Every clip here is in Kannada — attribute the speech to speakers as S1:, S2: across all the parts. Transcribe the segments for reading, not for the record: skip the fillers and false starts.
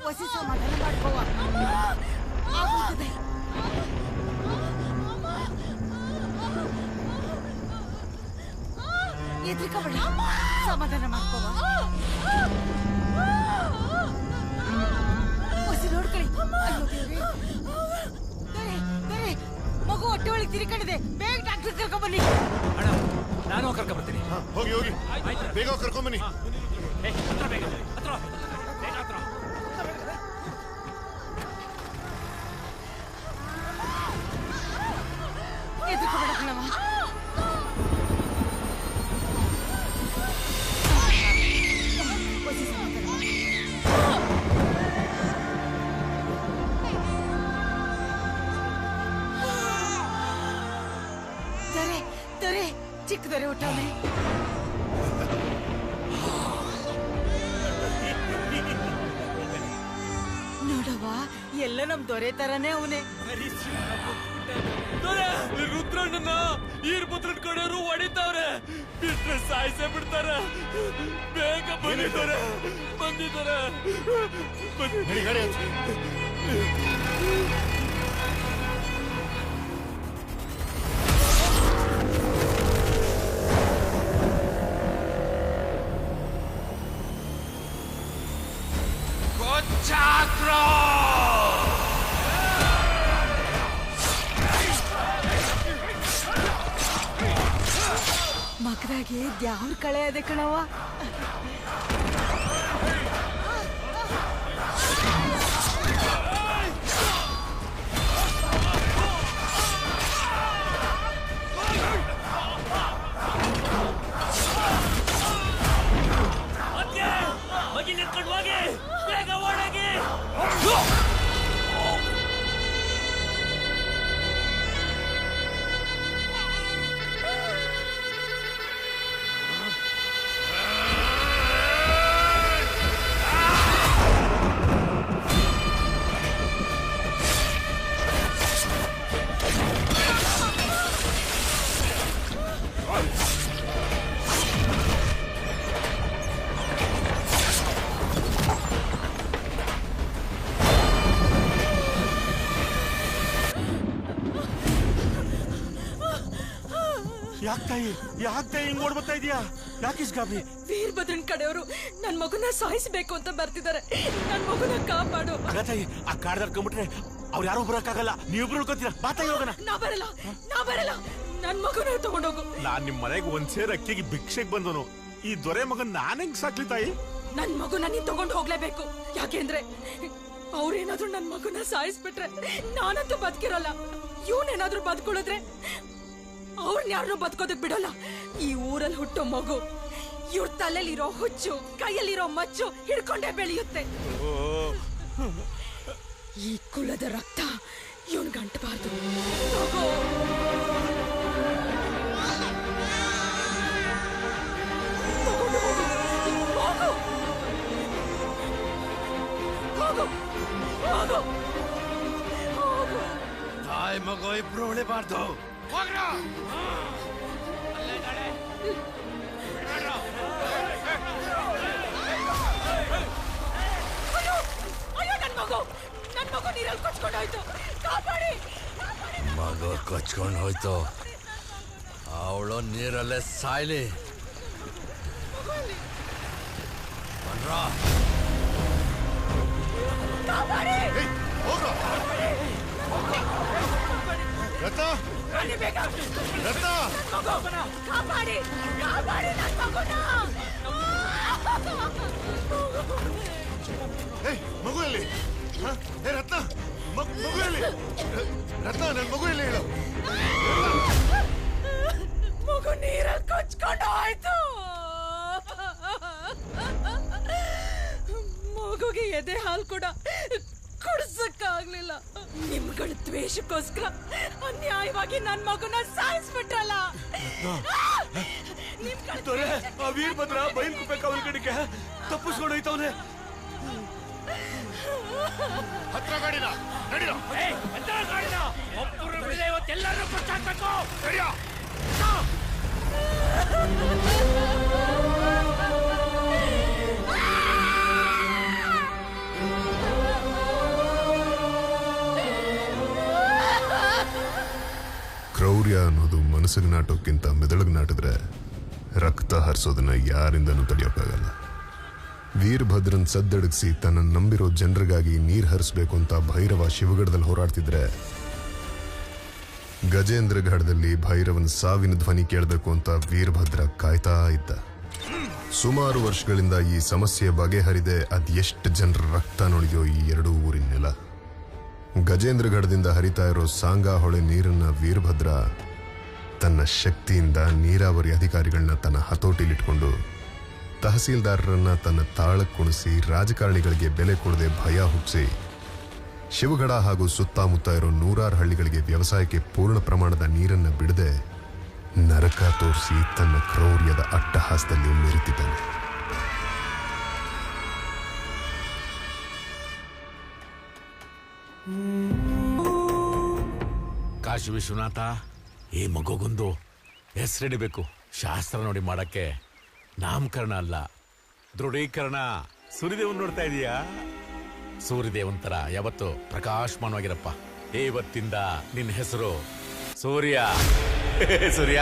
S1: ವಸಿ ಸಮಾಧಾನ ಮಾಡ್ಕೋವ ಆಗುತ್ತದೆ. ಎದ್ರಿಕಬೇಡ, ಸಮಾಧಾನ ಮಾಡ್ಕೋವ. ವಸಿ ನೋಡ್ಕೊಳ್ಳಿ. ಮಗು ಹೊಟ್ಟೆ ಒಳಗೆ ತಿರ್ಕೊಂಡಿದೆ, ಬೇಗ ಡಾಕ್ಟರ್ ಕರ್ಕೊಂಡ್ಬನ್ನಿ.
S2: ನಾನು ಕರ್ಕೊಂಡ್ಬರ್ತೀನಿ.
S3: ಹೋಗಿ ಹೋಗಿ, ಬೇಗ ಕರ್ಕೊಂಡ್ಬನ್ನಿ.
S1: ಎದ್ರಿಕೋಬೇಡ ಕಣವ. ಚಿಕ್ಕದರೆ ಹುಟ್ಟವನೆ. ನೋಡವ್ವ, ಎಲ್ಲ ನಮ್ ದೊರೆ ತರನೇ ಅವನೇ.
S2: ರುದ್ರಣ್ಣನ ಈರ್ಪುತ್ರನ್ ಕಡೆಯವರು ಹೊಡಿತಾವ್ರೆ, ಬಿಟ್ರೆ ಸಾಯಿಸೇ ಬಿಡ್ತಾರ. ಬೇಗ ಬಂದಿದ್ದಾರೆ.
S1: ಮಗದಾಗೆ ದ್ಯಾವ್ರ ಕಳೆ ಅದೆ ಕಣವ.
S3: ಯಾಕೆ ಹಿಂಗ್ ಓಡ್ಬರ್ತಾ ಇದೀಯಾ? ಯಾಕೆ ಗಾಬರಿ?
S4: ವೀರಭದ್ರನ್ ಕಡೆಯವರು ನನ್ ಮಗುನ ಸಾಯಿಸ್ಬೇಕು ಅಂತ ಬರ್ತಿದ್ದಾರೆ. ನನ್ ಮಗುನ ಕಾಪಾಡು.
S3: ತಾಯಿ, ಆ ಕಾಡ್ ಕರ್ಕೊಂಡ್ಬಿಟ್ರೆ ಅವ್ರು ಯಾರು ಬರಕ್ಕಾಗಲ್ಲ. ನೀವಿಬ್ರು ಉಳ್ಕೊತೀರಾ. ಬಾ ತಾಯಿ, ಹೋಗೋಣ.
S4: ನಾ ಬರಲ್ಲ. ನನ್ ಮಗುನ ತಗೊಂಡೋಗು.
S3: ನಾನ್ ನಿಮ್ ಮನೆಗೆ ಒಂದ್ ಸೇರ್ ಅಕ್ಕಿಗೆ ಭಿಕ್ಷೆಗೆ ಬಂದನು. ಈ ದೊರೆ ಮಗನ್ ನಾನ್ ಹೆಂಗ್ ಸಾಕ್ಲಿ ತಾಯಿ?
S4: ನನ್ ಮಗುನ ನೀನ್ ತಗೊಂಡು ಹೋಗ್ಲೇಬೇಕು. ಯಾಕೆಂದ್ರೆ ಅವ್ರೇನಾದ್ರೂ ನನ್ ಮಗುನ ಸಾಯಿಸ್ಬಿಟ್ರೆ ನಾನಂತೂ ಬದುಕಿರಲ್ಲ. ಇವನೇನಾದ್ರೂ ಬದುಕೊಳ್ಳಿದ್ರೆ ಅವ್ರನ್ನ ಯಾರನ್ನೂ ಬದುಕೋದಕ್ ಬಿಡಲ್ಲ. ಈ ಊರಲ್ಲಿ ಹುಟ್ಟೋ ಮಗು ಇವ್ರ ತಲೆಯಲ್ಲಿರೋ ಹುಚ್ಚು, ಕೈಯಲ್ಲಿರೋ ಮಚ್ಚು ಹಿಡ್ಕೊಂಡೇ ಬೆಳೆಯುತ್ತೆ. ಈ ಕುಲದ ರಕ್ತ ಇವನ್ ಗಂಟಬಾರ್ದು.
S2: ತಾಯಿ ಮಗು ಇಬ್ರು ಉಳಿಬಾರ್ದು.
S4: ನನ್ ಮಗು ನೀರಲ್ಲಿ ಕೊಚ್ಕೊಂಡು ಹೋಯ್ತು.
S2: ಮಗು ಕೊಚ್ಕೊಂಡು ಹೋಯ್ತು. ಅವಳು ನೀರಲ್ಲೇ ಸಾಯ್ಲಿ.
S3: ಮಗುವಲ್ಲಿ ರತ್ನ, ಮಗುವಲ್ಲಿ ರತ್ನ, ನನ್ ಮಗುವಲ್ಲಿ ಹೇಳು.
S4: ಮಗು ನೀರಲ್ಲಿ ಕೊಚ್ಕೊಂಡು ಹೋಯ್ತು. ಮಗುಗೆ ಎದೆ ಹಾಲು ಕೂಡ ಕುಡ್ಸಕ್ಕಾಗ್ಲಿಲ್ಲ. ನಿಮ್ಗಳ ದ್ವೇಷಕ್ಕೋಸ್ಕರ ಅನ್ಯಾಯವಾಗಿ ನನ್ ಮಗುನ ಸಾಯಿಸ್ಬಿಟ್ರಲ್ಲ.
S3: ಆ ವೀರಭದ್ರ ಬೈಲ್ಕುಪ್ಪೆ ಕಾವಲ್ ಕಡೆಗೆ ತಪ್ಪಿಸ್ಕೊಂಡು ಹೋಯ್ತವನೆ. ಹತ್ರ ಗಾಡಿನ ನಡಿರೋ.
S2: ಒಬ್ಬರು ಬಿಡದೆ ಇವತ್ತೆಲ್ಲರೂ ಕೊಚ್ಚಾಕ್ಬೇಕು.
S3: ನಡಿಯೋ.
S5: ಕ್ರೌರ್ಯ ಅನ್ನೋದು ಮನಸ್ಸಿಗೆ ನಾಟೋಕ್ಕಿಂತ ಮೆದುಳಿಗೆ ನಾಟಿದ್ರೆ ರಕ್ತ ಹರಿಸೋದನ್ನ ಯಾರಿಂದನೂ ತಡೆಯೋಕ್ಕಾಗಲ್ಲ. ವೀರಭದ್ರನ್ ಸದ್ದಡಗಿಸಿ ತನ್ನ ನಂಬಿರೋ ಜನರಿಗಾಗಿ ನೀರು ಹರಿಸ್ಬೇಕು ಅಂತ ಭೈರವ ಶಿವಗಢದಲ್ಲಿ ಹೋರಾಡ್ತಿದ್ರೆ, ಗಜೇಂದ್ರಗಢದಲ್ಲಿ ಭೈರವನ ಸಾವಿನ ಧ್ವನಿ ಕೇಳಬೇಕು ಅಂತ ವೀರಭದ್ರ ಕಾಯ್ತಾ ಇದ್ದ. ಸುಮಾರು ವರ್ಷಗಳಿಂದ ಈ ಸಮಸ್ಯೆ ಬಗೆಹರಿದೆ ಅದೆಷ್ಟು ಜನರ ರಕ್ತ ನೋಡಿದೆಯೋ ಈ ಎರಡೂ ಊರಿನ ನೆಲ. ಗಜೇಂದ್ರಗಢದಿಂದ ಹರಿತಾ ಇರೋ ಸಾಂಗಾ ಹೊಳೆ ನೀರನ್ನ ವೀರಭದ್ರ ತನ್ನ ಶಕ್ತಿಯಿಂದ ನೀರಾವರಿ ಅಧಿಕಾರಿಗಳನ್ನ ತನ್ನ ಹತೋಟಿಲಿಟ್ಕೊಂಡು, ತಹಸೀಲ್ದಾರರನ್ನ ತನ್ನ ತಾಳಕ್ಕೆ ಕುಣಿಸಿ, ರಾಜಕಾರಣಿಗಳಿಗೆ ಬೆಲೆ ಕೊಡದೆ ಭಯ ಹುಟ್ಟಿಸಿ, ಶಿವಗಢ ಹಾಗೂ ಸುತ್ತಮುತ್ತ ಇರೋ 100 ಹಳ್ಳಿಗಳಿಗೆ ವ್ಯವಸಾಯಕ್ಕೆ ಪೂರ್ಣ ಪ್ರಮಾಣದ ನೀರನ್ನ ಬಿಡದೆ ನರಕ ತೋರಿಸಿ ತನ್ನ ಕ್ರೌರ್ಯದ ಅಟ್ಟಹಾಸದಲ್ಲಿ ಮೆರೆತಿದ್ದಾನೆ.
S3: ಕಾಶಿ ವಿಶ್ವನಾಥ, ಈ ಮಗುಗೊಂದು ಹೆಸರಿಡಬೇಕು. ಶಾಸ್ತ್ರ ನೋಡಿ ಮಾಡಕ್ಕೆ ನಾಮಕರಣ ಅಲ್ಲ, ದೃಢೀಕರಣ. ಸೂರ್ಯದೇವನ್ ನೋಡ್ತಾ ಇದೀಯಾ? ಸೂರ್ಯದೇವನ್ ತರ ಯಾವತ್ತು ಪ್ರಕಾಶಮಾನವಾಗಿರಪ್ಪ. ಇವತ್ತಿಂದ ನಿನ್ನ ಹೆಸರು ಸೂರ್ಯ. ಸೂರ್ಯ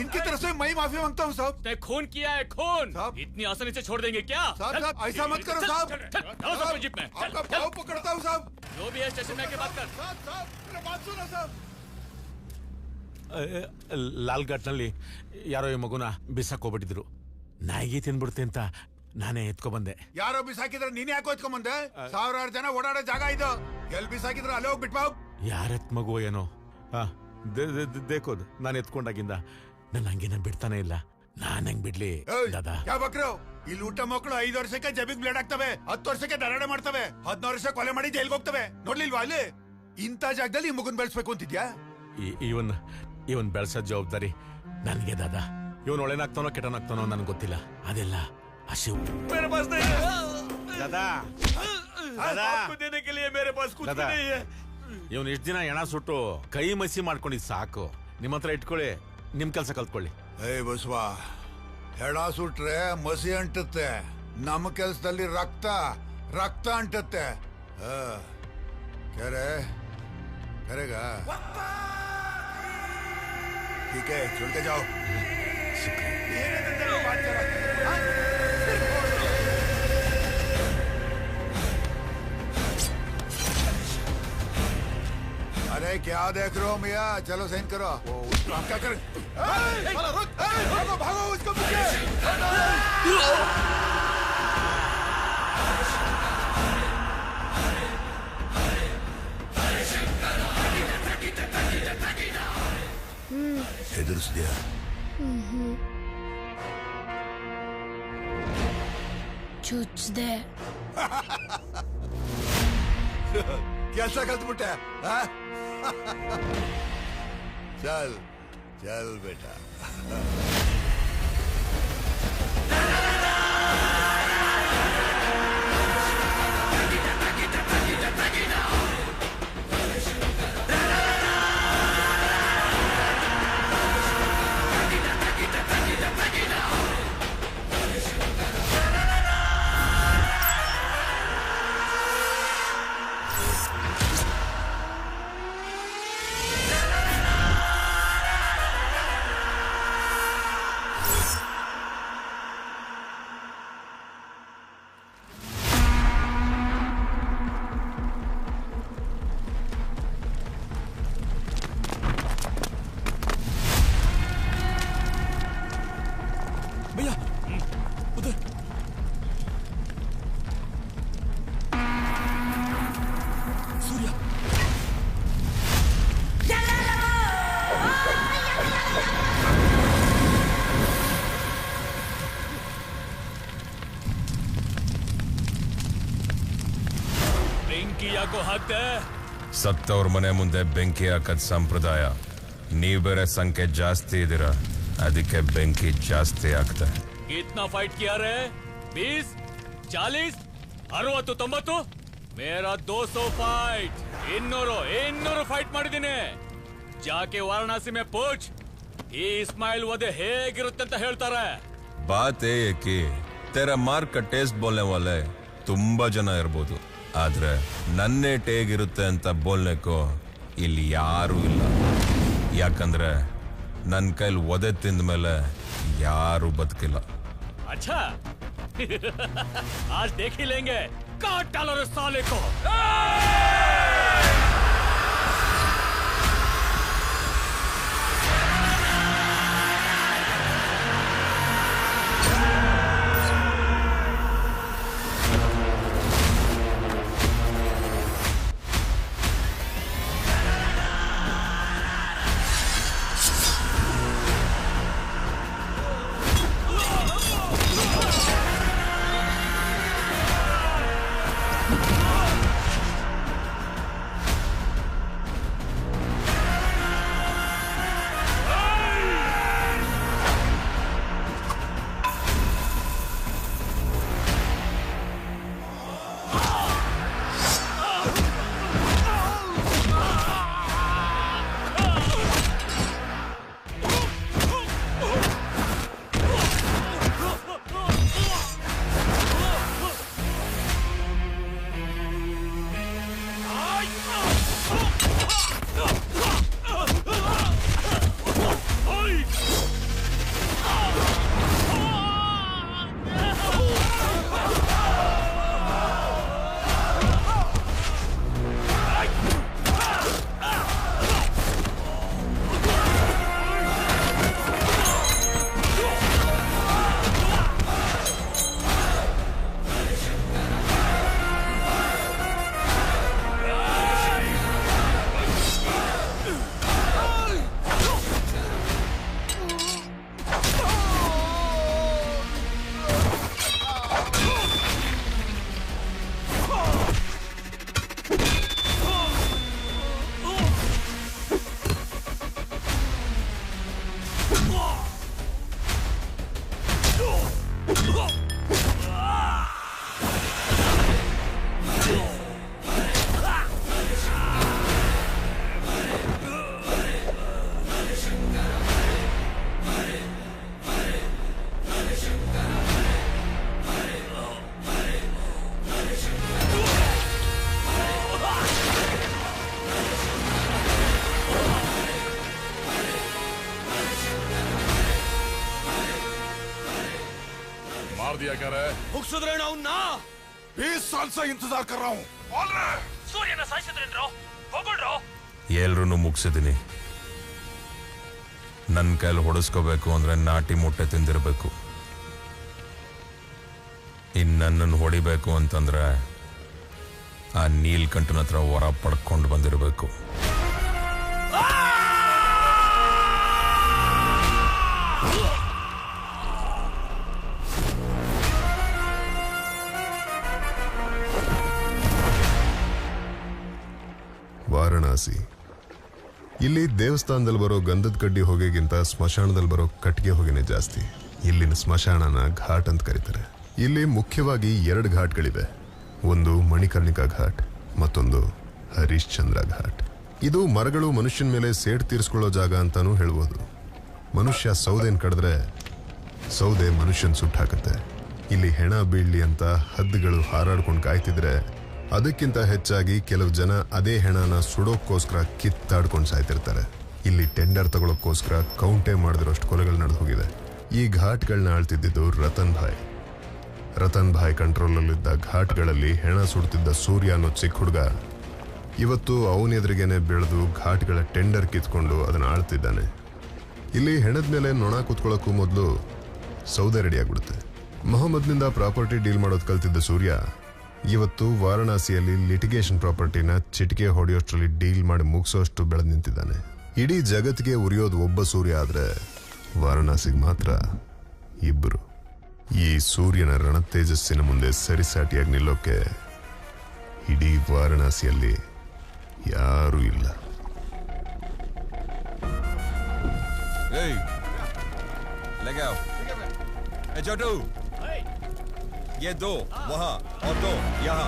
S6: इनकी तरफ से मैं माफी मांगता हूँ साहब।
S2: तूने खून किया है, खून।
S6: साहब।
S2: इतनी आसानी से छोड़ देंगे क्या?
S6: साहब ऐसा मत करो साहब।
S2: साहब जीप में
S6: आपका पाँव पकड़ता हूँ साहब।
S2: जो भी है स्टेशन में आके बात कर।
S6: साहब मेरा बात सुनो साहब।
S3: ಲಾಲ್ಘಾಟ್ನಲ್ಲಿ ಯಾರೋ ಈ ಮಗುನ ಬಿಸಾಕ್ ಹೋಗ್ಬಿಟ್ಟಿದ್ರು. ನಾಯಿಗೆ ತಿನ್ಬಿಡುತ್ತೆ ಅಂತ ನಾನೇ ಎತ್ಕೊ ಬಂದೆ.
S6: ಯಾರೋ ಬಿಸಾಕಿದ್ರೆ ನೀನ್ ಯಾಕೆ ಎತ್ಕೊಂಡ್ ಬಂದೆ? 1000 ಜನ ಓಡಾಡೋ ಜಾಗ ಇದು. ಎಲ್ಲಿ ಬಿಸಾಕಿದ್ರೆ ಅಲ್ಲೇ ಹೋಗ್ಬಿಟ್ ಬಾಬ್.
S3: ಯಾರೆತ್ ಮಗು ಏನೋ ದೇಕೋದು. ನಾನು ಎತ್ಕೊಂಡಾಗಿಂದ ನನ್ನ ಹಂಗೇನ ಬಿಡ್ತಾನೆ ಇಲ್ಲ. ನಾನ್ ಹೆಂಗ್ ಬಿಡ್ಲಿ ದಾದಾ?
S6: ಯಾವ ಬಕ್ರು ಇಲ್ಲಿ ಊಟ ಮಕ್ಕಳು 5 ವರ್ಷಕ್ಕೆ ಜಬಿಗ್ ಬ್ಲೇಡ್ ಆಗ್ತವೆ, 10 ವರ್ಷಕ್ಕೆ ದರಾಡೆ ಮಾಡ್ತವೆ, 14 ವರ್ಷ ಕೊಲೆ ಮಾಡಿ ಜೈಲ್ಗೆ ಹೋಗ್ತವೆ. ನೋಡ್ಲಿಲ್ವಾ ಅಲ್ಲಿ? ಇಂಥ ಜಾಗದಲ್ಲಿ ಈ ಮಗುನ್ ಬೆಳೆಸ್ಬೇಕು ಅಂತಿದ್ಯಾ?
S3: ಇವನ್ ಬೆಳ್ಸೋ ಜವಾಬ್ದಾರಿ ನನ್ಗೆ ದಾದಾ. ಇವನ್ ಒಳ್ಳೆನಾಗ್ತಾನೋ ಕೆಟ್ಟನಾಗ್ತಾನೋ ನನ್ಗೆ ಗೊತ್ತಿಲ್ಲ. ಅದೆಲ್ಲ ಹಸಿವು. ದಾದಾ ಇವನ್ ಇಷ್ಟ ದಿನ ಎಣ ಸುಟ್ಟು ಕೈ ಮಸಿ ಮಾಡ್ಕೊಂಡಿದ್ ಸಾಕು. ನಿಮ್ ಹತ್ರ ಇಟ್ಕೊಳ್ಳಿ, ನಿಮ್ ಕೆಲ್ಸ ಕಲ್ತ್ಕೊಳ್ಳಿ.
S6: ಏ ಬಸವಾ, ಹೆಣ ಸುಟ್ರೆ ಮಸಿ ಅಂಟುತ್ತೆ, ನಮ್ಮ ಕೆಲ್ಸದಲ್ಲಿ ರಕ್ತ ಅಂಟುತ್ತೆ. ಕರೆಗ ठीक है, छोड़ के जाओ। अरे क्या देख रहे हो मियाँ? चलो साइन करो। आप क्या कर? भागो भागो उसको पीछे। ಹೆದರ್ಸಿದ್ಯಾ?
S7: ಚುಚ್ಚಿದೆ.
S6: ಕೆಲಸ ಕಲ್ತ್ಬಿಟ್ಟೆ? ಚಲ್ ಚಲ್ ಬೇಟಾ.
S8: ಸತ್ತವ್ರ ಮನೆ ಮುಂದೆ ಬೆಂಕಿ ಹಾಕದ್ ಸಂಪ್ರದಾಯ. ನೀವ್ ಬೇರೆ ಸಂಖ್ಯೆ ಜಾಸ್ತಿ ಇದೀರ, ಅದಕ್ಕೆ ಬೆಂಕಿ ಜಾಸ್ತಿ ಆಗ್ತದೆ.
S2: कितना फाइट किया रे? 20, 40, 60-90 ಮೇರಾ 200 ಫೈಟ್ 200 ಫೈಟ್ ಮಾಡಿದ್ದೀನಿ. ಜಾಕೆ ವಾರಣಾಸಿ ಮೇ ಪೂಚ್ ಈ ಇಸ್ಮಾಯಿಲ್ ವಧೆ ಹೇಗಿರುತ್ತೆ ಅಂತ ಹೇಳ್ತಾರೆ.
S8: ಬಾತ್ ಏ ಕಿ ತೆರ ಮಾರ್ಕ್ ಟೇಸ್ಟ್ ಬೋಲ್ನೆ ವಾಲೆ ತುಂಬಾ ಜನ ಇರ್ಬೋದು, ಆದ್ರೆ ನನ್ನೇ ಹೇಗಿರುತ್ತೆ ಅಂತ ಬೋಲ್ನೆಕೋ ಇಲ್ಲಿ ಯಾರೂ ಇಲ್ಲ. ಯಾಕಂದ್ರೆ ನನ್ನ ಕೈಲಿ ಒದೆ ತಿಂದ ಮೇಲೆ ಯಾರು ಬದುಕಿಲ್ಲ.
S2: अच्छा आज देख ही लेंगे काट डालो रे साले को.
S6: दिया क्या रे?
S2: ಮುಗಿಸಿದ್ರೇನೋ ಅವನ್ನ?
S6: 20 साल से इंतजार कर रहा हूँ. बोल रहे.
S2: ಸೂರ್ಯನ ಸಾಯಿಸಿದ್ರೇನ್ರೋ? ಹೋಗ್ಬಿಡ್ರೋ.
S8: ಎಲ್ರೂ ಮುಗಿಸಿದೀನಿ. ನನ್ನ ಕೈಲಿ ಹೊಡೆಸ್ಕೋಬೇಕು ಅಂದ್ರೆ ನಾಟಿ ಮೊಟ್ಟೆ ತಿಂದಿರ್ಬೇಕು. ನನ್ನನ್ನು ಹೊಡಿಬೇಕು ಅಂತಂದ್ರೆ ಆ ನೀಲ್ಕಂಠನ ಹತ್ರ ವರ ಪಡ್ಕೊಂಡು ಬಂದಿರಬೇಕು.
S5: ವಾರಣಾಸಿ. ಇಲ್ಲಿ ದೇವಸ್ಥಾನದಲ್ಲಿ ಬರೋ ಗಂಧದ ಕಡ್ಡಿ ಹೊಗೆಗಿಂತ ಸ್ಮಶಾನದಲ್ಲಿ ಬರೋ ಕಟ್ಟಿಗೆ ಹೊಗೆನೆ ಜಾಸ್ತಿ. ಇಲ್ಲಿನ ಸ್ಮಶಾನನ ಘಾಟ್ ಅಂತ ಕರೀತಾರೆ. ಇಲ್ಲಿ ಮುಖ್ಯವಾಗಿ 2 ಘಾಟ್ಗಳಿವೆ. ಒಂದು ಮಣಿಕರ್ಣಿಕಾ ಘಾಟ್, ಮತ್ತೊಂದು ಹರಿಶ್ಚಂದ್ರ ಘಾಟ್. ಇದು ಮರಗಳು ಮನುಷ್ಯನ ಮೇಲೆ ಸೇಡ್ ತೀರಿಸ್ಕೊಳ್ಳೋ ಜಾಗ ಅಂತಾನೂ ಹೇಳ್ಬೋದು. ಮನುಷ್ಯ ಸೌದೆನ್ ಕಡಿದ್ರೆ ಸೌದೆ ಮನುಷ್ಯನ್ ಸುಟ್ಟಾಕತ್ತೆ. ಇಲ್ಲಿ ಹೆಣ ಬೀಳ್ಲಿ ಅಂತ ಹದ್ದುಗಳು ಹಾರಾಡ್ಕೊಂಡು ಕಾಯ್ತಿದ್ರೆ ಅದಕ್ಕಿಂತ ಹೆಚ್ಚಾಗಿ ಕೆಲವು ಜನ ಅದೇ ಹೆಣನ ಸುಡೋಕ್ಕೋಸ್ಕರ ಕಿತ್ತಾಡ್ಕೊಂಡು ಸಾಯ್ತಿರ್ತಾರೆ. ಇಲ್ಲಿ ಟೆಂಡರ್ ತಗೊಳಕ್ಕೋಸ್ಕರ ಕೌಂಟೇ ಮಾಡಿದಿರೋಷ್ಟು ಕೊಲೆಗಳು ನಡೆದು ಹೋಗಿದೆ. ಈ ಘಾಟ್ಗಳನ್ನ ಆಳ್ತಿದ್ದು ರತನ್ ಭಾಯ್ ಕಂಟ್ರೋಲಲ್ಲಿದ್ದ ಘಾಟ್ಗಳಲ್ಲಿ ಹೆಣ ಸುಡ್ತಿದ್ದ ಸೂರ್ಯ ಅನ್ನೋ ಚಿಕ್ಕ ಹುಡುಗ ಇವತ್ತು ಅವನ ಎದುರಿಗೇನೆ ಬೆಳೆದು ಘಾಟ್ಗಳ ಟೆಂಡರ್ ಕಿತ್ಕೊಂಡು ಅದನ್ನ ಆಳ್ತಿದ್ದಾನೆ. ಇಲ್ಲಿ ಹೆಣದ ಮೇಲೆ ನೊಣ ಕೂತ್ಕೊಳ್ಳೋಕ್ಕೂ ಮೊದಲು ಸೌದೆ ರೆಡಿ ಆಗ್ಬಿಡುತ್ತೆ. ಮೊಹಮ್ಮದ್ನಿಂದ ಪ್ರಾಪರ್ಟಿ ಡೀಲ್ ಮಾಡೋದು ಕಲ್ತಿದ್ದ ಸೂರ್ಯ ಇವತ್ತು ವಾರಣಾಸಿಯಲ್ಲಿ ಲಿಟಿಗೇಷನ್ ಪ್ರಾಪರ್ಟಿನ ಚಿಟಿಕೆ ಹೊಡೆಯೋಷ್ಟರಲ್ಲಿ ಡೀಲ್ ಮಾಡಿ ಮುಗಿಸೋಷ್ಟು ಬೆಳೆದು ನಿಂತಿದ್ದಾನೆ. ಇಡೀ ಜಗತ್ತಿಗೆ ಉರಿಯೋದು ಒಬ್ಬ ಸೂರ್ಯ ಆದ್ರೆ ವಾರಣಾಸಿಗೆ ಮಾತ್ರ ಇಬ್ಬರು. ಈ ಸೂರ್ಯನ ರಣ ತೇಜಸ್ಸಿನ ಮುಂದೆ ಸರಿಸಾಟಿಯಾಗಿ ನಿಲ್ಲೋಕೆ ಇಡೀ ವಾರಣಾಸಿಯಲ್ಲಿ ಯಾರೂ ಇಲ್ಲ.
S8: ये 2 वहाँ और 2 यहाँ।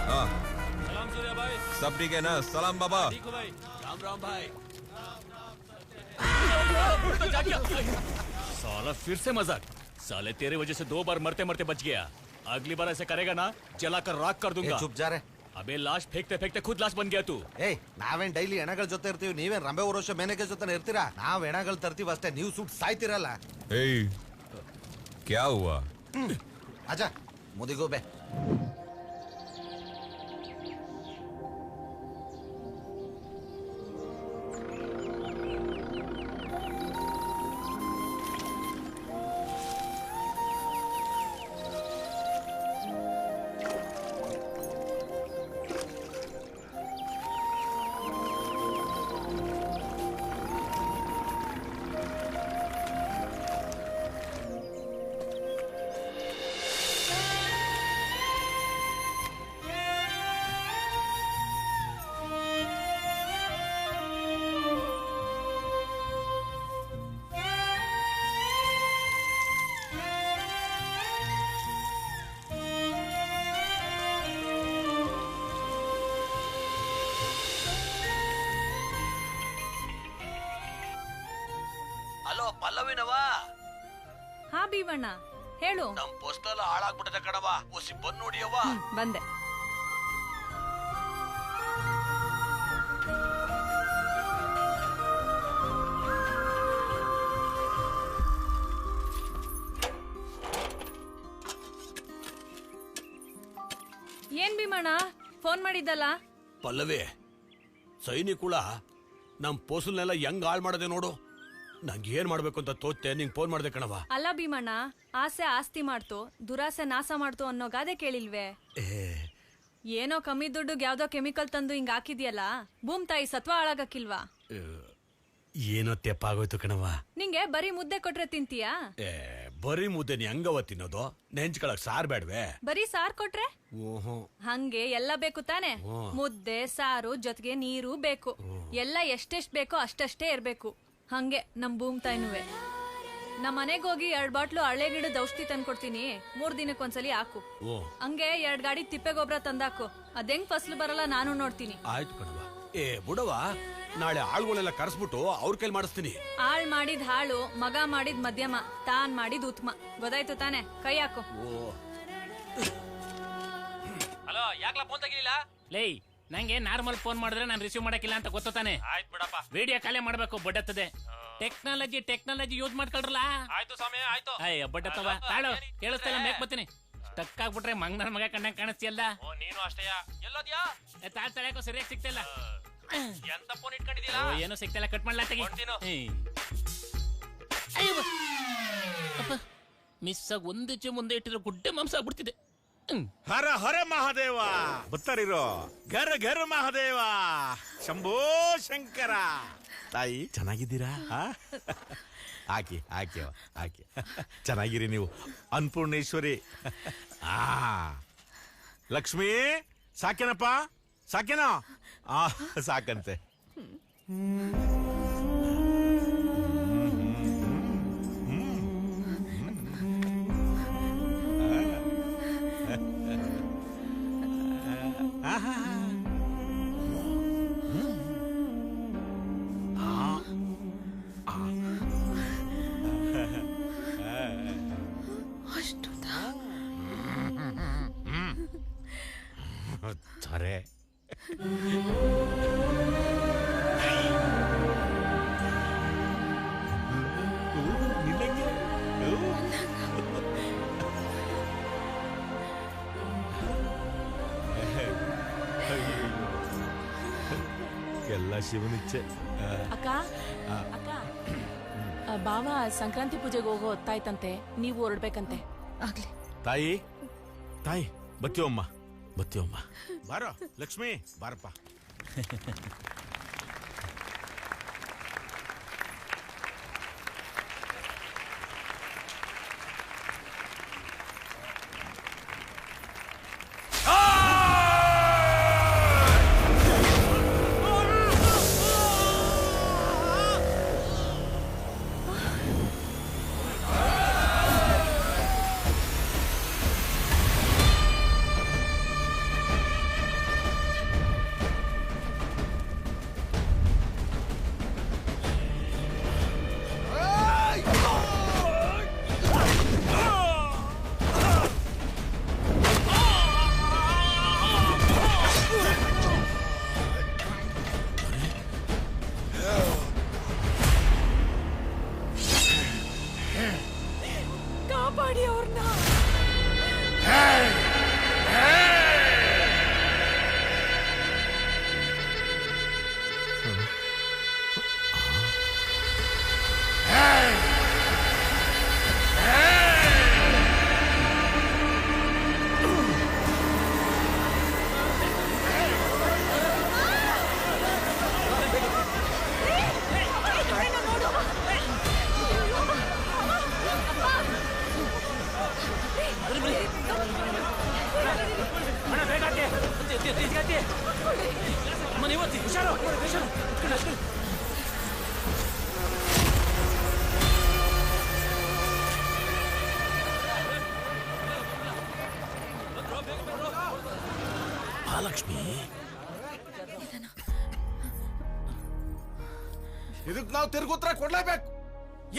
S8: हाँ
S2: सलाम सूर्या भाई।
S8: सब ठीक है ना? सलाम बाबा।
S2: ठीक हो भाई? राम राम भाई। साला फिर से मजाक। साले तेरे वजह से 2 बार मरते मरते बच गया। अगली बार ऐसे करेगा ना जलाकर राख कर दूंगा।
S9: चुप जा रहे।
S2: अबे लाश फेंकते फेंकते खुद लाश बन गया तू।
S9: ನಾವೇನ್ ಡೈಲಿ ಹೆಣಗಳ ಜೊತೆ ಇರ್ತೀವಿ, ನೀವೇನ್ ರಂಬೆ ವರ್ಷ ಮೇನೆಗೆ ಜೊತೆ ಇರ್ತೀರಾ? ನಾವ್ ಹೆಣಗಳು ತರ್ತೀವಿ ಅಷ್ಟೇ, ನೀವು ಸುಟ್ಟು ಸಾಯ್ತಿರಲ್ಲ.
S8: क्या हुआ?
S9: ಆಜಾ ಮುದಿಗೋಬೆ.
S10: ಹಲೋ ಪಲ್ಲವಿನವಾ?
S4: ಹಾ ಭೀಮಣ್ಣ ಹೇಳು.
S10: ನಮ್ ಪೋಸ್ಟಲ್ ಹಾಳಾಗ್ಬಿಟ್ಟದೆ ಕಣವ, ಒಸಿ ಬಂದ್ ನೋಡಿಯವ್ವ.
S4: ಬಂದೆ. ಏನ್ ಭೀಮಣ್ಣ ಫೋನ್ ಮಾಡಿದ್ದಲ್ಲ?
S10: ಪಲ್ಲವಿ, ಸೈನಿಕುಳ ನಮ್ ಪೋಸ್ಟಲ್ನೆಲ್ಲ ಹೆಂಗ್ ಹಾಳ್ ಮಾಡದೆ ನೋಡು. ನಂಗೆ ಏನ್ ಮಾಡ್ಬೇಕು ಅಂತ ತೋತ್ತೆ ನಿಂಗ್ ಫೋನ್ ಮಾಡ್ದೆ ಕಣವ.
S4: ಅಲ್ಲ ಭೀಮಣ್ಣ, ಆಸೆ ಆಸ್ತಿ ಮಾಡ್ತು, ದುರಾಸೆ ನಾಶ ಮಾಡ್ತು ಅನ್ನೋ ಗಾದೆ ಕೇಳಿಲ್ವೇ? ಏನೋ ಕಮ್ಮಿ ದುಡ್ಡುಗ್ ಯಾವ್ದೋ ಕೆಮಿಕಲ್ ತಂದು ಹಿಂಗ್ ಹಾಕಿದ್ಯಲ್ಲ, ಭೂಮ್ ತಾಯಿ ಸತ್ವ ಹಾಳಾಗಕ್ಕಿಲ್ವಾ?
S10: ಏನೋ ತೆಪ್ಪಾಗೋಯ್ತು ಕಣವ.
S4: ನಿಂಗೆ ಬರೀ ಮುದ್ದೆ ಕೊಟ್ರೆ ತಿಂತೀಯಾ?
S10: ಬರೀ ಮುದ್ದೆ ನೀ ಹಂಗವ ತಿನ್ನೋದು? ನೆಂಚ್ಕೊಳಕ್ ಸಾರ್ ಬೇಡ್ವೆ?
S4: ಬರೀ ಸಾರ್ ಕೊಟ್ರೆ ಹಂಗೆ ಎಲ್ಲ ಬೇಕು ತಾನೆ? ಮುದ್ದೆ ಸಾರು ಜೊತೆಗೆ ನೀರು ಬೇಕು. ಎಲ್ಲ ಎಷ್ಟೆಷ್ಟ್ ಬೇಕೋ ಅಷ್ಟಷ್ಟೇ ಇರ್ಬೇಕು. ಹಂಗೆ ನಮ್ ಭೂಮ್ ತಾಯಿನುವೆ. ನಮ್ ಮನೆಗ್ ಹೋಗಿ 2 ಬಾಟ್ಲು ಹಳೆ ಗಿಡದ ಔಷಧಿ ತಂದ್ಕೊಡ್ತೀನಿ, 3 ದಿನಕ್ಕೊಂದ್ಸಲಿ ಹಾಕು. ಹಂಗೆ 2 ಗಾಡಿ ತಿಪ್ಪೆ ಗೊಬ್ಬರ ತಂದಾಕು. ಅದೆಂಗ್ ಫಸಲು ಬರಲ್ಲ ನಾನು ನೋಡ್ತೀನಿ.
S10: ಆಯ್ತು ಕಣವ. ಬುಡವ, ನಾಳೆ ಆಳ್ಗಳೆಲ್ಲ ಕರೆಸ್ಬಿಟ್ಟು ಅವ್ರ ಕೈಲಿ ಮಾಡಿಸ್ತೀನಿ.
S4: ಆಳ್ ಮಾಡಿದ್ ಹಾಳು, ಮಗ ಮಾಡಿದ್ ಮಧ್ಯಮ, ತಾನ್ ಮಾಡಿದ್ ಉತ್ತಮ. ಗೊತ್ತಾಯ್ತು ತಾನೆ? ಕೈ ಹಾಕು.
S11: ಹಲೋ, ಯಾಕ್ಲಾ ಫೋನ್ ತೆಗಿಲಿಲ್ಲ? ಲೇ, ನಂಗೆ ನಾರ್ಮಲ್ ಫೋನ್ ಮಾಡಿದ್ರೆ ನಾನು ರಿಸೀವ್ ಮಾಡಕ್ಕಿಲ್ಲ ಅಂತ ಗೊತ್ತಾನೆ. ಆಯ್ತು ಬಿಡಪ್ಪ, ವಿಡಿಯೋ ಕಾಲೇ ಮಾಡ್ಬೇಕು. ಬಡ್ಡತ್ತದೆ ಟೆಕ್ನಾಲಜಿ ಯೂಸ್ ಮಾಡ್ಕೊಳ್ರಲ್ಲ. ಆಯ್ತು ಸ್ವಾಮಿ, ಆಯ್ತು. ಅಯ್ಯ ಬಡ್ಡತ್ತವ, ತಾಳು ಕೇಳಿಸ್ತಿಲ್ಲ, ಮೇಕ್ ಬರ್ತೀನಿ. ಸ್ಟಕ್ ಆಗ್ಬಿಟ್ರೆ ಮಂಗನ ಮಗ ಕಣ್ಣಂಗ್ ಕಾಣಿಸ್ತಿಯಲ್ಲ. ನೀನು ಅಷ್ಟೇ. ಎಲ್ಲೋದ್ಯಾ? ತಾಳ್ಯಾಕೋ ಸರಿಯಾಗಿ ಸಿಗ್ತಿಲ್ಲ. ಎಂತ ಫೋನ್ ಇಟ್ಕೊಂಡಿದ್ದೀರಾ? ಏನೋ ಸಿಗ್ತಿಲ್ಲ, ಕಟ್ ಮಾಡ್ಲಾ ತೆಗಿ. ಮಿಸ್ ಆಗಿ ಒಂದ್ ಹೆಜ್ಜೆ ಮುಂದೆ ಇಟ್ಟಿರೋ ಗುಡ್ಡೆ ಮಾಂಸ ಆಗ್ಬಿಡ್ತಿದೆ.
S3: ಹರ ಹರ ಮಹಾದೇವ ಬತ್ತರಿರೋ, ಘರ ಘರ ಮಹಾದೇವ, ಶಂಭೋ ಶಂಕರ. ತಾಯಿ ಚೆನ್ನಾಗಿದ್ದೀರಾ? ಹಾಕಿ ಹಾಕಿ ಹಾಕಿ, ಚೆನ್ನಾಗಿರಿ ನೀವು. ಅನ್ನಪೂರ್ಣೇಶ್ವರಿ. ಲಕ್ಷ್ಮಿ ಸಾಕೇನಪ್ಪ? ಸಾಕೇನೋ? ಸಾಕಂತೆ. ಅರೆ ಎಲ್ಲ ಶಿವನಿಚ್ಛೆ.
S12: ಅಕ್ಕ ಅಕ್ಕ, ಬಾವ ಸಂಕ್ರಾಂತಿ ಪೂಜೆಗೆ ಹೋಗೋ ಹೊತ್ತಾಯ್ತಂತೆ, ನೀವು ಹೊರಡ್ಬೇಕಂತೆ.
S4: ಆಗ್ಲಿ
S3: ತಾಯಿ. ತಾಯಿ ಬತ್ತೀವಮ್ಮ, ಬತ್ತೀವಮ್ಮ. ಬಾರೋ ಲಕ್ಷ್ಮಿ, ಬಾರಪ್ಪ.
S4: ಮಾಡಿ ಅವ್ರನ್ನ.
S10: ಮಹಾಲಕ್ಷ್ಮಿ,
S13: ಇದಕ್ ನಾವು ತಿರುಗಿ ಉತ್ತರ ಕೊಡ್ಲೇಬೇಕು.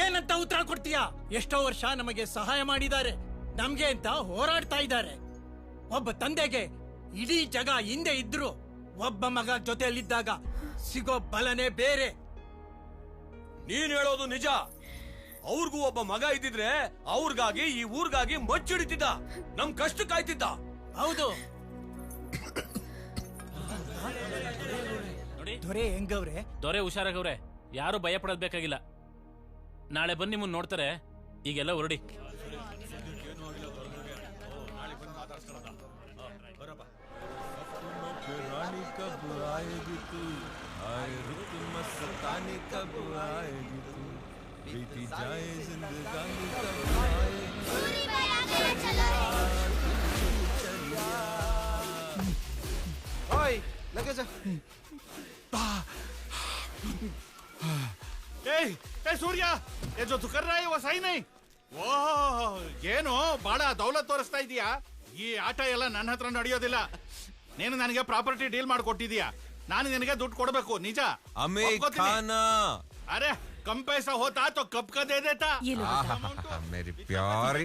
S14: ಏನಂತ ಉತ್ತರ ಕೊಡ್ತೀಯಾ? ಎಷ್ಟೋ ವರ್ಷ ನಮಗೆ ಸಹಾಯ ಮಾಡಿದ್ದಾರೆ, ನಮ್ಗೆ ಅಂತ ಹೋರಾಡ್ತಾ ಇದ್ದಾರೆ. ಒಬ್ಬ ತಂದೆಗೆ ಇಡೀ ಜಗ ಹಿಂದೆ ಇದ್ರು ಒಬ್ಬ ಮಗ ಜೊತೆಯಲ್ಲಿದ್ದಾಗ ಸಿಗೋ ಬಲನೇ ಬೇರೆ.
S10: ನೀನ್ ಹೇಳೋದು ನಿಜ. ಅವ್ರಿಗೂ ಒಬ್ಬ ಮಗ ಇದ್ದಿದ್ರೆ ಅವ್ರಿಗಾಗಿ ಈ ಊರ್ಗಾಗಿ ಮಚ್ಚಿಡಿತಿದ್ದ, ನಮ್ ಕಷ್ಟ ಕಾಯ್ತಿದ್ದ.
S14: ಹೌದು. ದೊರೆ ಹೆಂಗವ್ರೆ?
S11: ದೊರೆ ಹುಷಾರಾಗವ್ರೆ, ಯಾರು ಭಯ ಪಡೋದ್ ಬೇಕಾಗಿಲ್ಲ. ನಾಳೆ ಬಂದು ನಿಮ್ಮನ್ನ ನೋಡ್ತಾರೆ. ಈಗೆಲ್ಲ ಹೊರಡಿ.
S9: ओए लगे जा।
S13: ए सूर्य, ये जो तू कर रहा है वो सही नहीं. ಓಹ್, ಏನು ಬಾಳ ದೌಲತ್ ತೋರಿಸ್ತಾ ಇದೀಯಾ? ಈ ಆಟ ಎಲ್ಲ ನನ್ನ ಹತ್ರ ನಡೆಯೋದಿಲ್ಲ. ನೀನು ನನಗೆ ಪ್ರಾಪರ್ಟಿ ಡೀಲ್ ಮಾಡಿಕೊಟ್ಟಿದೀಯಾ, ನಾನು ನಿನಗೆ ದುಡ್ಡು ಕೊಡಬೇಕು. ನಿಜ? अरे कम पैसा होता तो कब का दे देता.
S8: मेरी प्यारी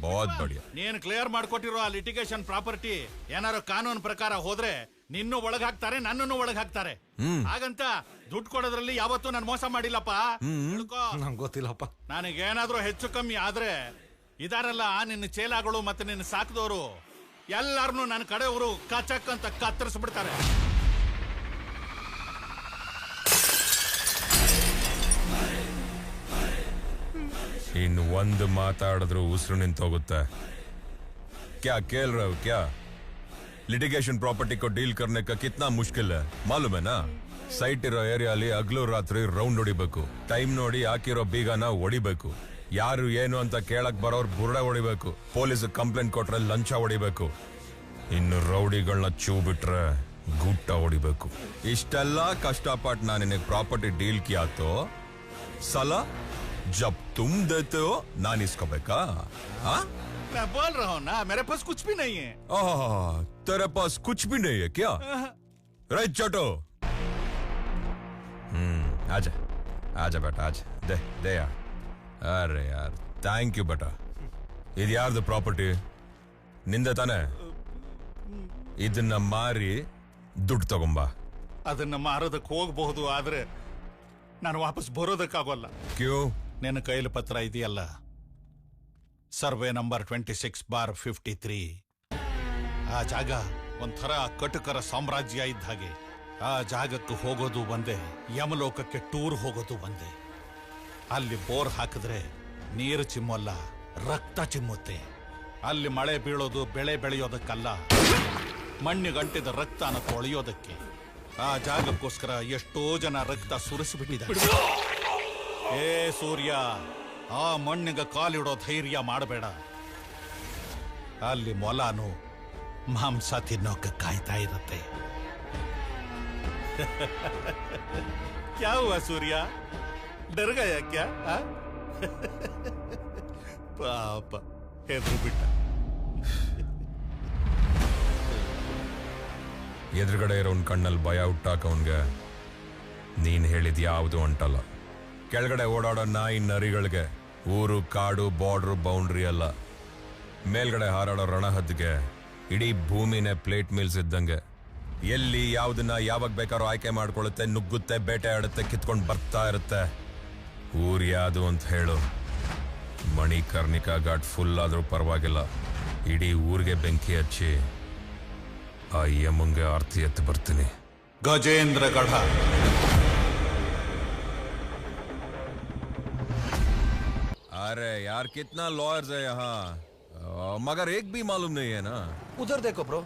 S8: बहुत बढ़िया.
S13: ನೀನು ಕ್ಲಿಯರ್ ಮಾಡ್ಕೊಟ್ಟಿರೋ ಆ ಲಿಟಿಗೇಷನ್ ಪ್ರಾಪರ್ಟಿ ಏನಾರು ಕಾನೂನು ಪ್ರಕಾರ ಹೋದ್ರೆ ನಿನ್ನೂ ಒಳಗ್ ಹಾಕ್ತಾರೆ, ನನ್ನನ್ನು ಒಳಗ್ ಹಾಕ್ತಾರೆ. ಹಾಗಂತ ದುಡ್ಡು ಕೊಡೋದ್ರಲ್ಲಿ ಯಾವತ್ತೂ ನಾನು ಮೋಸ ಮಾಡಿಲ್ಲಪ್ಪ.
S9: ನಂಗೆ ಗೊತ್ತಿಲ್ಲಪ್ಪ.
S13: ನನಗೇನಾದ್ರೂ ಹೆಚ್ಚು ಕಮ್ಮಿ ಆದ್ರೆ ಇದಾರಲ್ಲ ನಿನ್ನ ಚೇಲಾಗಳು ಮತ್ತೆ ನಿನ್ನ ಸಾಕಿದವರು ಎಲ್ಲಾರನು ನನ್ನ ಕಡೆಯವರು ಕಚಕ್ ಅಂತ ಕತ್ತರಿಸ್ಬಿಡ್ತಾರೆ.
S8: ಇನ್ನು ಒಂದು ಮಾತಾಡಿದ್ರು ಉಸಿರು ನಿಂತೋಗುತ್ತೆ. क्या खेल रहे हो क्या? लिटिगेशन प्रॉपर्टी को डील करने का कितना मुश्किल है मालूम है ना? ಸೈಟ್ ಇರೋ ಏರಿಯಾಲಿ ಹಗಲು ರಾತ್ರಿ ರೌಂಡ್ ಹೊಡಿಬೇಕು. ಟೈಮ್ ನೋಡಿ ಹಾಕಿರೋ ಬೀಗನ ಹೊಡಿಬೇಕು. ಯಾರು ಏನು ಅಂತ ಕೇಳಕ್ ಬರೋರು ಬುರ್ಡೆ ಹೊಡಿಬೇಕು. ಪೊಲೀಸ್ ಕಂಪ್ಲೇಂಟ್ ಕೊಟ್ರೆ ಲಂಚ ಹೊಡಿಬೇಕು. ಇನ್ನು ರೌಡಿಗಳನ್ನ ಚೂ ಬಿಟ್ರೆ ಗುಟ್ಟ ಹೊಡಿಬೇಕು. ಇಷ್ಟೆಲ್ಲ ಕಷ್ಟಪಟ್ಟು ನಾನು ನಿನಗೆ ಪ್ರಾಪರ್ಟಿ ಡೀಲ್ ಕಿಯಾ ತೋ ಸಲ जब तुम देते हो नान इसकोಬೇಕಾ?
S13: मैं बोल रहा हूँ ना, मेरे पास कुछ भी नहीं है.
S8: तेरे पास कुछ भी नहीं है क्या? राइट चोटो. आजा आजा बेटा आजा. दे दे यार. अरे यार थैंक यू बेटा. ಇದು ಯಾರ್ದು ಪ್ರಾಪರ್ಟಿ? ನಿಂದೆ ತಾನೆ? ಇದನ್ನ ಮಾರಿ ದುಡ್ಡು ತಗೊಂಬಾ.
S13: ಅದನ್ನ ಮಾರೋದಕ್ಕೆ ಹೋಗಬಹುದು, ಆದ್ರೆ ನಾನು ವಾಪಸ್ ಬರೋದಕ್ಕಾಗೋಲ್ಲ.
S8: ಕ್ಯೂ?
S13: ನಿನ್ನ ಕೈಲಿ ಪತ್ರ ಇದೆಯಲ್ಲ, ಸರ್ವೆ ನಂಬರ್ 26/53. ಆ ಜಾಗ ಒಂಥರ ಕಟುಕರ ಸಾಮ್ರಾಜ್ಯ ಇದ್ದ ಹಾಗೆ. ಆ ಜಾಗಕ್ಕೆ ಹೋಗೋದು ಒಂದೇ, ಯಮಲೋಕಕ್ಕೆ ಟೂರ್ ಹೋಗೋದು ಒಂದೇ. ಅಲ್ಲಿ ಬೋರ್ ಹಾಕಿದ್ರೆ ನೀರು ಚಿಮ್ಮಲ್ಲ, ರಕ್ತ ಚಿಮ್ಮುತ್ತೆ. ಅಲ್ಲಿ ಮಳೆ ಬೀಳೋದು ಬೆಳೆ ಬೆಳೆಯೋದಕ್ಕಲ್ಲ, ಮಣ್ಣಿಗಂಟಿದ ರಕ್ತನ ತೊಳೆಯೋದಕ್ಕೆ. ಆ ಜಾಗಕ್ಕೋಸ್ಕರ ಎಷ್ಟೋ ಜನ ರಕ್ತ ಸುರಿಸಿಬಿಟ್ಟಿದ್ದಾರೆ. ಏ ಸೂರ್ಯ, ಆ ಮಣ್ಣಿಗೆ ಕಾಲಿಡೋ ಧೈರ್ಯ ಮಾಡಬೇಡ. ಅಲ್ಲಿ ಮೊಲಾನು ಮಾಂಸ ತಿನ್ನೋಕೆ ಕಾಯ್ತಾ ಇರುತ್ತೆ. क्या हुआ सूर्या, डर गया क्या? पाप ಹೆದ್ರು ಬಿಟ್ಟ.
S8: ಎದುರುಗಡೆ ಇರೋನ್ ಕಣ್ಣಲ್ಲಿ ಭಯ ಹುಟ್ಟಾಕ ಅವನ್ಗೆ ನೀನ್ ಹೇಳಿದ್ ಯಾವುದು ಅಂಟಲ್ಲ. ಕೆಳಗಡೆ ಓಡಾಡೋ ನಾಯಿ ನರಿಗಳಿಗೆ ಊರು ಕಾಡು ಬಾರ್ಡ್ರು ಬೌಂಡ್ರಿ ಅಲ್ಲ. ಮೇಲ್ಗಡೆ ಹಾರಾಡೋ ರಣಹದ್ದಿಗೆ ಇಡೀ ಭೂಮಿನೇ ಪ್ಲೇಟ್ ಮಿಲ್ಸ್ ಇದ್ದಂಗೆ. ಎಲ್ಲಿ ಯಾವ್ದನ್ನ ಯಾವಾಗ ಬೇಕಾದ್ರೂ ಆಯ್ಕೆ ಮಾಡ್ಕೊಳ್ಳುತ್ತೆ, ನುಗ್ಗುತ್ತೆ, ಬೇಟೆ ಆಡುತ್ತೆ, ಕಿತ್ಕೊಂಡು ಬರ್ತಾ ಇರುತ್ತೆ. ಊರ್ ಯಾವುದು ಅಂತ ಹೇಳು, ಮಣಿಕರ್ಣಿಕಾ ಘಾಟ್ ಫುಲ್ ಆದ್ರೂ ಪರವಾಗಿಲ್ಲ, ಇಡೀ ಊರಿಗೆ ಬೆಂಕಿ ಹಚ್ಚಿ ಆ ಯಮ್ಮಂಗೆ ಆರ್ತಿ ಎತ್ತು ಬರ್ತೀನಿ.
S13: ಗಜೇಂದ್ರಗಢ.
S8: अरे यार कितना लॉयर्स है यहाँ, मगर एक भी मालूम नहीं है ना.
S9: ಉದರ್ ದೇಕೋ ಬ್ರೋ,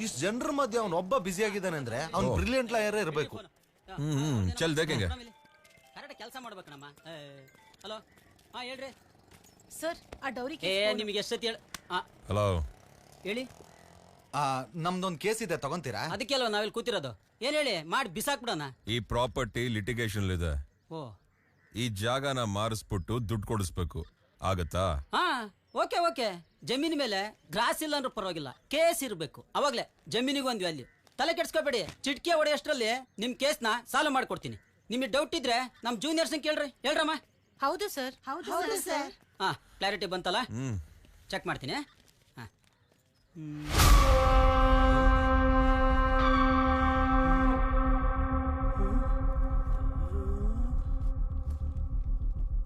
S9: ಇಷ್ಟು ಜನರ ಮಧ್ಯೆ ಅವನು ಒಬ್ಬ ಬ್ಯುಸಿ ಆಗಿದ್ದಾನೆ ಅಂದ್ರೆ ಅವ್ನು ಬ್ರಿಲಿಯಂಟ್ ಲಾಯರ್ ಇರಬೇಕು.
S8: ಚಲ್ ದೇखेंगे.
S15: ಕರೆಕ್ಟ್ ಕೆಲಸ ಮಾಡ್ಬೇಕಣ್ಣ. ಹಲೋ, ಹಾ ಹೇಳ್ರಿ
S12: ಸರ್. ಆ ಡೌರಿ
S15: ನಿಮಗೆ ಎಷ್ಟೊತ್ತಿ
S8: ಹಲೋ
S15: ಹೇಳಿ.
S9: ನಮ್ದೊಂದು ಕೇಸ್ ಇದೆ, ತಗೊಂತೀರಾ?
S15: ಅದಕ್ಕೆ ಅಲ್ವಾ ನಾವಿಲ್ಲಿ ಕೂತಿರೋದು. ಏನ್ ಹೇಳಿ, ಮಾಡಿ ಬಿಸಾಕ್ಬಿಡೋಣ.
S8: ಈ ಪ್ರಾಪರ್ಟಿ ಲಿಟಿಗೇಷನ್ ಇದೆ.
S15: ಓ,
S8: ಈ ಜಾಗನ ಮಾರಿಸ್ಬಿಟ್ಟು ದುಡ್ಡು ಕೊಡಿಸ್ಬೇಕು, ಆಗತ್ತಾ?
S15: ಹಾ ಓಕೆ ಓಕೆ. ಜಮೀನ್ ಮೇಲೆ ಗ್ರಾಸ್ ಇಲ್ಲ ಅಂದ್ರೆ ಪರವಾಗಿಲ್ಲ, ಕೇಸ್ ಇರಬೇಕು. ಅವಾಗ್ಲೇ ಜಮೀನಿಗೆ ಒಂದು ವ್ಯಾಲ್ಯೂ. ತಲೆ ಕೆಡ್ಸ್ಕೊಬೇಡಿ, ಚಿಟ್ಕೆ ಹೊಡೆಯಷ್ಟರಲ್ಲಿ ನಿಮ್ ಕೇಸ್ನ ಸಾಲ್ವ್ ಮಾಡ್ಕೊಡ್ತೀನಿ. ನಿಮಗೆ ಡೌಟ್ ಇದ್ರೆ ನಮ್ ಜೂನಿಯರ್ಸ್ ಕೇಳ್ರಿ. ಹೇಳ್ರಮ್ಮ.
S12: ಹೌದು ಸರ್. ಹೌದು ಸರ್.
S15: ಹಾ, ಕ್ಲಾರಿಟಿ ಬಂತಲ್ಲ? ಚೆಕ್ ಮಾಡ್ತೀನಿ. ಹಾ,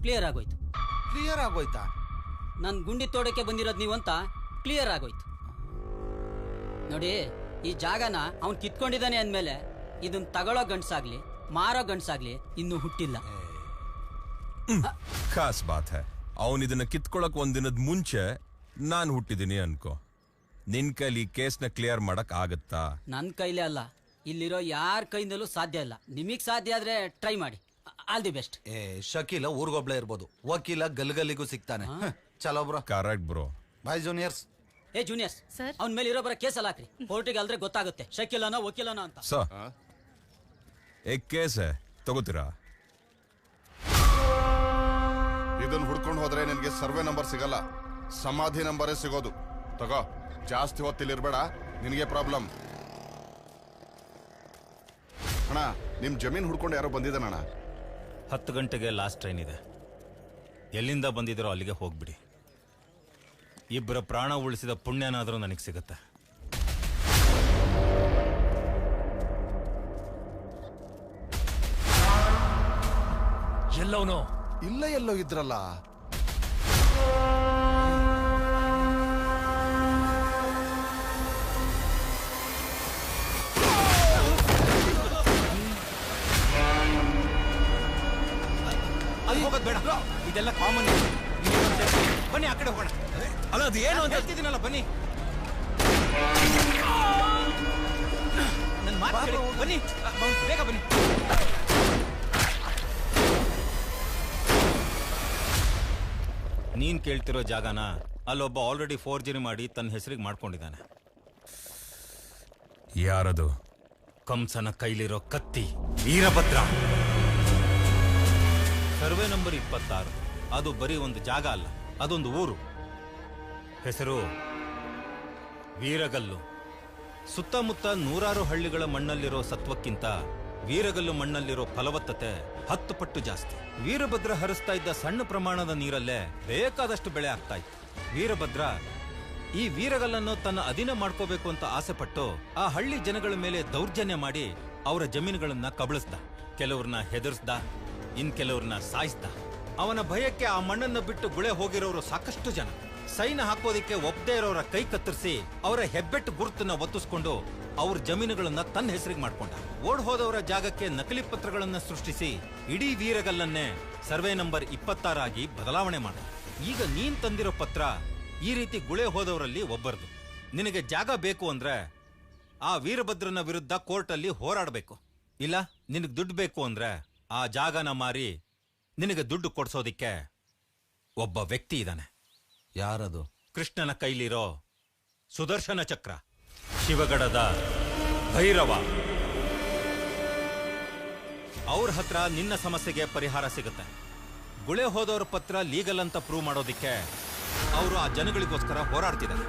S15: ಕ್ಲಿಯರ್ ಆಗೋಯ್ತು.
S9: ಕ್ಲಿಯರ್ ಆಗೋಯ್ತಾ?
S15: ನನ್ ಗುಂಡಿ ತೋಡಕ್ಕೆ ಬಂದಿರೋದು ನೀವು ಅಂತ ಕ್ಲಿಯರ್ ಆಗೋಯ್ತು. ನೋಡಿ, ಈ ಜಾಗನ ಅವ್ನು ಕಿತ್ಕೊಂಡಿದ್ದಾನೆ ಅಂದ್ಮೇಲೆ ಇದನ್ನ ತಗೊಳ್ಳೋ ಗಂಡ್ಸಾಗ್ಲಿ ಮಾರೋ ಗಂಡ್ಸಾಗ್ಲಿ ಇನ್ನೂ ಹುಟ್ಟಿಲ್ಲ.
S8: ಖಾಸ್ ಬಾತ್ ಹೈ. ಅವನ್ ಇದನ್ನ ಕಿತ್ಕೊಳಕ್ ಒಂದಿನದ ಮುಂಚೆ ನಾನ್ ಹುಟ್ಟಿದೀನಿ ಅನ್ಕೋ. ನಿನ್ ಕೈಲಿ ಕೇಸ್ನ ಕ್ಲಿಯರ್ ಮಾಡಕ್ ಆಗತ್ತಾ?
S15: ನನ್ ಕೈಲೇ ಅಲ್ಲ, ಇಲ್ಲಿರೋ ಯಾರ ಕೈಯಿಂದಲೂ ಸಾಧ್ಯ ಇಲ್ಲ. ನಿಮಗ್ ಸಾಧ್ಯ ಆದ್ರೆ ಟ್ರೈ ಮಾಡಿ. All the best.
S9: ಶಕೀಲ ಊರ್ಗೊಬ್ಳೆ ಇರ್ಬೋದು, ವಕೀಲ ಗಲ್ಗಲ್ಲಿಗೂ ಸಿಗ್ತಾನೆ. ಚಲೋ bro.
S8: Correct bro.
S9: Bye juniors.
S15: Juniors, ಅವ್ನ ಮೇಲೆ ಇರೋ ಬರೋ ಕೇಸ್ ಅಲ್ಲ ಹಾಕ್ರಿ. ಕೋರ್ಟಿಗೆ ಅಲ್ದ್ರೆ ಗೊತ್ತಾಗುತ್ತೆ ಶಕೀಲನೋ ವಕೀಲನೋ ಅಂತ.
S8: ಕೇಸ್ ತಗೋತೀರಾ?
S16: ಇದನ್ನ ಹುಡ್ಕೊಂಡು ಹೋದ್ರೆ ನಿನ್ಗೆ ಸರ್ವೆ ನಂಬರ್ ಸಿಗಲ್ಲ, ಸಮಾಧಿ ನಂಬರೇ ಸಿಗೋದು. ತಗೋ, ಜಾಸ್ತಿ ಹೊತ್ತಿಲಿರ್ಬೇಡ, ನಿನಗೆ ಪ್ರಾಬ್ಲಮ್. ಅಣ್ಣ, ನಿಮ್ ಜಮೀನ್ ಹುಡ್ಕೊಂಡು ಯಾರೋ ಬಂದಿದ್ದಾನಣ್ಣ.
S17: 10 ಗಂಟೆಗೆ ಲಾಸ್ಟ್ ಟ್ರೈನ್ ಇದೆ. ಎಲ್ಲಿಂದ ಬಂದಿದ್ರೋ ಅಲ್ಲಿಗೆ ಹೋಗ್ಬಿಡಿ. ಇಬ್ಬರ ಪ್ರಾಣ ಉಳಿಸಿದ ಪುಣ್ಯನಾದರೂ ನನಗೆ ಸಿಗುತ್ತೆ.
S16: ಎಲ್ಲವನು ಇಲ್ಲ, ಎಲ್ಲೋ ಇದ್ರಲ್ಲ.
S17: ಅಲ್ಲಿ ಹೋಗೋದು ಬೇಡ, ಇದೆಲ್ಲ ಕಾಮನ್. ಬನ್ನಿ ಆ ಕಡೆ ಹೋಗೋಣ. ಅಲ್ಲ, ಅದು ಏನು ಅಂತ ಹೇಳ್ತಿದ್ದೀನಲ್ಲ, ಬನ್ನಿ. ನನ್ನ ಮಾತು ಕೇಳಿ, ಬನ್ನಿ ಬೇಗ ಬನ್ನಿ. ನೀನ್ ಕೇಳ್ತಿರೋ ಜಾಗನ ಅಲ್ಲೊಬ್ಬ ಆಲ್ರೆಡಿ ಫೋರ್ಜರಿ ಮಾಡಿ ತನ್ನ ಹೆಸರಿಗೆ ಮಾಡ್ಕೊಂಡಿದ್ದಾನೆ.
S8: ಯಾರದು?
S17: ಕಂಸನ ಕೈಲಿರೋ ಕತ್ತಿ ವೀರಭದ್ರ. Survey number 26. ಅದು ಬರೀ ಒಂದು ಜಾಗ ಅಲ್ಲ, ಅದೊಂದು ಊರು. ಹೆಸರು ವೀರಗಲ್ಲು. ಸುತ್ತಮುತ್ತ 100 ಹಳ್ಳಿಗಳ ಮಣ್ಣಲ್ಲಿರೋ ಸತ್ವಕ್ಕಿಂತ ವೀರಗಲ್ಲು ಮಣ್ಣಲ್ಲಿರೋ ಫಲವತ್ತತೆ 10 ಪಟ್ಟು ಜಾಸ್ತಿ. ವೀರಭದ್ರ ಹರಿಸ್ತಾ ಇದ್ದ ಸಣ್ಣ ಪ್ರಮಾಣದ ನೀರಲ್ಲೇ ಬೇಕಾದಷ್ಟು ಬೆಳೆ ಆಗ್ತಾ ಇತ್ತು. ವೀರಭದ್ರ ಈ ವೀರಗಲ್ಲನ್ನು ತನ್ನ ಅಧೀನ ಮಾಡ್ಕೋಬೇಕು ಅಂತ ಆಸೆಪಟ್ಟು ಆ ಹಳ್ಳಿ ಜನಗಳ ಮೇಲೆ ದೌರ್ಜನ್ಯ ಮಾಡಿ ಅವರ ಜಮೀನುಗಳನ್ನ ಕಬಳಿಸ್ದ. ಕೆಲವ್ರನ್ನ ಹೆದರ್ಸ್ದ, ಇನ್ ಕೆಲವ್ರನ್ನ ಸಾಯಿಸ್ದ. ಅವನ ಭಯಕ್ಕೆ ಆ ಮಣ್ಣನ್ನು ಬಿಟ್ಟು ಗುಳೆ ಹೋಗಿರೋರು ಸಾಕಷ್ಟು ಜನ. ಸೈನ್ ಹಾಕೋದಿಕ್ಕೆ ಒಪ್ಪದೇ ಇರೋರ ಕೈ ಕತ್ತರಿಸಿ ಅವರ ಹೆಬ್ಬೆಟ್ಟು ಗುರುತನ್ನ ಒತ್ತಿಸ್ಕೊಂಡು ಅವ್ರ ಜಮೀನುಗಳನ್ನ ತನ್ನ ಹೆಸರಿಗೆ ಮಾಡ್ಕೊಂಡ. ಓಡ್ ಹೋದವರ ಜಾಗಕ್ಕೆ ನಕಲಿ ಪತ್ರಗಳನ್ನ ಸೃಷ್ಟಿಸಿ ಇಡೀ ವೀರಗಲ್ಲನ್ನೇ ಸರ್ವೆ ನಂಬರ್ 26 ಆಗಿ ಬದಲಾವಣೆ ಮಾಡ. ಈಗ ನೀನ್ ತಂದಿರೋ ಪತ್ರ ಈ ರೀತಿ ಗುಳೆ ಹೋದವರಲ್ಲಿ ಒಬ್ಬರದು. ನಿನಗೆ ಜಾಗ ಬೇಕು ಅಂದ್ರೆ ಆ ವೀರಭದ್ರನ ವಿರುದ್ಧ ಕೋರ್ಟಲ್ಲಿ ಹೋರಾಡಬೇಕು. ಇಲ್ಲ ನಿನಗೆ ದುಡ್ಡು ಬೇಕು ಅಂದ್ರೆ ಆ ಜಾಗನ ಮಾರಿ ನಿನಗೆ ದುಡ್ಡು ಕೊಡ್ಸೋದಿಕ್ಕೆ ಒಬ್ಬ ವ್ಯಕ್ತಿ ಇದ್ದಾನೆ.
S9: ಯಾರದು?
S17: ಕೃಷ್ಣನ ಕೈಲಿರೋ ಸುದರ್ಶನ ಚಕ್ರ, ಶಿವಗಡದ ಭೈರವ. ಅವ್ರ ಹತ್ರ ನಿನ್ನ ಸಮಸ್ಯೆಗೆ ಪರಿಹಾರ ಸಿಗುತ್ತೆ. ಗುಳೆ ಹೋದವ್ರ ಪತ್ರ ಲೀಗಲ್ ಅಂತ ಪ್ರೂವ್ ಮಾಡೋದಿಕ್ಕೆ ಅವರು ಆ ಜನಗಳಿಗೋಸ್ಕರ ಹೋರಾಡ್ತಿದ್ದಾರೆ.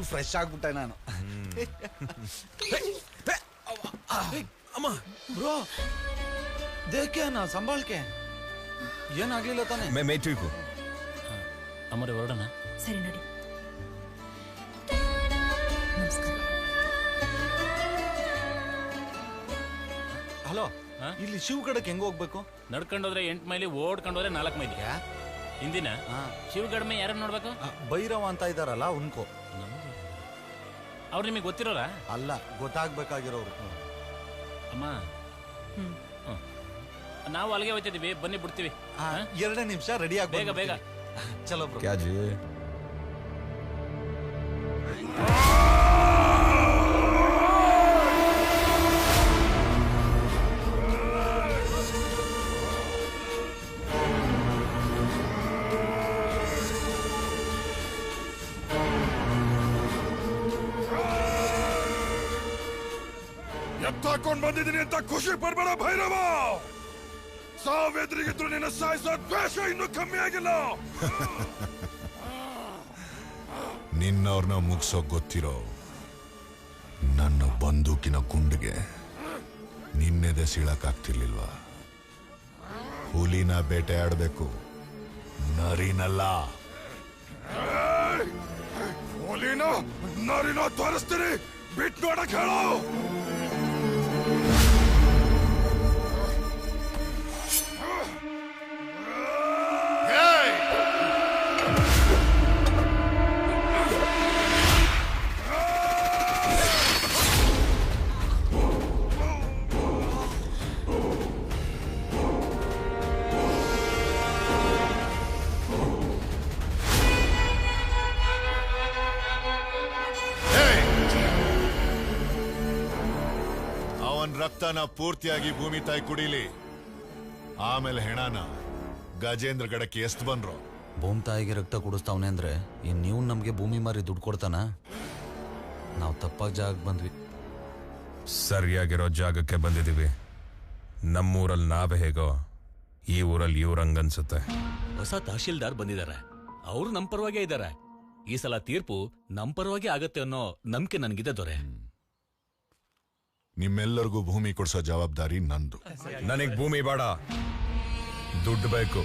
S9: ಫುಲ್ ಫ್ರೆಶ್ ಆಗ್ಬಿಟ್ಟೆ ನಾನು.
S10: ಅಮ್ಮ
S9: ಬ್ರೋ ದೇಖ್ಯಾ ನಾ ಸಂಭಾಳ್ಕೆ ಏನಾಗ್ಲಿಲ್ಲ ತಾನೆ.
S8: ಮೇ ಟೀಕು
S11: ಅಮರ ಹೊರಡೋಣ.
S12: ಸರಿ ನಡಿ.
S9: ಹಲೋ, ಇಲ್ಲಿ ಶಿವಗಡಕ್ಕೆ ಹೆಂಗ್ ಹೋಗ್ಬೇಕು?
S11: ನಡ್ಕೊಂಡೋದ್ರೆ 8 ಮೈಲಿ, ಓಡ್ಕೊಂಡೋದ್ರೆ 4 ಮೈಲಿ. ಹಿಂದಿನ ಶಿವಗಡ್ಮೆ ಯಾರನ್ನ ನೋಡ್ಬೇಕು?
S9: ಭೈರವ ಅಂತ ಇದಾರಲ್ಲ ಉನ್ಕೋ.
S11: ಅವ್ರು ನಿಮಗೆ ಗೊತ್ತಿರೋರ?
S9: ಅಲ್ಲ, ಗೊತ್ತಾಗ್ಬೇಕಾಗಿರೋರು.
S11: ಅಮ್ಮ ನಾವು ಅಲ್ಲಿಗೆ ಹೋಗ್ತಿದೀವಿ, ಬನ್ನಿ ಬಿಡ್ತೀವಿ.
S9: 2 ನಿಮಿಷ ರೆಡಿ ಆಗಿ
S11: ಬೇಗ ಬೇಗ.
S9: ಚಲೋ ಬ್ರೋ.
S8: ಕ್ಯಾ ಜಿ?
S16: ಎತ್ತಾಕೊಂಡ್ ಬಂದಿದ್ದೀನಿ ಅಂತ ಖುಷಿ ಪಡ್ಬೇಡ ಭೈರವ. ಸಾವೆದ್ರಿಗಿದ್ರು ನಿನ್ನ ಸಾಯಿಸೋ ದ್ವೇಷ ಇನ್ನೂ ಕಮ್ಮಿ ಆಗಿಲ್ಲ.
S5: ನಿನ್ನವ್ರನ್ನ ಮುಗಿಸೋ ಗೊತ್ತಿರೋ ನನ್ನ ಬಂದೂಕಿನ ಗುಂಡಿಗೆ ನಿನ್ನೆದೆ ಸೀಳಕ್ಕಾಗ್ತಿರ್ಲಿಲ್ವಾ? ಹುಲಿನ ಬೇಟೆ ಆಡ್ಬೇಕು, ನರಿನಲ್ಲ.
S16: ಹುಲಿನ ನರಿನ ತೋರಿಸ್ತೀನಿ, ಬಿಟ್ಟು ನೋಡಕ್ ಹೇಳು.
S5: ರಕ್ತನ ಪೂರ್ತಿಯಾಗಿ ಭೂಮಿ ತಾಯಿ ಕುಡಿಲಿ, ಆಮೇಲೆ ಹೆಣನ ಗಜೇಂದ್ರ ಗಡಕ್ಕೆ ಎಷ್ಟು ಬಂದ್ರು?
S9: ಭೂಮಿ ತಾಯಿಗೆ ರಕ್ತ ಕುಡಿಸ್ತಾವನೆ ಅಂದ್ರೆ ಇನ್ ನೀವು ನಮ್ಗೆ ಭೂಮಿ ಮಾರಿ ದುಡ್ಡು ಕೊಡ್ತಾನ? ನಾವು ತಪ್ಪಾಗಿ ಜಾಗಕ್ಕೆ ಬಂದ್ವಿ.
S8: ಸರಿಯಾಗಿರೋ ಜಾಗಕ್ಕೆ ಬಂದಿದ್ದೀವಿ. ನಮ್ಮೂರಲ್ಲಿ ನಾವೇ ಹೇಗೋ ಈ ಊರಲ್ಲಿ ಇವ್ರಂಗನ್ಸುತ್ತೆ.
S10: ಹೊಸ ತಹಶೀಲ್ದಾರ್ ಬಂದಿದ್ದಾರೆ, ಅವರು ನಮ್ ಪರವಾಗೇ ಇದ್ದಾರೆ. ಈ ಸಲ ತೀರ್ಪು ನಮ್ ಪರವಾಗಿ ಆಗತ್ತೆ ಅನ್ನೋ ನಂಬಿಕೆ ನನಗಿದೆ ದೊರೆ.
S5: ನಿಮ್ಮೆಲ್ಲರಿಗೂ ಭೂಮಿ ಕೊಡ್ಸೋ ಜವಾಬ್ದಾರಿ ನಂದು.
S8: ನನಗ್ ಭೂಮಿ ಬೇಡ, ದುಡ್ಡು ಬೇಕು.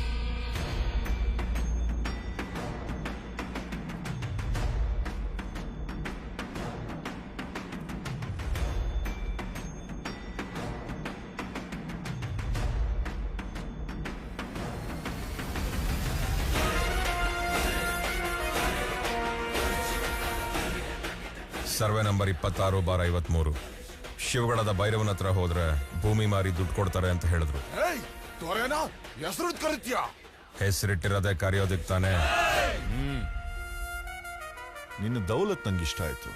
S8: Survey number 26/53. ಶಿವಗಡದ ಭೈರವನ ಹತ್ರ ಹೋದ್ರೆ ಭೂಮಿ ಮಾರಿ ದುಡ್ಡು ಕೊಡ್ತಾರೆ ಅಂತ ಹೇಳಿದ್ರು.
S16: ಹೆಸರು ಕರಿತ್ಯಾ?
S8: ಹೆಸರಿಟ್ಟಿರೋದೇ ಕರೆಯೋದಿಕ್ ತಾನೆ.
S5: ನಿನ್ನ ದೌಲತ್ ನಂಗೆ ಇಷ್ಟ ಆಯ್ತು.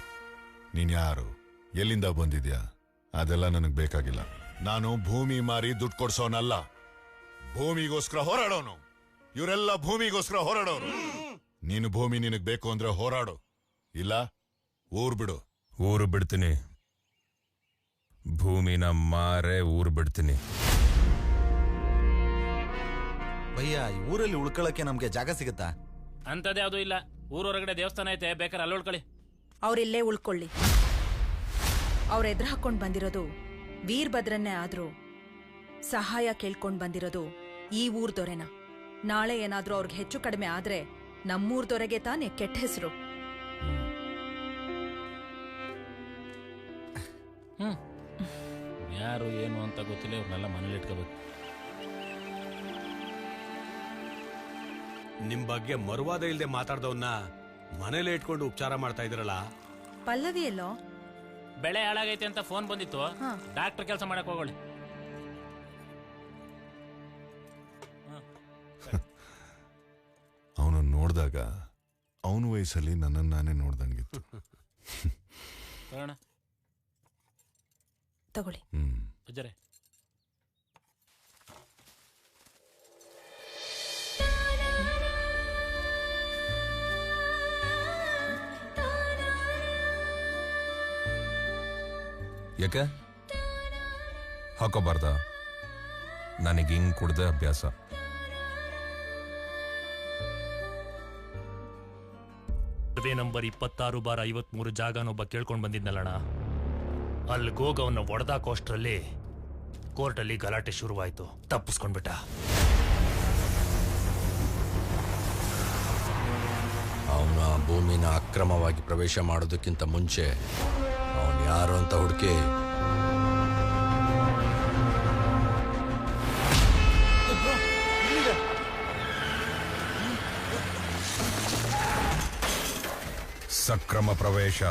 S5: ನೀನ್ ಯಾರು, ಎಲ್ಲಿಂದ ಬಂದಿದ್ಯಾ, ಅದೆಲ್ಲ ನನಗ್ ಬೇಕಾಗಿಲ್ಲ. ನಾನು ಭೂಮಿ ಮಾರಿ ದುಡ್ಡು ಕೊಡ್ಸೋನಲ್ಲ, ಭೂಮಿಗೋಸ್ಕರ ಹೋರಾಡೋನು. ಇವರೆಲ್ಲ ಭೂಮಿಗೋಸ್ಕರ ಹೋರಾಡೋರು. ನೀನು ಭೂಮಿ ನಿನಗ್ ಬೇಕು ಅಂದ್ರೆ ಹೋರಾಡು, ಇಲ್ಲ ಊರ್ ಬಿಡು.
S8: ಊರು ಬಿಡ್ತೀನಿ, ಭೂಮಿನ ಮಾರೇ ಊರು ಬಿಡ್ತೀನಿ.
S9: ಭಯ್ಯ, ಈ ಊರಲ್ಲಿ ಉಳ್ಕೊಳಕ್ಕೆ ನಮ್ಗೆ ಜಾಗ ಸಿಗುತ್ತಾ?
S11: ಅಂತದೇ ಯಾವ್ದು ಇಲ್ಲ. ಊರೊರಗಡೆ ದೇವಸ್ಥಾನ ಐತೆ, ಬೇಕಾದ್ರೆ ಅಲ್ಲಿ ಉಳ್ಕೊಳ್ಳಿ.
S12: ಅವ್ರಿಲ್ಲೇ ಉಳ್ಕೊಳ್ಳಿ. ಅವ್ರ ಎದುರು ಹಾಕೊಂಡ್ ಬಂದಿರೋದು ವೀರಭದ್ರನ್ನೇ ಆದ್ರೂ ಸಹಾಯ ಕೇಳ್ಕೊಂಡ್ ಬಂದಿರೋದು ಈ ಊರ್ ದೊರೆನ. ನಾಳೆ ಏನಾದ್ರೂ ಅವ್ರಿಗೆ ಹೆಚ್ಚು ಕಡಿಮೆ ಆದ್ರೆ ನಮ್ಮೂರ್ ದೊರೆಗೆ ತಾನೇ ಕೆಟ್ಟ ಹೆಸರು.
S11: ಯಾರು ಏನು ಅಂತ ಗೊತ್ತಿಲ್ಲ, ಇವ್ರನ್ನೆಲ್ಲ ಮನೇಲಿ ಇಟ್ಕೋಬೇಕು.
S10: ನಿಮ್ ಬಗ್ಗೆ ಮರುವಾದ ಇಲ್ದೆ ಮಾತಾಡ್ದವನ್ನ ಮನೇಲೆ ಇಟ್ಕೊಂಡು ಉಪಚಾರ ಮಾಡ್ತಾ ಇದ್ರಲ್ಲ.
S12: ಪಲ್ಲವಿ ಎಲ್ಲೋ?
S11: ಬೆಳೆ ಹಾಳಾಗೈತೆ ಅಂತ ಫೋನ್ ಬಂದಿತ್ತು, ಡಾಕ್ಟರ್ ಕೆಲಸ ಮಾಡಕ್ ಹೋಗೋಳಿ.
S5: ಅವನು ನೋಡಿದಾಗ ಅವನ ವಯಸ್ಸಲ್ಲಿ ನನ್ನನ್ನು ನಾನೇ ನೋಡ್ದಂಗಿತ್ತು.
S12: ತಗೊಳ್ಳಿ.
S11: ಅಜ್ಜರೇ,
S8: ಯಾಕೆ ಹಾಕೋಬಾರ್ದ? ನನಗೆ ಹಿಂಗ್ ಕುಡ್ದೆ ಅಭ್ಯಾಸ.
S11: ಸರ್ವೆ ನಂಬರ್ 26/53 ಜಾಗನೊಬ್ಬ ಕೇಳ್ಕೊಂಡು ಬಂದಿದ್ನಲ್ಲಣ್ಣ, ಅಲ್ಲಿಗೋಗ ಅವನ್ನ ಒಡೆದಾಕೋಷ್ಟ್ರಲ್ಲಿ ಕೋರ್ಟಲ್ಲಿ ಗಲಾಟೆ ಶುರುವಾಯ್ತು. ತಪ್ಪಿಸ್ಕೊಂಡ್ಬಿಟ್ಟ.
S18: ಅವನ ಭೂಮಿನ ಅಕ್ರಮವಾಗಿ ಪ್ರವೇಶ ಮಾಡೋದಕ್ಕಿಂತ ಮುಂಚೆ ಅವನು ಯಾರು ಅಂತ ಹುಡುಕಿ
S8: ಸಕ್ರಮ ಪ್ರವೇಶ.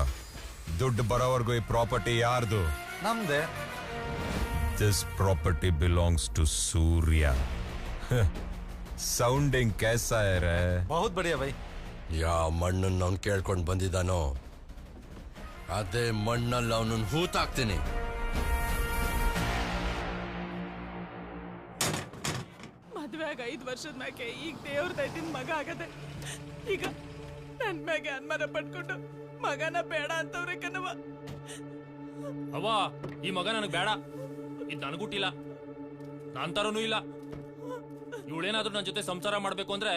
S8: ದುಡ್ಡು ಬರೋವರೆಗೂ ಈ ಪ್ರಾಪರ್ಟಿ ಯಾರ್ದು?
S9: ನಮ್ದೆ.
S8: This property belongs to Surya. Sounding कैसा है रे?
S9: बहुत बढ़िया भाई.
S18: ಯಾವ ಮಣ್ಣನ್ನು ಅವ್ನು ಕೇಳ್ಕೊಂಡು ಬಂದಿದ್ದಾನೋ ಅದೇ ಮಣ್ಣಲ್ಲಿ ಅವನನ್ನು ಹೂತಾಕ್ತೀನಿ.
S4: ಮದ್ವೆ ಆಗ 5 ವರ್ಷದ ಮ್ಯಾಕೆ ಈಗ ದೇವ್ರ ದಯದಿಂದ ಮಗ ಆಗದೆ. ಈಗ ನನ್ ಮ್ಯಾಗೆ ಅನುಮಾನ ಪಟ್ಕೊಂಡು ಮಗನ ಬೇಡ ಅಂತವ್ರೆ ಕಣವ.
S11: ಅವ್ವ, ಈ ಮಗ ನನಗ್ ಬೇಡ. ಇದ್ ನನಗುಟ್ಟಿಲ್ಲ, ನಾನ್ ತರನೂ ಇಲ್ಲ. ಇವಳೇನಾದ್ರೂ ನನ್ನ ಜೊತೆ ಸಂಸಾರ ಮಾಡ್ಬೇಕು ಅಂದ್ರೆ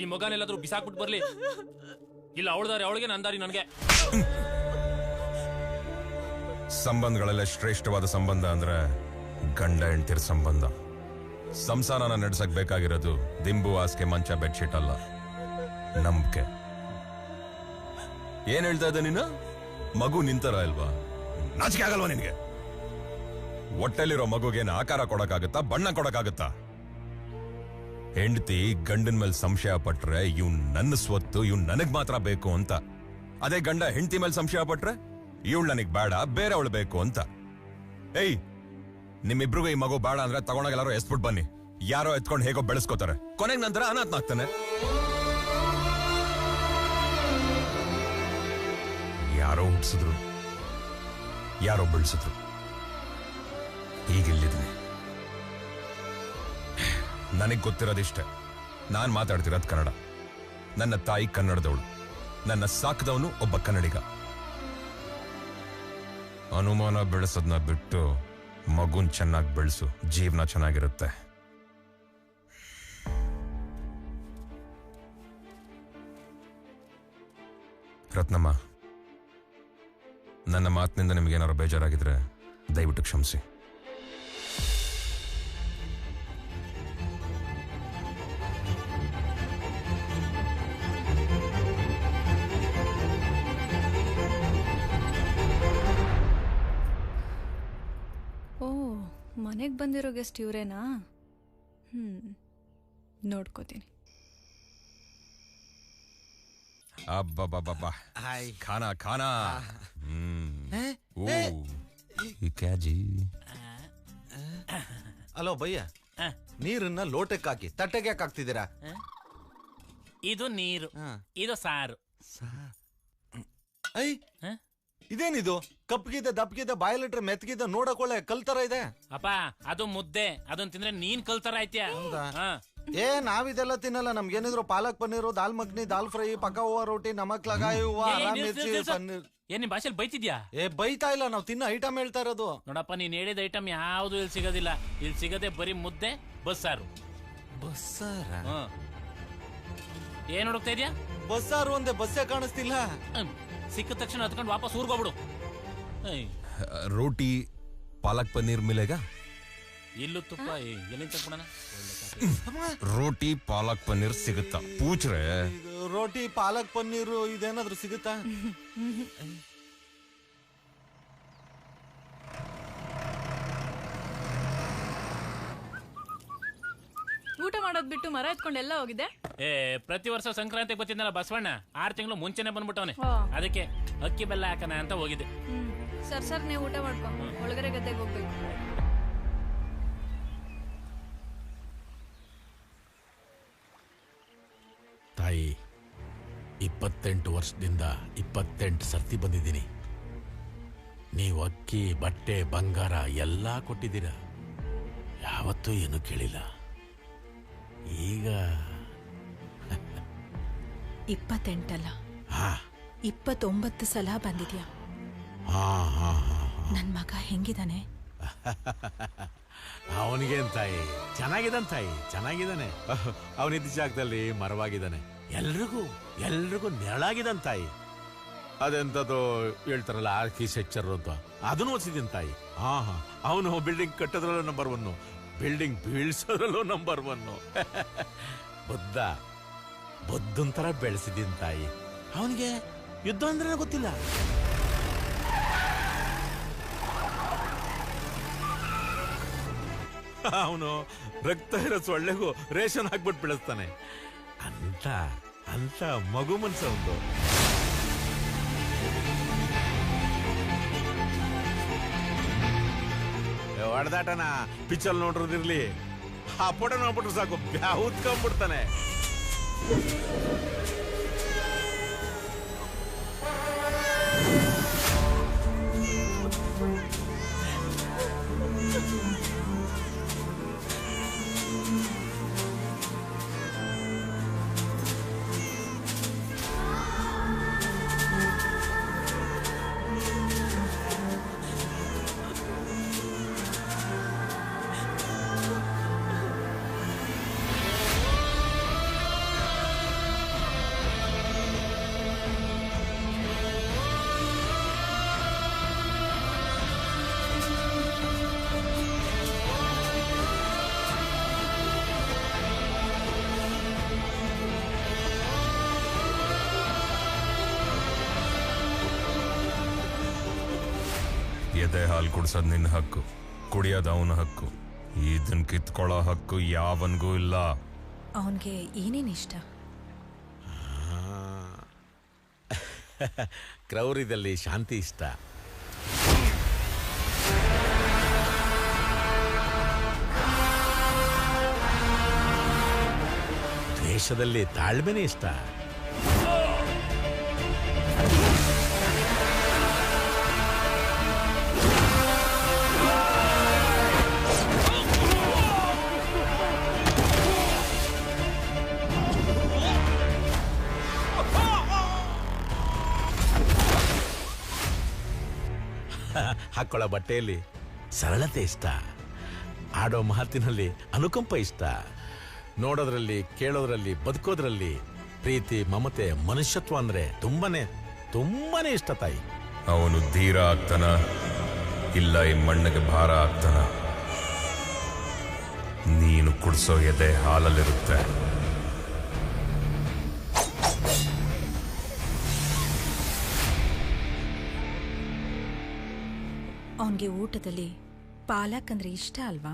S11: ಈ ಮಗನೆಲ್ಲಾದ್ರೂ ಬಿಸಾಕ್ಬಿಟ್ಟು ಬರ್ಲಿ, ಇಲ್ಲ ಅವಳದಾರಿ ಅವಳಿಗೆ, ನಂದಾರಿ ನನಗೆ.
S8: ಸಂಬಂಧಗಳೆಲ್ಲ ಶ್ರೇಷ್ಠವಾದ ಸಂಬಂಧ ಅಂದ್ರೆ ಗಂಡ ಹೆಂಡ್ತಿರ ಸಂಬಂಧ. ಸಂಸಾರನ ನಡೆಸಕ್ ಬೇಕಾಗಿರೋದು ದಿಂಬು, ಹಾಸಿಗೆ, ಮಂಚ, ಬೆಡ್ಶೀಟ್ ಅಲ್ಲ, ನಂಬಿಕೆ. ಏನ್ ಹೇಳ್ತಾ ಇದ್ದ ನೀನು? ಮಗು ನಿಂತರ ಇಲ್ವಾ? ನಾಚಿಕೆ ಆಗಲ್ವಾ ನಿನ್ಗೆ? ಹೊಟ್ಟೆಲಿರೋ ಮಗುಗೇನು ಆಕಾರ ಕೊಡಕ್ಕಾಗತ್ತಾ? ಬಣ್ಣ ಕೊಡಕ್ಕಾಗತ್ತಾ? ಹೆಂಡತಿ ಗಂಡನ ಮೇಲೆ ಸಂಶಯ ಪಟ್ರೆ ಇವ್ನ್ ನನ್ನ ಸ್ವತ್ತು, ಇವ್ನ್ ನನಗ್ ಮಾತ್ರ ಬೇಕು ಅಂತ. ಅದೇ ಗಂಡ ಹೆಂಡತಿ ಮೇಲೆ ಸಂಶಯ ಪಟ್ರೆ ಇವಳು ನನಗ್ ಬೇಡ, ಬೇರೆ ಅವಳು ಬೇಕು ಅಂತ. ಏಯ್, ನಿಮ್ಮಿಬ್ರಿಗೂ ಈ ಮಗು ಬೇಡ ಅಂದ್ರೆ ತಗೊಂಡಾಗ ಎಲ್ಲಾರು ಎಸ್ಬಿಟ್ ಬನ್ನಿ. ಯಾರೋ ಎತ್ಕೊಂಡು ಹೇಗೋ ಬೆಳೆಸ್ಕೋತಾರೆ, ಕೊನೆಗೆ ನಂತರ ಅನಾಥನಾಗ್ತಾನೆ. ಯಾರೋ ಹುಟ್ಟಿಸಿದ್ರು, ಯಾರೋ ಬೆಳೆಸಿದ್ರು, ಈಗಿಲ್ಲಿದ್ದೀನಿ. ನನಗ್ ಗೊತ್ತಿರೋದಿಷ್ಟೇ. ನಾನ್ ಮಾತಾಡ್ತಿರೋದು ಕನ್ನಡ. ನನ್ನ ತಾಯಿ ಕನ್ನಡದವಳು, ನನ್ನ ಸಾಕದವನು ಒಬ್ಬ ಕನ್ನಡಿಗ. ಅನುಮಾನ ಬೆಳೆಸೋದನ್ನ ಬಿಟ್ಟು ಮಗುನ್ ಚೆನ್ನಾಗಿ ಬೆಳೆಸು, ಜೀವನ ಚೆನ್ನಾಗಿರುತ್ತೆ. ರತ್ನಮ್ಮ, ನನ್ನ ಮಾತಿನಿಂದ ನಿಮ್ಗೇನಾರು ಬೇಜಾರಾಗಿದ್ರೆ ದಯವಿಟ್ಟು ಕ್ಷಮಿಸಿ.
S12: ಓ, ಮನೆಗೆ ಬಂದಿರೋ ಗೆಸ್ಟ್ ಇವ್ರೇನಾ? ನೋಡ್ಕೋತೀನಿ.
S8: ಅಬ್ಬಬ್ಬಬ್ಬ, ಖಾನಾ ಖಾನಾ. ಕ್ಯಾ ಜಿ?
S9: ಅಲೋ ಭಯ್ಯ, ನೀರನ್ನ ಲೋಟಕ್ಕೆ ಹಾಕಿ ತಟ್ಟೆಗೆ ಯಾಕೆ ಹಾಕ್ತಿದ್ದೀರಾ?
S11: ಇದು ನೀರು, ಇದು ಸಾರು.
S9: ಐ, ಇದೇನಿದು? ಕಪ್ಪಗಿದೆ, ದಪ್ಪಗಿದೆ, ಬಾಯಲ್ಲಿಟ್ರೆ ಮೆತ್ತಗಿದೆ, ನೋಡಕೊಳ್ಳೆ ಕಲ್ ತರ ಇದೆ.
S11: ಅಪ್ಪ, ಅದು ಮುದ್ದೆ. ಅದನ್ನ ತಿಂದ್ರೆ ನೀನ್ ಕಲ್ತರ ಆಯ್ತ್ಯಾ?
S9: ಏ, ನಾವಿದೆಲ್ಲ ತಿನ್ನಲ್ಲ. ನಮ್ಗೇನಿದ್ರು ಪಾಲಕ್ ಪನ್ನೀರು, ದಾಲ್ ಮಖನಿ, ದಾಲ್ ಫ್ರೈ, ಪಕ್ಕ ಹೂವ ರೋಟಿ, ನಮಕ್ ಲಗಾಯಿ ಹೂವ, ಮಿರ್ಚಿ, ಪನ್ನೀರ್.
S11: ಏನ್ ನಿಮ್ ಭಾಷೆಲಿ ಬೈತಿದ್ಯಾ?
S9: ಏ, ಬೈತಾ ಇಲ್ಲ, ನಾವ್ ತಿನ್ನೋ ಐಟಮ್ ಹೇಳ್ತಾ ಇರೋದು.
S11: ನೋಡಪ್ಪ, ನೀನ್ ಹೇಳಿದ ಐಟಮ್ ಯಾವ್ದು ಇಲ್ಲಿ ಸಿಗೋದಿಲ್ಲ. ಇಲ್ಲಿ ಸಿಗದೆ ಬರೀ ಮುದ್ದೆ, ಬಸ್ಸಾರು.
S9: ಬಸ್ಸಾರ?
S11: ಏನ್ ಹುಡುಕ್ತಾ ಇದ್ಯಾ?
S9: ಬಸ್ಸಾರು ಒಂದೇ, ಬಸ್ಸೇ ಕಾಣಿಸ್ತಿಲ್ಲ.
S11: ಸಿಕ್ಕ ತಕ್ಷಣ ಹತ್ಕೊಂಡು ವಾಪಸ್ ಊರ್ಗೋಗ್ಬಿಡು.
S8: ರೋಟಿ ಪಾಲಕ್ ಪನ್ನೀರ್ ಮಿಲೆಗಾ?
S11: ಇಲ್ಲೂ ತುಪ್ಪ ಎಲ್ಲಿಂದ ತಗೊಂಡ?
S8: ರೋಟಿ ಪಾಲಕ್ ಪನ್ನೀರ್ ಸಿಗುತ್ತಾ? ಪೂಚ್ರೆ
S9: ರೋಟಿ ಪಾಲಕ್ ಪನ್ನೀರು ಇದೇನಾದ್ರೂ ಸಿಗುತ್ತಾ?
S4: ಊಟ ಮಾಡೋದ್ ಬಿಟ್ಟು ಮರ ಎತ್ಕೊಂಡೆಲ್ಲ ಹೋಗಿದೆ.
S11: ಪ್ರತಿ ವರ್ಷ ಸಂಕ್ರಾಂತಿಗೆ ಬರ್ತಿದ್ನಲ್ಲ ಬಸವಣ್ಣ, 6 ತಿಂಗಳು ಮುಂಚೆನೆ ಬಂದ್ಬಿಟ್ಟವನೆ. ಅದಕ್ಕೆ ಅಕ್ಕಿ ಬೆಲ್ಲ ಹಾಕನ ಅಂತ ಹೋಗಿದ್ದೆ.
S12: ಸರ್ ನೀವು ಊಟ ಮಾಡ್ಕೊ, ಒಳಗಡೆ ಗದ್ದೆಗೆ ಹೋಗ್ಬೇಕು.
S3: ತಾಯಿ, 28 ವರ್ಷದಿಂದ 28 ಸರ್ತಿ ಬಂದಿದ್ದೀನಿ. ನೀವು ಅಕ್ಕಿ, ಬಟ್ಟೆ, ಬಂಗಾರ ಎಲ್ಲ ಕೊಟ್ಟಿದ್ದೀರ, ಯಾವತ್ತೂ ಏನು ಕೇಳಿಲ್ಲ. ಈಗ
S12: 28 ಅಲ್ಲ, 29 ಸಲ ಬಂದಿದ್ಯಾ. ನನ್ ಮಗ ಹೆಂಗಿದಾನೆ?
S3: ಅವನಿಗೇನ್ ತಾಯಿ, ಚೆನ್ನಾಗಿದ್ದಾನೆ ತಾಯಿ, ಚೆನ್ನಾಗಿದ್ದಾನೆ. ಅವನಿದ್ದ ಜಾಗದಲ್ಲಿ ಮರವಾಗಿದ್ದಾನೆ. ಎಲ್ರಿಗೂ ನೆರಳಾಗಿದ್ದಾನೆ ತಾಯಿ. ಅದೆಂತದ್ದು ಹೇಳ್ತಾರಲ್ಲ ಆರ್ಕಿಸ್ ಎಚ್ಚರ್ ಅಂತ, ಅದನ್ನು ಓದಿಸಿದ್ದೀನಿ ತಾಯಿ. ಹಾ ಅವನು ಬಿಲ್ಡಿಂಗ್ ಕಟ್ಟೋದ್ರಲ್ಲೂ ನಂಬರ್ 1, ಬಿಲ್ಡಿಂಗ್ ಬೀಳ್ಸೋದ್ರಲ್ಲೂ ನಂಬರ್ 1. ಬುದ್ಧನ್ ತರ ಬೆಳೆಸಿದ್ದೀನಿ ತಾಯಿ. ಅವನಿಗೆ ಯುದ್ಧ ಅಂದ್ರೆ ಗೊತ್ತಿಲ್ಲ. ಅವನು ರಕ್ತ ಇರೋ ಸೊಳ್ಳೆಗೂ ರೇಷನ್ ಹಾಕ್ಬಿಟ್ಟು ಬೆಳೆಸ್ತಾನೆ. ಅಂತ ಮಗು ಮನ್ಸ ಒಂದು. ಹೊಡೆದಾಟನ ಪಿಚ್ಚಲ್ ನೋಡ್ರದಿರ್ಲಿ, ಆ ಫೋಟೋ ನೋಡ್ಬಿಟ್ರು ಸಾಕು ಬ್ಯಾವುತ್ಕೊಂಡ್ಬಿಡ್ತಾನೆ.
S8: ಎದೆ ಹಾಲು ಕುಡ್ಸೋದ್ ನಿನ್ನ ಹಕ್ಕು, ಕುಡಿಯೋದು ಅವನ ಹಕ್ಕು. ಇದನ್ ಕಿತ್ಕೊಳ್ಳೋ ಹಕ್ಕು ಯಾವನ್ಗೂ ಇಲ್ಲ.
S12: ಅವನ್ಗೆ ಏನೇನ್ ಇಷ್ಟ?
S3: ಕ್ರೌರ್ಯದಲ್ಲಿ ಶಾಂತಿ ಇಷ್ಟ, ದ್ವೇಷದಲ್ಲಿ ತಾಳ್ಮೆನೇ ಇಷ್ಟ, ಹಾಕೊಳ್ಳೋ ಬಟ್ಟೆಯಲ್ಲಿ ಸರಳತೆ ಇಷ್ಟ, ಆಡೋ ಮಾತಿನಲ್ಲಿ ಅನುಕಂಪ ಇಷ್ಟ, ನೋಡೋದ್ರಲ್ಲಿ ಕೇಳೋದ್ರಲ್ಲಿ ಬದುಕೋದ್ರಲ್ಲಿ ಪ್ರೀತಿ ಮಮತೆ ಮನುಷ್ಯತ್ವ ಅಂದ್ರೆ ತುಂಬಾನೇ ಇಷ್ಟ ತಾಯಿ.
S8: ಅವನು ಧೀರ ಆಗ್ತಾನ ಇಲ್ಲ ಈ ಮಣ್ಣಿಗೆ ಭಾರ ಆಗ್ತಾನ? ನೀನು ಕುಡ್ಸೋ ಎದೆ ಹಾಲಲ್ಲಿರುತ್ತೆ.
S12: ಅವನ್ಗೆ ಊಟದಲ್ಲಿ ಪಾಲಕ್ ಅಂದ್ರೆ ಇಷ್ಟ ಅಲ್ವಾ?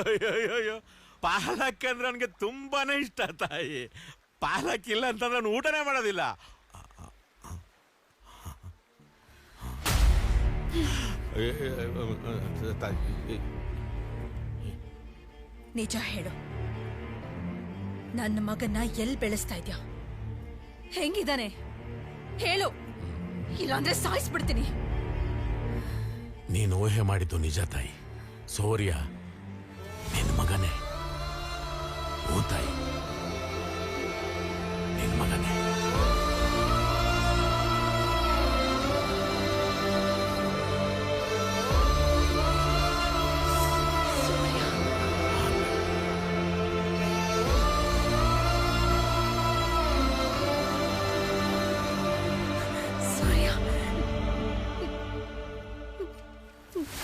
S3: ಅಯ್ಯೋ ಪಾಲಕ್ ಅಂದ್ರೆ ನನಗೆ ತುಂಬಾನೇ ಇಷ್ಟ ತಾಯಿ. ಪಾಲಕ್ ಇಲ್ಲ ಅಂತ ನಾನು ಊಟನೇ ಮಾಡೋದಿಲ್ಲ.
S12: ನಿಜ ಹೇಳು, ನನ್ನ ಮಗನ್ನ ಎಲ್ ಬೆಳೆಸ್ತಾ ಇದ್ಯಾ? ಹೆಂಗಿದಾನೆ ಹೇಳು, ಇಲ್ಲಾಂದ್ರೆ ಸಾಯಿಸ್ಬಿಡ್ತೀನಿ.
S3: ನೀನು ಊಹೆ ಮಾಡಿದ್ದು ನಿಜ ತಾಯಿ. ಸೂರ್ಯ ನಿನ್ನ ಮಗನೇ. ಓ ತಾಯಿ, ನಿನ್ನ ಮಗನೇ.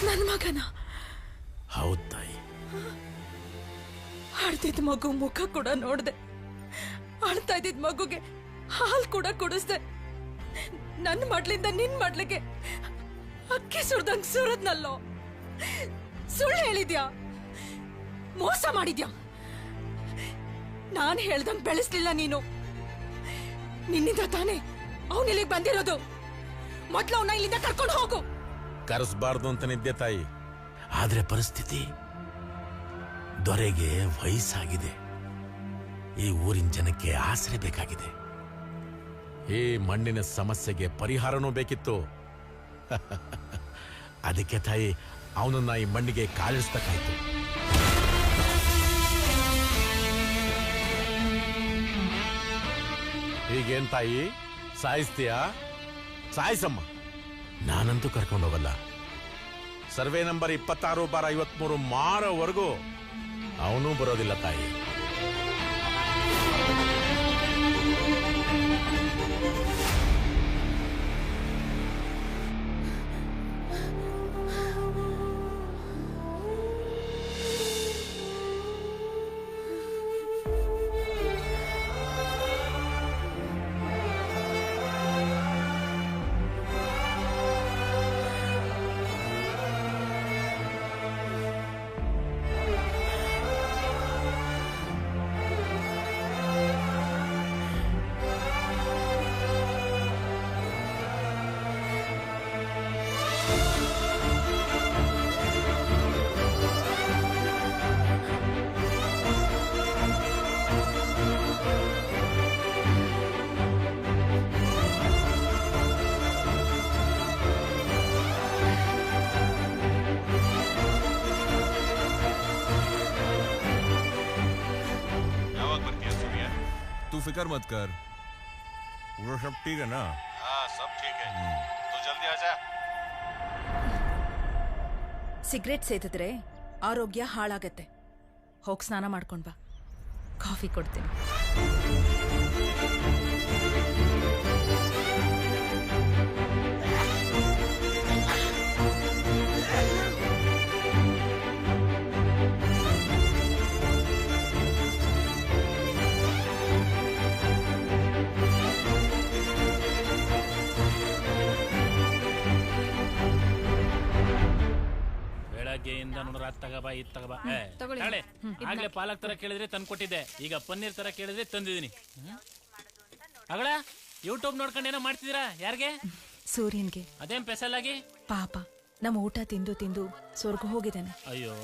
S12: ನನ್ನ ಮಗನ?
S3: ಹೌದು ತಾಯಿ.
S12: ಅಳ್ತಿದ್ ಮಗು ಮುಖ ಕೂಡ ನೋಡ್ದೆ, ಅಳ್ತಾ ಇದ್ದಿದ್ ಮಗುಗೆ ಹಾಲ್ ಕೂಡ ಕುಡಿಸ್ದೆ. ನನ್ನ ಮಡ್ಲಿಂದ ನಿನ್ ಮಡ್ಲಿಗೆ ಅಕ್ಕಿ ಸುರ್ದಂಗ್ ಸುರದ್ನಲ್ಲೋ. ಸುಳ್ಳು ಹೇಳಿದ್ಯಾ, ಮೋಸ ಮಾಡಿದ್ಯಾ. ನಾನ್ ಹೇಳ್ದಂಗ್ ಬೆಳೆಸ್ಲಿಲ್ಲ ನೀನು. ನಿನ್ನಿಂದ ತಾನೇ ಅವನಿಲ್ಲಿಗೆ ಬಂದಿರೋದು. ಮೊದ್ಲು ಅವನ್ನ ಇಲ್ಲಿಂದ ಕರ್ಕೊಂಡು ಹೋಗು.
S3: ಕರೆಸಬಾರ್ದು ಅಂತ ನಿದ್ದೆ ತಾಯಿ, ಆದ್ರೆ ಪರಿಸ್ಥಿತಿ. ದೊರೆಗೆ ವಯಸ್ಸಾಗಿದೆ, ಈ ಊರಿನ ಜನಕ್ಕೆ ಆಸರೆ ಬೇಕಾಗಿದೆ, ಈ ಮಣ್ಣಿನ ಸಮಸ್ಯೆಗೆ ಪರಿಹಾರನೂ ಬೇಕಿತ್ತು. ಅದಕ್ಕೆ ತಾಯಿ ಅವನನ್ನ ಈ ಮಣ್ಣಿಗೆ ಕಾಲಿರಿಸ್ಬೇಕಾಯ್ತು. ಈಗೇನ್ ತಾಯಿ, ಸಾಯಿಸ್ತೀಯಾ? ಸಾಯಿಸಮ್ಮ, ನಾನಂತೂ ಕರ್ಕೊಂಡೋಗಲ್ಲ. ಸರ್ವೆ ನಂಬರ್ 26/53 ಮಾರೋವರೆಗೂ ಅವನೂ ಬರೋದಿಲ್ಲ ತಾಯಿ.
S8: फिक्र मत कर, वो सब ठीक है ना?
S13: हाँ सब ठीक है, तू जल्दी आजा।
S12: ಸಿಗರೇಟ್ ಸೇದಿದ್ರೆ ಆರೋಗ್ಯ ಹಾಳಾಗತ್ತೆ. ಹೋಗಿ ಸ್ನಾನ ಮಾಡ್ಕೊಂಡ್ ಬಾ, ಕಾಫಿ ಕೊಡ್ತೀನಿ.
S11: ಬೆಳಗ್ಗೆಯಿಂದ ನೋಡ್ರ ತಗಬಾ ಇದ್ ತಗಬಾ. ಆಗ್ಲೇ ಪಾಲಕ್ ತರ ಕೇಳಿದ್ರೆ ತಂದು ಕೊಟ್ಟಿದ್ದೆ, ಈಗ ಪನ್ನೀರ್ ತರ ಕೇಳಿದ್ರೆ ತಂದಿದ್ದೀನಿ. ಅಗಳ ಯೂಟ್ಯೂಬ್ ನೋಡ್ಕೊಂಡು ಏನೋ ಮಾಡ್ತಿದ್ದೀರಾ? ಯಾರಿಗೆ?
S12: ಸೂರ್ಯನ್ಗೆ.
S11: ಅದೇನ್ ಸ್ಪೆಷಲ್ ಆಗಿ?
S12: ಪಾಪ ನಮ್ಮ ಊಟ ತಿಂದು ತಿಂದು ಸ್ವರ್ಗ ಹೋಗಿದ್ದಾನೆ.
S11: ಅಯ್ಯೋ,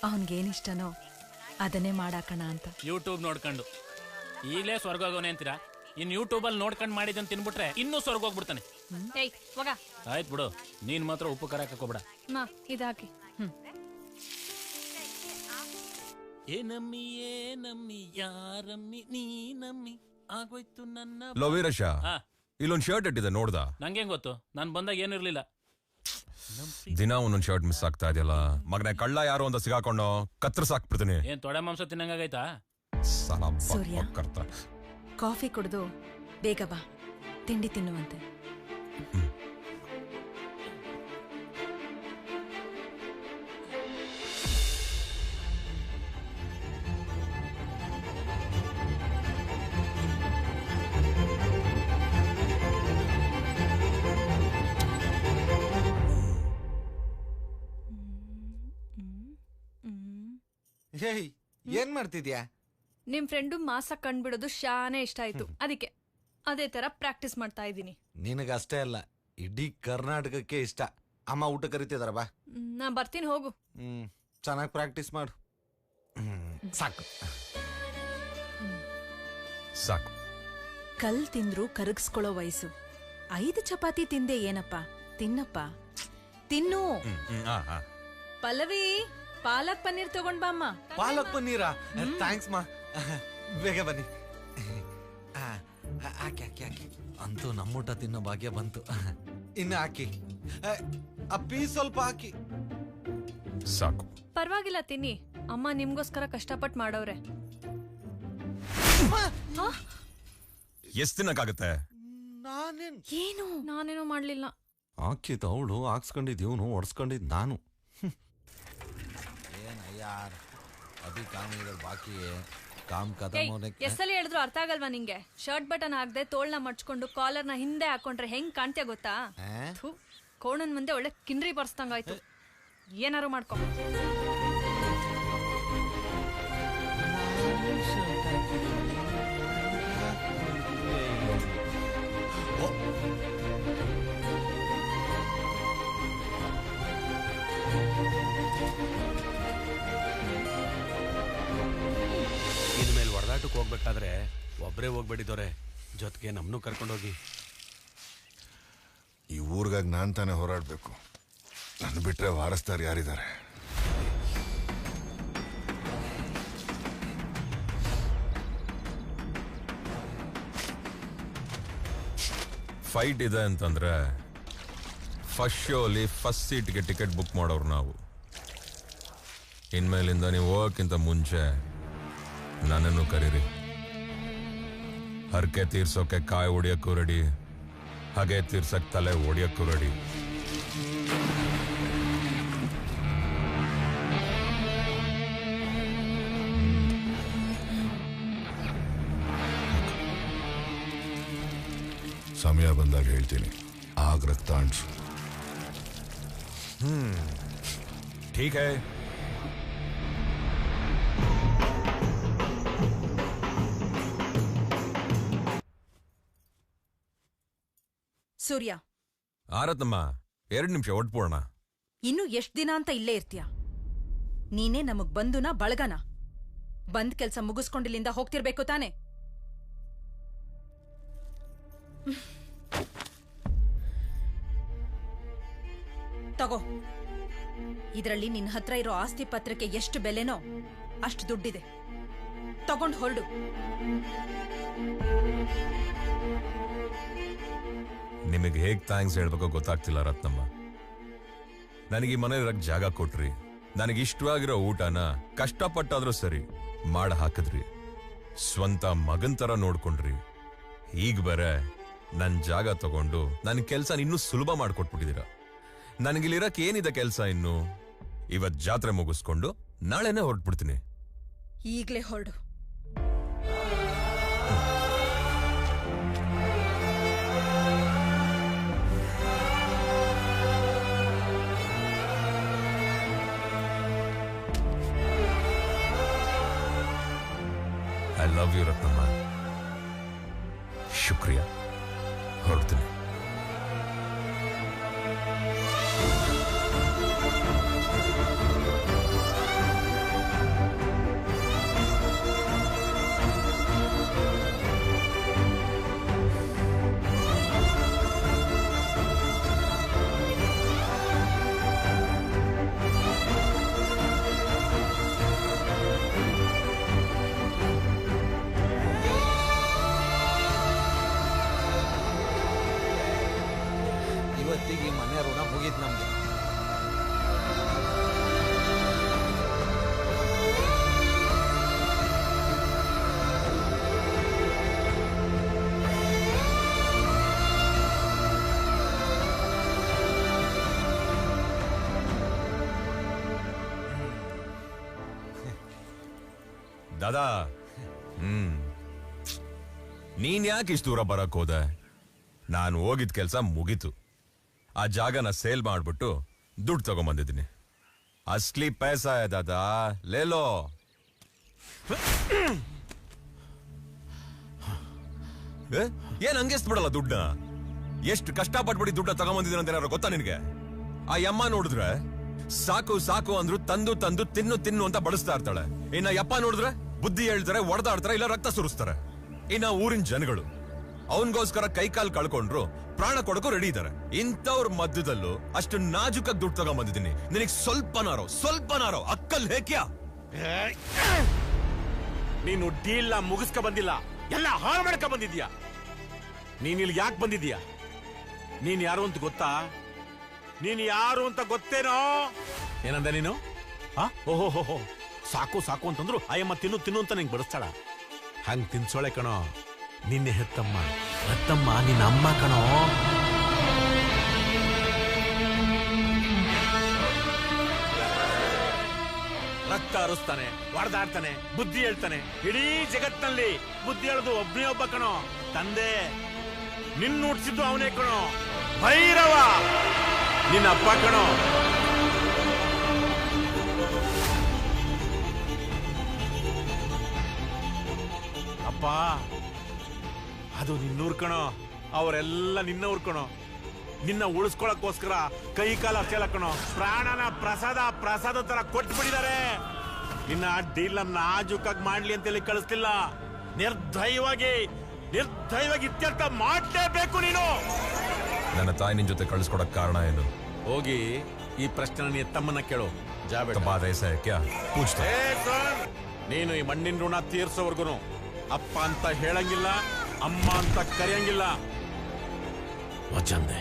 S12: ಅವನ್ಗೇನಿಷ್ಟನೋ ಅದನ್ನೇ ಮಾಡಾಕಣ ಅಂತ.
S11: ಯೂಟ್ಯೂಬ್ ನೋಡ್ಕೊಂಡು ಈಗಲೇ ಸ್ವರ್ಗ ಹೋಗೋನೆ ಅಂತೀರಾ? ಇನ್ ಯೂಟ್ಯೂಬ್ ಅಲ್ಲಿ ನೋಡ್ಕೊಂಡು ಮಾಡಿದಂತ ತಿನ್ಬಿಟ್ರೆ ಇನ್ನೂ ಸ್ವರ್ಗ ಹೋಗ್ಬಿಡ್ತಾನೆ. ಆಯ್ತು ಬಿಡು, ನೀನ್ ಮಾತ್ರ ಉಪ್ಪು ಖಾರ ಹಾಕೋಬೇಡ.
S19: ಇದಾಕಿ.
S11: ಏನಮ್ಮಿ ಏನಮ್ಮಿ ಯಾರಮ್ಮಿ ನೀನಮ್ಮಿ ಆಗೋಯ್ತು ನನ್ನ.
S8: ಲೋ ವೀರಶ, ಇಲ್ಲೊಂದ್ ಶರ್ಟ್ ಇಟ್ಟಿದೆ ನೋಡ್ದ?
S11: ನಂಗೇನ್ ಗೊತ್ತು, ನಾನ್ ಬಂದಾಗ ಏನಿರ್ಲಿಲ್ಲ.
S8: ದಿನ ಒಂದೊಂದ್ ಶರ್ಟ್ ಮಿಸ್ ಆಗ್ತಾ ಇದೆಯಲ್ಲ ಮಗನೇ. ಕಳ್ಳ ಯಾರು ಅಂತ ಸಿಗಾಕೊಂಡು ಕತ್ತರಿಸಾಕ್ಬಿಡ್ತೀನಿ.
S11: ಏನ್ ತೊಡೆ ಮಾಂಸ ತಿನ್ನಂಗಾಗೈತಾ?
S12: ಸೂರ್ಯ, ಕಾಫಿ ಕುಡ್ದು ಬೇಗ ಬಾ, ತಿಂಡಿ ತಿನ್ನುವಂತೆ.
S9: ಏನ್ ಮಾಡ್ತಿದ್ಯಾ?
S19: ನಿಮ್ ಫ್ರೆಂಡು ಮಾಸ ಕಂಡ್ಬಿಡೋದು ಶಾನೆ ಇಷ್ಟ ಆಯ್ತು, ಅದಕ್ಕೆ ಅದೇ ತರ ಪ್ರಾಕ್ಟೀಸ್ ಮಾಡ್ತಾ ಇದ್ದೀನಿ.
S9: ನಿನಗಷ್ಟೇ ಅಲ್ಲ, ಇಡೀ ಕರ್ನಾಟಕಕ್ಕೆ ಇಷ್ಟ. ಅಮ್ಮ ಊಟ ಕರಿತಿದಾರ, ಬಾ.
S19: ನಾ ಬರ್ತೀನಿ, ಹೋಗು.
S9: ಚೆನ್ನಾಗಿ ಪ್ರಾಕ್ಟೀಸ್ ಮಾಡು. ಸಾಕು
S8: ಸಾಕು.
S12: ಕಲ್ ತಿಂದ್ರು ಕರಗಿಸ್ಕೊಳ್ಳೋ ವಯಸ್ಸು. 5 ಚಪಾತಿ ತಿಂದೆ ಏನಪ್ಪ, ತಿನ್ನಪ್ಪ, ತಿನ್ನು. ಪಲ್ಲವಿ, ಪಾಲಕ್ ಪನ್ನೀರ್ ತಗೊಂಡ್ ಬಾ ಅಮ್ಮ.
S9: ಪಾಲಕ್ ಪನ್ನೀರಾ? ಥ್ಯಾಂಕ್ಸ್ ಮಾ. ಬೇಗ ಬನ್ನಿ. ಹಾಕಿ ಹಾಕಿ ಹಾಕಿ. ಅಂತೂ ನಮ್ಮೂಟ ತಿನ್ನೋ ಭಾಗ್ಯ ಬಂತು. ಇನ್ನು ಹಾಕಿ, ಅಪ್ಪಿ ಸ್ವಲ್ಪ ಹಾಕಿ.
S8: ಸಾಕು.
S19: ಪರವಾಗಿಲ್ಲ, ತಿನ್ನಿ. ಅಮ್ಮ ನಿಮ್ಗೋಸ್ಕರ ಕಷ್ಟಪಟ್ಟು ಮಾಡವ್ರೆ.
S8: ಎಷ್ಟ್ ತಿನ್ನಕ್ಕಾಗತ್ತೆ?
S19: ಏನು ನಾನೇನೋ ಮಾಡ್ಲಿಲ್ಲ.
S9: ಹಾಕಿದ್ ಅವಳು, ಹಾಕ್ಸ್ಕೊಂಡಿದ್ದೀವ್ನು, ಒಡ್ಸ್ಕೊಂಡಿದ್ ನಾನು. ಯಾರ್ ಅಭಿ ಕಾಮ್ ಇರೋದು ಬಾಕಿ ಕಾಮ್ ಕದಮೋನೆ.
S19: ಎಷ್ಟಲ್ಲಿ ಹೇಳಿದ್ರು ಅರ್ಥ ಆಗಲ್ವಾ ನಿಂಗೆ? ಶರ್ಟ್ ಬಟನ್ ಹಾಕ್ದೆ ತೋಳ್ನ ಮಡ್ಚ್ಕೊಂಡು ಕಾಲರ್ನ ಹಿಂದೆ ಹಾಕೊಂಡ್ರೆ ಹೆಂಗ್ ಕಾಣ್ತೀಯ ಗೊತ್ತಾ? ಕೋಣನ್ ಮುಂದೆ ಒಳ್ಳೆ ಕಿಂಡ್ರಿ ಬರ್ಸ್ದಂಗಾಯ್ತು. ಏನಾರು ಮಾಡ್ಕೊ.
S20: ಇನ್ಮೇಲೆ ಹೊಡೆದಾಟಕ್ಕೆ ಹೋಗ್ಬೇಕಾದ್ರೆ ಒಬ್ಬರೇ ಹೋಗ್ಬೇಡಿದವ್ರೆ, ಜೊತೆಗೆ ನಮ್ಮನ್ನು ಕರ್ಕೊಂಡೋಗಿ.
S16: ಈ ಊರ್ಗಾಗಿ ನಾನ್ ತಾನೇ ಹೋರಾಡ್ಬೇಕು. ನನ್ನ ಬಿಟ್ರೆ ವಾರಸ್ದಾರ್ ಯಾರಿದ್ದಾರೆ?
S8: ಫೈಟ್ ಇದೆ ಅಂತಂದ್ರೆ ಫಸ್ಟ್ ಶೋಲಿ ಫಸ್ಟ್ ಸೀಟ್ಗೆ ಟಿಕೆಟ್ ಬುಕ್ ಮಾಡೋರು ನಾವು. ಇನ್ಮೇಲಿಂದ ನೀವು ಹೋಗೋಕ್ಕಿಂತ ಮುಂಚೆ ನನ್ನನ್ನು ಕರೀರಿ. ಹರಕೆ ತೀರ್ಸೋಕೆ ಕಾಯಿ ಹೊಡಿಯಕ್ಕೂ ರೆಡಿ, ಹಾಗೆ ತೀರ್ಸಕ್ ತಲೆ ಹೊಡಿಯಕ್ಕೂ ರೆಡಿ.
S16: ಸಮಯ ಬಂದಾಗ ಹೇಳ್ತೀನಿ. ಆಗ ರಕ್ತ ಅಂಟು.
S8: ठीक है.
S12: ಸೂರ್ಯ,
S8: ಆರತಮ್ಮ 2 ನಿಮಿಷ ಒಟ್ಪೋಣ.
S12: ಇನ್ನು ಎಷ್ಟ್ ದಿನ ಅಂತ ಇಲ್ಲೇ ಇರ್ತೀಯ? ನೀನೇ ನಮಗ್ ಬಂದುನಾ ಬಳಗನ? ಬಂದ್ ಕೆಲ್ಸ ಮುಗಿಸ್ಕೊಂಡಿಲ್ಲಿಂದ ಹೋಗ್ತಿರ್ಬೇಕು ತಾನೆ? ತಗೋ, ಇದರಲ್ಲಿ ನಿನ್ನ ಹತ್ರ ಇರೋ ಆಸ್ತಿ ಪತ್ರಕ್ಕೆ ಎಷ್ಟು ಬೆಲೆನೋ ಅಷ್ಟು ದುಡ್ಡಿದೆ. ತಗೊಂಡ್ ಹೊರಡು.
S8: ನಿಮಗೆ ಹೇಗ್ ಥ್ಯಾಂಕ್ಸ್ ಹೇಳ್ಬೇಕೋ ಗೊತ್ತಾಗ್ತಿಲ್ಲ ರತ್ನಮ್ಮ. ನನಗೆ ಈ ಮನೆ ಇರಕ್ ಜಾಗ ಕೊಟ್ರಿ, ನನಗೆ ಇಷ್ಟವಾಗಿರೋ ಊಟನ ಕಷ್ಟಪಟ್ಟಾದ್ರೂ ಸರಿ ಮಾಡ ಹಾಕಿದ್ರಿ, ಸ್ವಂತ ಮಗನ್ ತರ ನೋಡ್ಕೊಂಡ್ರಿ. ಈಗ ಬೇರೆ ನನ್ ಜಾಗ ತಗೊಂಡು ನನ್ ಕೆಲ್ಸ ಇನ್ನೂ ಸುಲಭ ಮಾಡ್ಕೊಟ್ಬಿಟ್ಟಿದೀರ. ನನಗಿಲ್ಲಿರಕ್ ಏನಿದೆ ಕೆಲ್ಸ? ಇನ್ನು ಇವತ್ ಜಾತ್ರೆ ಮುಗಿಸ್ಕೊಂಡು ನಾಳೆನೆ ಹೊರಟ್ಬಿಡ್ತೀನಿ.
S12: ಈಗ್ಲೇ ಹೊರಡು.
S8: I love you Ratnamma. ಶುಕ್ರಿಯಾ. ಹೊರಡ್ತೀನಿ.
S9: ಇವತ್ತಿಗೆ ಮನೆ ಋಣ ಮುಗೀತು ನಮ್ದು.
S8: ದಾದಾ, ನೀನ್ ಯಾಕೆ ಇಷ್ಟು ದೂರ ಬರಕ್ ಹೋದೆ? ನಾನು ಹೋಗಿದ್ ಕೆಲ್ಸ ಮುಗೀತು. ಆ ಜಾಗನ ಸೇಲ್ ಮಾಡ್ಬಿಟ್ಟು ದುಡ್ಡು ತಗೊಂಬಂದಿದ್ದೀನಿ. ಅಸ್ಲಿ ಪೈಸಾ ದಾದಾ, ಲೇಲೋ. ಏನ್ ಹಂಗೆಸ್ಬಿಡಲ್ಲ ದುಡ್ಡ? ಎಷ್ಟು ಕಷ್ಟಪಟ್ಬಿಟ್ಟು ದುಡ್ಡ ತಗೊಂಬಂದಿದ್ದೀನಿ ಅಂತ ಏನಾರು ಗೊತ್ತಾ ನಿನ್ಗೆ? ಆ ಯಮ್ಮ ನೋಡಿದ್ರೆ ಸಾಕು ಸಾಕು ಅಂದ್ರು ತಂದು ತಂದು ತಿನ್ನು ತಿನ್ನು ಅಂತ ಬಡಿಸ್ತಾ ಇರ್ತಾಳೆ. ಇನ್ನ ಯಪ್ಪ ನೋಡಿದ್ರೆ ಬುದ್ಧಿ ಹೇಳ್ತಾರೆ, ಒಡೆದಾಡ್ತಾರೆ, ಇಲ್ಲ ರಕ್ತ ಸುರಿಸ್ತಾರೆ. ಇನ್ನ ಊರಿನ ಜನಗಳು ಅವನ್ಗೋಸ್ಕರ ಕೈಕಾಲ್ ಕಳ್ಕೊಂಡ್ರು ಪ್ರಾಣ ಕೊಡಕ್ಕೂ ರೆಡಿ ಇದ್ದಾರೆ. ಇಂಥವ್ರ ಮಧ್ಯದಲ್ಲೂ ಅಷ್ಟು ನಾಜುಕಾಗಿ ದುಡ್ಡು ತಗೊಂಡ್ಬಂದಿದ್ದೀನಿ. ನಿನಗೆ ಸ್ವಲ್ಪನಾರೋ ಅಕ್ಕಲ್ ಹೇಕ್ಯಾ?
S3: ನೀನು ಡೀಲ್ ಮುಗಿಸ್ಕ ಬಂದಿಲ್ಲ, ಎಲ್ಲ ಹಾಳು ಮಾಡ್ಕ ಬಂದಿದ್ಯಾ. ನೀನ್ ಇಲ್ಲಿ ಯಾಕೆ ಬಂದಿದ್ಯಾ? ನೀನ್ ಯಾರು ಅಂತ ಗೊತ್ತಾ? ನೀನ್ ಯಾರು ಅಂತ ಗೊತ್ತೇನೋ? ಏನಂದ ನೀನು? ಓಹೋ ಸಾಕು ಸಾಕು ಅಂತಂದ್ರು ಅಯ್ಯಮ್ಮ ತಿನ್ನು ತಿನ್ನು ಅಂತ ನಿಂಗೆ ಬಡಿಸ್ತಾಳ. ಹಂಗ್ ತಿನ್ಸೋಳೆ ಕಣೋ ನಿನ್ನೆ ಹೆತ್ತಮ್ಮ. ರತ್ತಮ್ಮ ನಿನ್ನ ಅಮ್ಮ ಕಣೋ. ರಕ್ತ ಹರಿಸ್ತಾನೆ, ಹೊಡೆದಾಡ್ತಾನೆ, ಬುದ್ಧಿ ಹೇಳ್ತಾನೆ. ಇಡೀ ಜಗತ್ತಿನಲ್ಲಿ ಬುದ್ಧಿ ಹೇಳೋದು ಒಬ್ಬನೇ ಒಬ್ಬ ಕಣೋ, ತಂದೆ. ನಿನ್ನ ಹುಟ್ಟಿಸಿದ್ದು ಅವನೇ ಕಣೋ, ಭೈರವ. ನಿನ್ನ ಅಪ್ಪ ಕಣೋ. ಅಪ್ಪ ಅದು ನಿನ್ನೂರ್ ಕಣೋ, ಅವರೆಲ್ಲ ನಿನ್ನವ್ರು ಕಣೋ. ನಿನ್ನ ಉಳಿಸ್ಕೊಳಕ್ಕೋಸ್ಕರ ಕೈ ಕಾಲ ಅಷ್ಟೆಲ್ಲ ಕಣೋ, ಪ್ರಾಣನ ಪ್ರಸಾದ ತರ ಕೊಟ್ಬಿಟ್ಟಿದ್ದಾರೆ. ನಿನ್ನ ಡೀಲ್ ನಾಜುಕಾಗಿ ಮಾಡ್ಲಿ ಅಂತೇಳಿ ಕಳಿಸ್ತಿಲ್ಲ. ನಿರ್ದಯವಾಗಿ ಇತ್ಯರ್ಥ ಮಾಡಲೇಬೇಕು ನೀನು.
S8: ನನ್ನ ತಾಯಿ ನಿನ್ ಜೊತೆ ಕಳಿಸ್ಕೊಡಕ್ ಕಾರಣ ಏನು?
S3: ಹೋಗಿ ಈ ಪ್ರಶ್ನೆ ನೀ ತಮ್ಮನ್ನ ಕೇಳು. ನೀನು ಈ ಮಣ್ಣಿನ ಋಣ ತೀರ್ಸೋವರ್ಗುನು ಅಪ್ಪ ಅಂತ ಹೇಳಂಗಿಲ್ಲ, ಅಮ್ಮ ಅಂತ ಕರೆಯಂಗಿಲ್ಲ. ವಚಂದೆ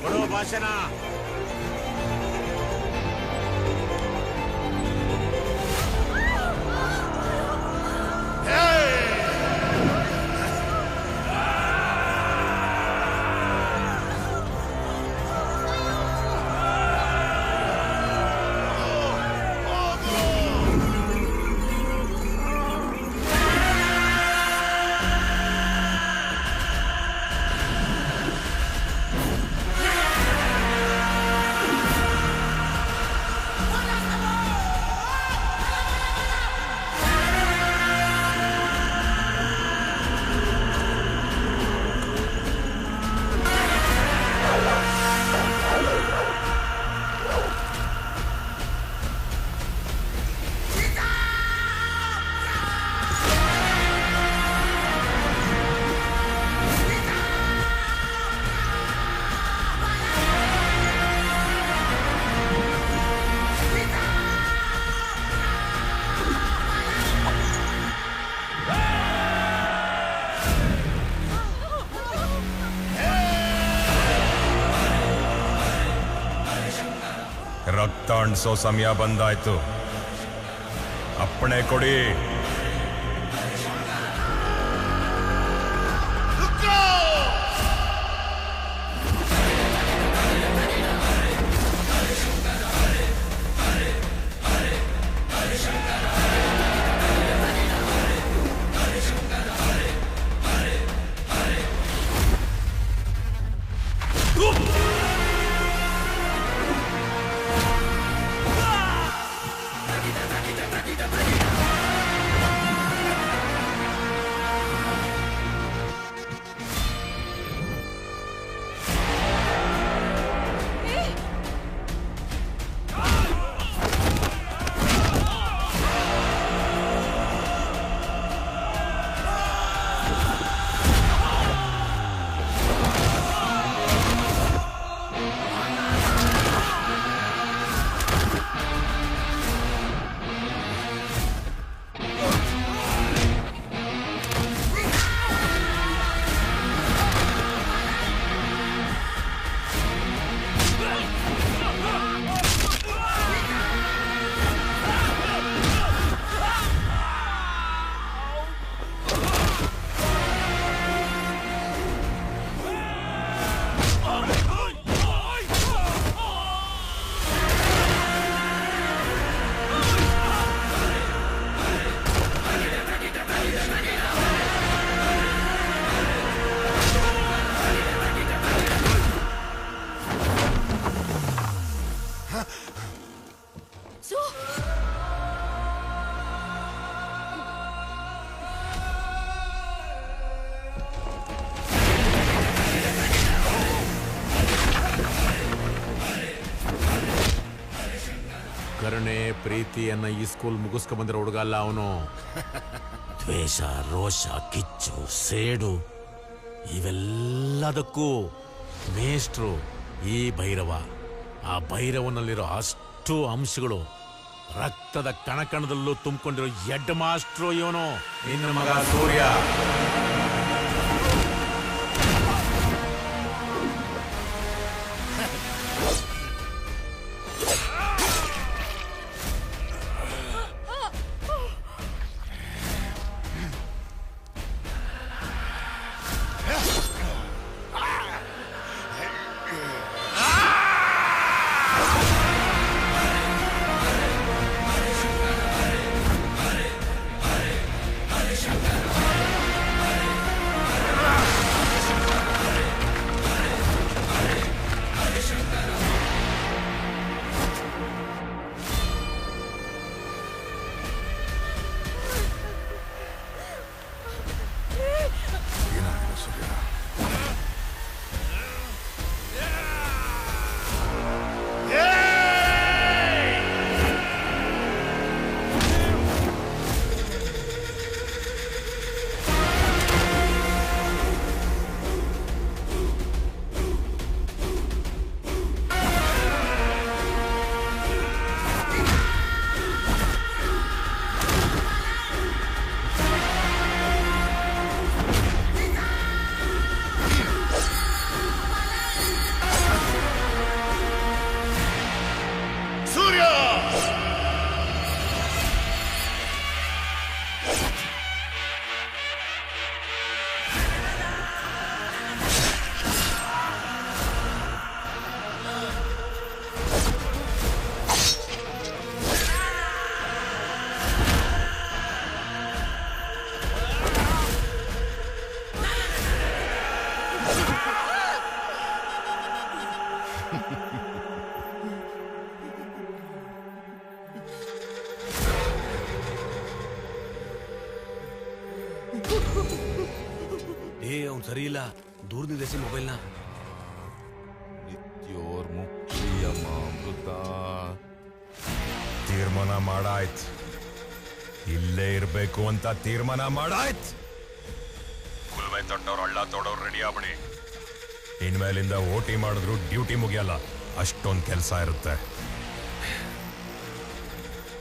S3: ಕೊಡೋ ಭಾಷಣ.
S8: ರಕ್ತ ಅಣಿಸೋ ಸಮಯ ಬಂದಾಯ್ತು. ಅಪ್ಪಣೆ ಕೊಡಿ.
S3: ಕರುಣೆ ಪ್ರೀತಿಯನ್ನ ಈ ಸ್ಕೂಲ್ ಮುಗಿಸ್ಕೊ ಬಂದಿರೋ ಹುಡುಗ ಅಲ್ಲ ಅವನು. ದ್ವೇಷ, ರೋಷ, ಕಿಚ್ಚು, ಸೇಡು ಇವೆಲ್ಲದಕ್ಕೂ ಮೇಷ್ಟ್ರು ಈ ಭೈರವ. ಆ ಭೈರವನಲ್ಲಿರೋ ಅಷ್ಟು ಅಂಶಗಳು ರಕ್ತದ ಕಣಕಣದಲ್ಲೂ ತುಂಬಿಕೊಂಡಿರೋ ಹೆಡ್ ಮಾಸ್ಟ್ರು ಇವನು. ನಿನ್ನ ಮಗ ಸೂರ್ಯ.
S20: ಅವ್ನು ಸರಿ ಇಲ್ಲ, ದೂರದಿಂದ ಎಸಿ ಮೊಬೈಲ್ನ.
S8: ನಿತ್ಯೋರ್ ಮುಖ್ಯಮ ಅಮೃತ. ತೀರ್ಮಾನ ಮಾಡಾಯ್ತು, ಇಲ್ಲೇ ಇರ್ಬೇಕು ಅಂತ ತೀರ್ಮಾನ ಮಾಡಾಯ್ತು. ಕುಲ್ಮೆ ತೊಟ್ಟವ್ರು ಹಳ್ಳ ತೊಡೋರು ರೆಡಿ ಆಗ್ಬಿಡಿ. ಇನ್ಮೇಲಿಂದ ಓಟಿ ಮಾಡಿದ್ರು ಡ್ಯೂಟಿ ಮುಗಿಯಲ್ಲ, ಅಷ್ಟೊಂದು ಕೆಲಸ ಇರುತ್ತೆ.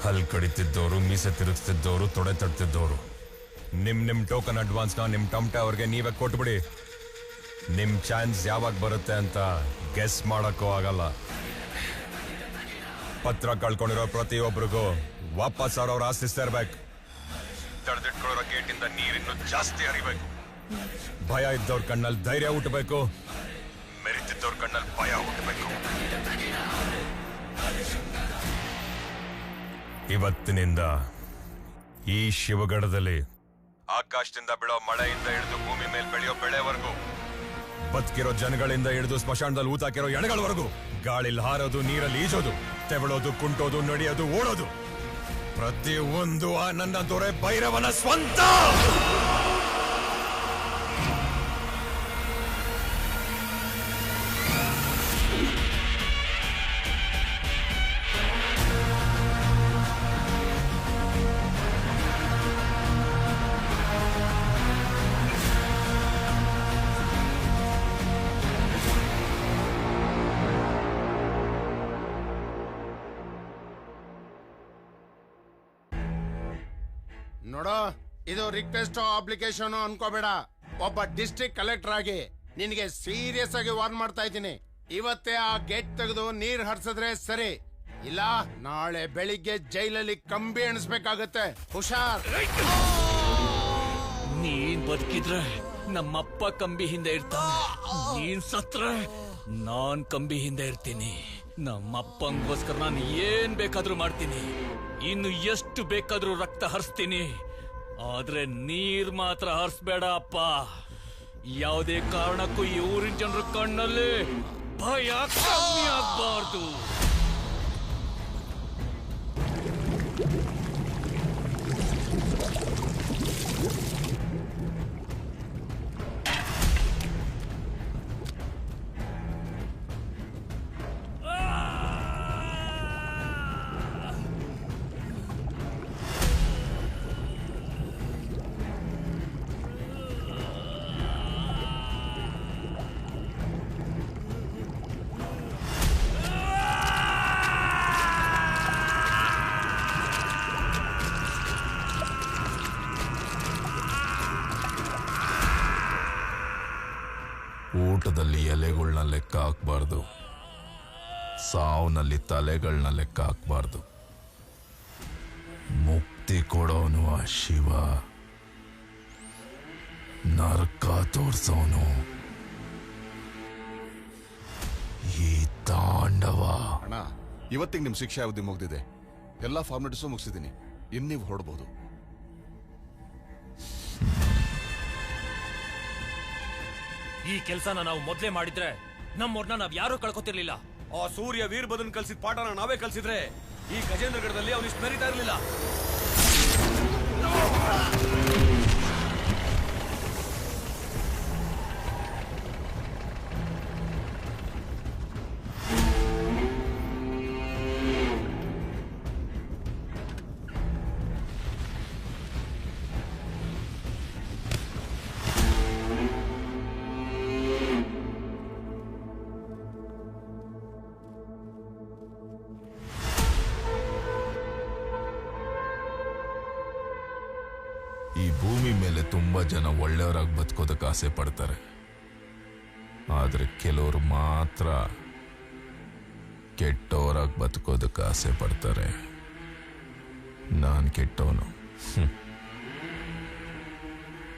S8: ಹಲ್ ಕಡಿತಿದ್ದವರು, ಮೀಸೆ ತಿರುಗಿಸ್ತಿದ್ದವರು, ತೊಡೆ ತಡ್ತಿದ್ದವರು, ನಿಮ್ ಟೋಕನ್ ಅಡ್ವಾನ್ಸ್ನ ನಿಮ್ ಟಮಟೆ ಅವ್ರಿಗೆ ನೀವೇ ಕೊಟ್ಬಿಡಿ. ನಿಮ್ ಚಾನ್ಸ್ ಯಾವಾಗ ಬರುತ್ತೆ ಅಂತ ಗೆಸ್ ಮಾಡಕ್ಕೂ ಆಗಲ್ಲ. ಪತ್ರ ಕಳ್ಕೊಂಡಿರೋ ಪ್ರತಿಯೊಬ್ಬರಿಗೂ ವಾಪಸ್ ಅವ್ರವ್ರ ಆಸ್ತಿ ಸೇರ್ಬೇಕು. ತಡೆದಿಟ್ಕೊಳ್ಳೋ ಗೇಟಿಂದ ನೀರಿನ್ನು ಜಾಸ್ತಿ ಹರಿಬೇಕು. ಭಯ ಇದ್ದವ್ರ ಕಣ್ಣಲ್ಲಿ ಧೈರ್ಯ ಹುಟ್ಟಬೇಕು, ಮೆರಿತಿದ್ದವ್ರ ಕಣ್ಣಲ್ಲಿ ಭಯ ಹುಟ್ಟಬೇಕು. ಇವತ್ತಿನಿಂದ ಈ ಶಿವಗಢದಲ್ಲಿ ಆಕಾಶದಿಂದ ಬೀಳೋ ಮಳೆಯಿಂದ ಹಿಡಿದು ಭೂಮಿ ಮೇಲೆ ಬೆಳೆಯೋ ಬೆಳೆವರೆಗೂ, ಬದುಕಿರೋ ಜನಗಳಿಂದ ಹಿಡಿದು ಸ್ಮಶಾನದಲ್ಲಿ ಊತಾಕಿರೋ ಎಣಗಳವರೆಗೂ, ಗಾಳಿಲಿ ಹಾರೋದು, ನೀರಲ್ಲಿ ಈಜೋದು, ತೆವಳೋದು, ಕುಂಟೋದು, ನಡೆಯೋದು, ಓಡೋದು, ಪ್ರತಿಯೊಂದು ಆ ನನ್ನ ದೊರೆ ಭೈರವನ ಸ್ವಂತ.
S21: ನೋಡೋ, ಇದು ರಿಕ್ವೆಸ್ಟ್ ಅಪ್ಲಿಕೇಶನ್ ಅನ್ಕೋಬೇಡ. ಒಬ್ಬ ಡಿಸ್ಟ್ರಿಕ್ಟ್ ಕಲೆಕ್ಟರ್ ಆಗಿ ನಿನಗೆ ಸೀರಿಯಸ್ ಆಗಿ ವಾರ್ನ್ ಮಾಡ್ತಾ ಇದ್ದೀನಿ. ಇವತ್ತೇ ಆ ಗೇಟ್ ತೆಗೆದು ನೀರ್ ಹರಿಸಿದ್ರೆ ಸರಿ, ಇಲ್ಲ ನಾಳೆ ಬೆಳಿಗ್ಗೆ ಜೈಲಲ್ಲಿ ಕಂಬಿ ಎಣಿಸ್ಬೇಕಾಗತ್ತೆ. ಹುಷಾರ್.
S2: ನೀನ್ ಬದುಕಿದ್ರೆ ನಮ್ಮಪ್ಪ ಕಂಬಿ ಹಿಂದೆ ಇರ್ತಾನೆ, ನೀನ್ ಸತ್ರ ನಾನ್ ಕಂಬಿ ಹಿಂದೆ ಇರ್ತೀನಿ. ನಮ್ಮಪ್ಪಂಗೋಸ್ಕರ ನಾನು ಏನ್ ಬೇಕಾದ್ರೂ ಮಾಡ್ತೀನಿ, ಇನ್ನು ಎಷ್ಟು ಬೇಕಾದ್ರೂ ರಕ್ತ ಹರಿಸ್ತೀನಿ. ಆದ್ರೆ ನೀರ್ ಮಾತ್ರ ಹರಿಸ್ಬೇಡ ಅಪ್ಪ. ಯಾವುದೇ ಕಾರಣಕ್ಕೂ ಈ ಊರಿನ ಜನರ ಕಣ್ಣಲ್ಲಿ ಭಯ ಕಮ್ಮಿ ಆಗ್ಬಾರ್ದು.
S3: ಊಟದಲ್ಲಿ ಎಲೆಗಳನ್ನ ಲೆಕ್ಕ ಹಾಕ್ಬಾರ್ದು, ಸಾವ್ನಲ್ಲಿ ತಲೆಗಳನ್ನ ಲೆಕ್ಕ ಹಾಕ್ಬಾರ್ದು. ಮುಕ್ತಿ ಕೊಡೋನು ಆ ಶಿವ, ನರಕ ತೋರ್ಸೋನು ಈ ತಾಂಡವ.
S16: ಅಣ್ಣ, ಇವತ್ತಿಗೆ ನಿಮ್ ಶಿಕ್ಷೆ ಅವಧಿ ಮುಗ್ದಿದೆ. ಎಲ್ಲಾ ಫಾರ್ಮಾಲಿಟೀಸು ಮುಗಿಸಿದ್ದೀನಿ. ಇನ್ನು ನೀವು ಹೊರಡ್ಬೋದು.
S10: ಈ ಕೆಲಸನ ನಾವು ಮೊದ್ಲೇ ಮಾಡಿದ್ರೆ ನಮ್ಮವ್ರನ್ನ ನಾವ್ ಯಾರು ಕಳ್ಕೊತಿರ್ಲಿಲ್ಲ. ಆ ಸೂರ್ಯ ವೀರಭದ್ರನ್ ಕಲ್ಸಿದ ಪಾಠನ ನಾವೇ ಕಲ್ಸಿದ್ರೆ ಈ ಗಜೇಂದ್ರಗಢದಲ್ಲಿ ಅವನಿಷ್ಟು ಮೆರಿತಾ ಇರ್ಲಿಲ್ಲ.
S3: ಈ ಭೂಮಿ ಮೇಲೆ ತುಂಬಾ ಜನ ಒಳ್ಳೆಯವರಾಗಿ ಬದುಕೋದಕ್ಕೆ ಆಸೆ ಪಡ್ತಾರೆ. ಆದ್ರೆ ಕೆಲವರು ಮಾತ್ರ ಕೆಟ್ಟವರಾಗಿ ಬದುಕೋದಕ್ಕೆ ಆಸೆ ಪಡ್ತಾರೆ. ನಾನ್ ಕೆಟ್ಟವನು,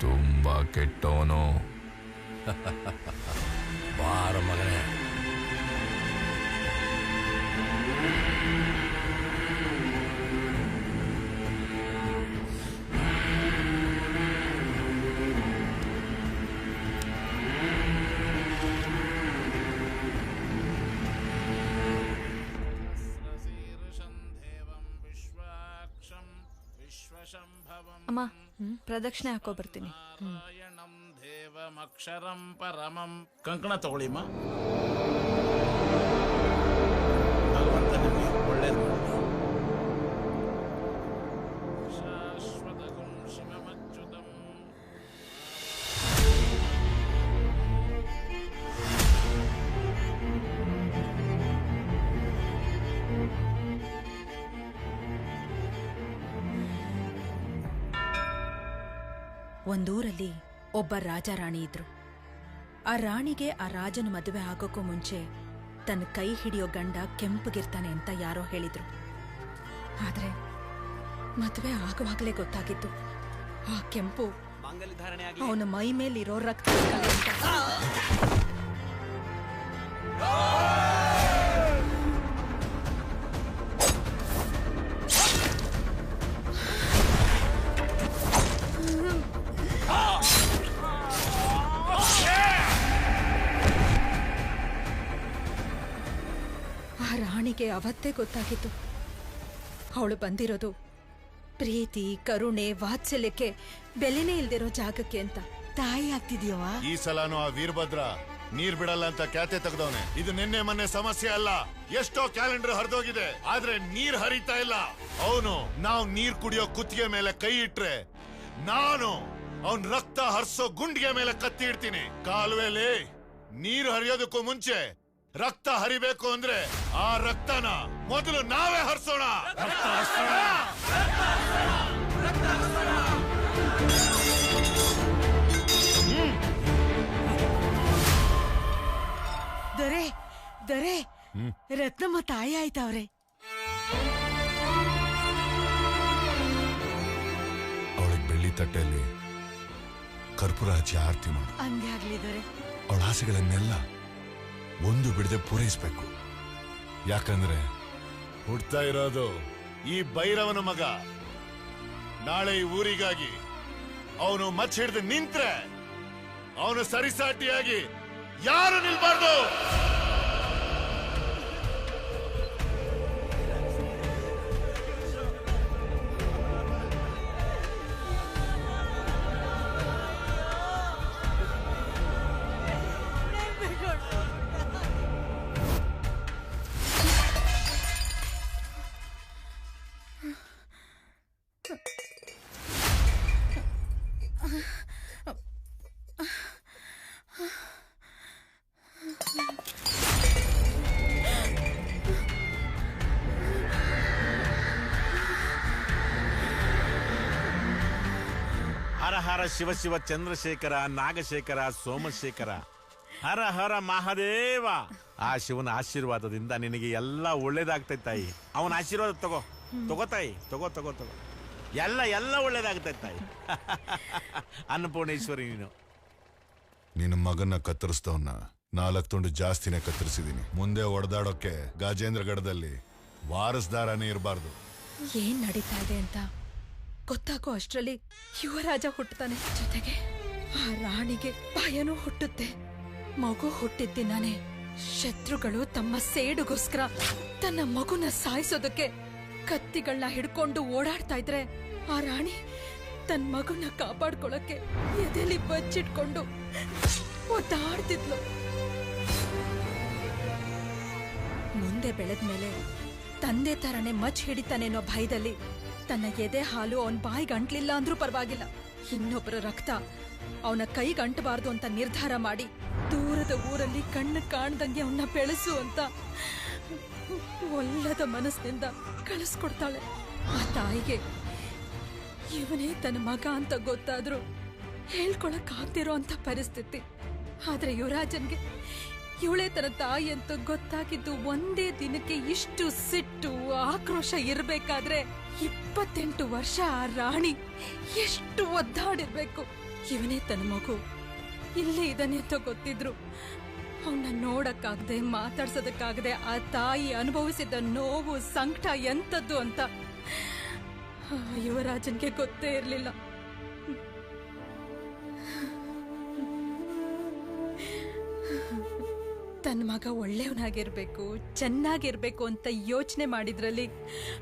S3: ತುಂಬಾ ಕೆಟ್ಟವನು.
S18: ಬಾರ ಮಗನೇ.
S19: ಅಮ್ಮ, ಪ್ರದಕ್ಷಿಣೆ ಹಾಕೋ ಬರ್ತೀನಿ.
S14: ದೇವಮಕ್ಷರಂ ಪರಮಂ. ಕಂಕಣ ತಗೊಳ್ಳಿಮ್ಮ. ಭಗವಂತ ನಿಮಗೆ ಒಳ್ಳೇದು ಮಾಡಲಿ. ಶಾಶ್ವತಕಂ ಶಿವಮಚ್ಯುತಂ.
S12: ಒಂದೂರಲ್ಲಿ ಒಬ್ಬ ರಾಜ ರಾಣಿ ಇದ್ರು. ಆ ರಾಣಿಗೆ ಆ ರಾಜನ ಮದುವೆ ಆಗೋಕ್ಕೂ ಮುಂಚೆ ತನ್ನ ಕೈ ಹಿಡಿಯೋ ಗಂಡ ಕೆಂಪಗಿರ್ತಾನೆ ಅಂತ ಯಾರೋ ಹೇಳಿದ್ರು. ಆದ್ರೆ ಮದುವೆ ಆಗುವಾಗಲೇ ಗೊತ್ತಾಗಿತ್ತು ಆ ಕೆಂಪು ಅವನ ಮೈ ಮೇಲಿರೋ ರಕ್ತ ಕಲೆ ಅಂತ. ಆ ರಾಣಿಗೆ ಅವತ್ತೇ ಗೊತ್ತಾಗಿತ್ತು ಅವಳು ಬಂದಿರೋದು ಪ್ರೀತಿ, ಕರುಣೆ, ವಾತ್ಸಲ್ಯಕ್ಕೆ ಬೆಲೆನೇ ಇಲ್ದಿರೋ ಜಾಗಕ್ಕೆ ಅಂತ.
S1: ತಾಯಿ ಆಗ್ತಿದ್ಯವ.
S16: ಈ ಸಲನೂ ಆ ವೀರಭದ್ರ ನೀರ್ ಬಿಡಲ್ಲ ಅಂತ ಖ್ಯಾತೆ ತೆಗೆದವನೆ. ಇದು ನಿನ್ನೆ ಮೊನ್ನೆ ಸಮಸ್ಯೆ ಅಲ್ಲ, ಎಷ್ಟೋ ಕ್ಯಾಲೆಂಡರ್ ಹರಿದೋಗಿದೆ, ಆದ್ರೆ ನೀರ್ ಹರಿತಾ ಇಲ್ಲ. ಅವನು ನಾವು ನೀರ್ ಕುಡಿಯೋ ಕುತ್ತಿಗೆ ಮೇಲೆ ಕೈ ಇಟ್ರೆ ನಾನು ಅವನ್ ರಕ್ತ ಹರಿಸೋ ಗುಂಡಿಗೆ ಮೇಲೆ ಕತ್ತಿ ಇಡ್ತೀನಿ. ಕಾಲುವೆಲಿ ನೀರು ಹರಿಯೋದಕ್ಕೂ ಮುಂಚೆ ರಕ್ತ ಹರಿಬೇಕು ಅಂದ್ರೆ ಆ ರಕ್ತನ ಮೊದಲು ನಾವೇ ಹರಿಸೋಣ.
S1: ದೊರೆ ದೊರೆ ರತ್ನಮ್ಮ ತಾಯಿ ಆಯ್ತವ್ರೆ.
S16: ಅವಳಿಗೆ ಬೆಳ್ಳಿ ತಟ್ಟೆಯಲ್ಲಿ ಕರ್ಪೂರ ಹಚ್ಚಿ ಆರತಿ ಮಾಡು.
S1: ಹಂಗೆ ಆಗ್ಲಿ ದೊರೆ.
S16: ಅವಳ ಆಸೆಗಳನ್ನೆಲ್ಲ ಒಂದು ಬಿಡದೆ ಪೂರೈಸ್ಬೇಕು. ಯಾಕಂದ್ರೆ ಹುಡ್ತಾ ಇರೋದು ಈ ಭೈರವನ ಮಗ. ನಾಳೆ ಈ ಊರಿಗಾಗಿ ಅವನು ಮಚ್ಚ ಹಿಡಿದು ನಿಂತ್ರೆ ಅವನು ಸರಿಸಾಟಿಯಾಗಿ ಯಾರು ನಿಲ್ಬಾರ್ದು.
S3: ಹರ ಹರ ಶಿವ ಶಿವ ಚಂದ್ರಶೇಖರ ನಾಗಶೇಖರ ಸೋಮಶೇಖರ ಹರ ಹರ ಮಹಾದೇವ. ಆ ಶಿವನ ಆಶೀರ್ವಾದದಿಂದ ನಿನಗೆ ಎಲ್ಲ ಒಳ್ಳೇದಾಗ್ತೈತೆ ತಾಯಿ. ಅವನ ಆಶೀರ್ವಾದ ತಗೋ ತಾಯಿ, ತಗೋ ತಗೋ ತಗೋ. ಎಲ್ಲ ಒಳ್ಳೇದಾಗ್ತೈತೆ ತಾಯಿ. ಅನ್ನಪೂರ್ಣೇಶ್ವರಿ ನೀನು.
S16: ನಿನ್ನ ಮಗನ್ನ ಕತ್ತರಿಸ್ತವನ್ನ 4 ತುಂಡು ಜಾಸ್ತಿನೇ ಕತ್ತರಿಸಿದೀನಿ. ಮುಂದೆ ಒಡೆದಾಡೋಕೆ ಗಾಜೇಂದ್ರಗಢದಲ್ಲಿ ವಾರಸ್ದಾರನೇ ಇರಬಾರ್ದು.
S12: ಏನ್ ನಡೀತಾ ಇದೆ ಅಂತ ಗೊತ್ತಾಗೋ ಅಷ್ಟ್ರಲ್ಲಿ ಯುವರಾಜ ಹುಟ್ಟುತ್ತಾನೆ. ಜೊತೆಗೆ ಆ ರಾಣಿಗೆ ಭಯನೂ ಹುಟ್ಟುತ್ತೆ. ಮಗು ಹುಟ್ಟಿದ್ದಾನೆ. ಶತ್ರುಗಳು ತಮ್ಮ ಸೇಡುಗೋಸ್ಕರ ತನ್ನ ಮಗುನ ಸಾಯಿಸೋದಕ್ಕೆ ಕತ್ತಿಗಳನ್ನ ಹಿಡ್ಕೊಂಡು ಓಡಾಡ್ತಾ ಇದ್ರೆ ಆ ರಾಣಿ ತನ್ನ ಮಗುನ ಕಾಪಾಡ್ಕೊಳಕ್ಕೆ ಎದೆಲಿ ಬಚ್ಚಿಟ್ಕೊಂಡು ಒದ್ದಾಡ್ತಿದ್ಲು. ಮುಂದೆ ಬೆಳೆದ್ಮೇಲೆ ತಂದೆ ತರನೇ ಮಚ್ ಹಿಡಿತಾನೆ ಅನ್ನೋ ಭಯದಲ್ಲಿ ತನ್ನ ಎದೆ ಹಾಲು ಅವನ್ ಬಾಯಿಗೆ ಅಂಟ್ಲಿಲ್ಲ ಅಂದ್ರೂ ಪರವಾಗಿಲ್ಲ, ಇನ್ನೊಬ್ಬರ ರಕ್ತ ಅವನ ಕೈಗೆ ಅಂಟಬಾರ್ದು ಅಂತ ನಿರ್ಧಾರ ಮಾಡಿ ದೂರದ ಊರಲ್ಲಿ ಕಣ್ಣು ಕಾಣ್ದಂಗೆ ಅವನ್ನ ಬೆಳೆಸು ಅಂತ ಒಲ್ಲದ ಮನಸ್ಸಿನಿಂದ ಕಳಿಸ್ಕೊಡ್ತಾಳೆ. ಆ ತಾಯಿಗೆ ಇವನೇ ತನ್ನ ಮಗ ಅಂತ ಗೊತ್ತಾದ್ರೂ ಹೇಳ್ಕೊಳಕ್ ಆಗ್ತಿರೋ ಅಂತ ಪರಿಸ್ಥಿತಿ. ಆದ್ರೆ ಯುವರಾಜನ್ಗೆ ಇವಳೇ ತನ್ನ ತಾಯಿ ಅಂತ ಗೊತ್ತಾಗಿದ್ದು ಒಂದೇ ದಿನಕ್ಕೆ ಇಷ್ಟು ಸಿಟ್ಟು ಆಕ್ರೋಶ ಇರ್ಬೇಕಾದ್ರೆ 28 ವರ್ಷ ಆ ರಾಣಿ ಎಷ್ಟು ಒದ್ದಾಡಿರ್ಬೇಕು. ಇವನೇ ತನ್ನ ಮಗು ಇಲ್ಲೇ ಇದ್ದಾನೆ ಅಂತ ಗೊತ್ತಿದ್ರು ಅವನ್ನ ನೋಡಕ್ಕಾಗದೆ ಮಾತಾಡ್ಸೋದಕ್ಕಾಗದೆ ಆ ತಾಯಿ ಅನುಭವಿಸಿದ ನೋವು ಸಂಕಟ ಎಂತದ್ದು ಅಂತ ಯುವರಾಜನ್ಗೆ ಗೊತ್ತೇ ಇರ್ಲಿಲ್ಲ. ತನ್ನ ಮಗ ಒಳ್ಳೆಯವನಾಗಿರ್ಬೇಕು, ಚೆನ್ನಾಗಿರ್ಬೇಕು ಅಂತ ಯೋಚನೆ ಮಾಡಿದ್ರಲ್ಲಿ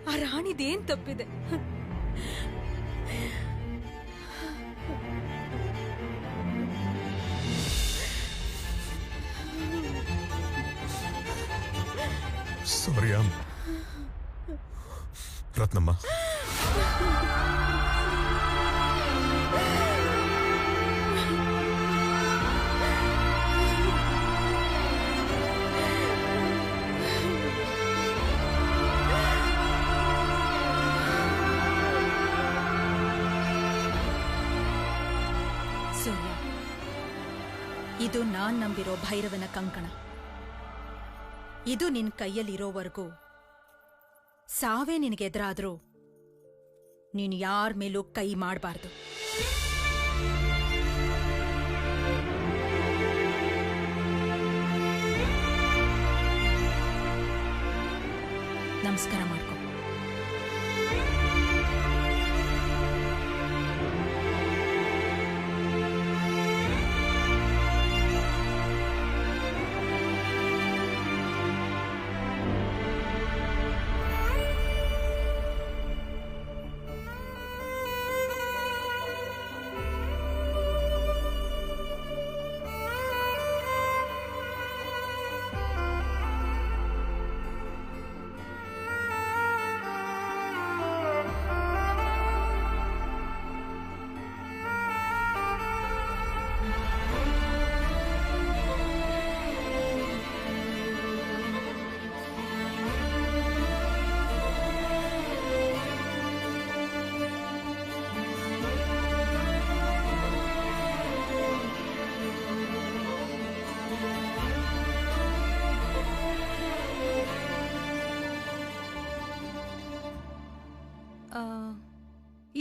S12: ಆ ರಾಣಿದೇನ್ ತಪ್ಪಿದೆ?
S16: ಸಾರಿ ರತ್ನಮ್ಮ.
S12: ಸೂರ್ಯ, ಇದು ನಾನ್ ನಂಬಿರೋ ಭೈರವನ ಕಂಕಣ. ಇದು ನಿನ್ ಕೈಯಲ್ಲಿರೋವರೆಗೂ ಸಾವೇ ನಿನಗೆದುರಾದ್ರೂ ನೀನು ಯಾರ ಮೇಲೂ ಕೈ ಮಾಡಬಾರ್ದು. ನಮಸ್ಕಾರ ಮಾಡ್ಕೊ.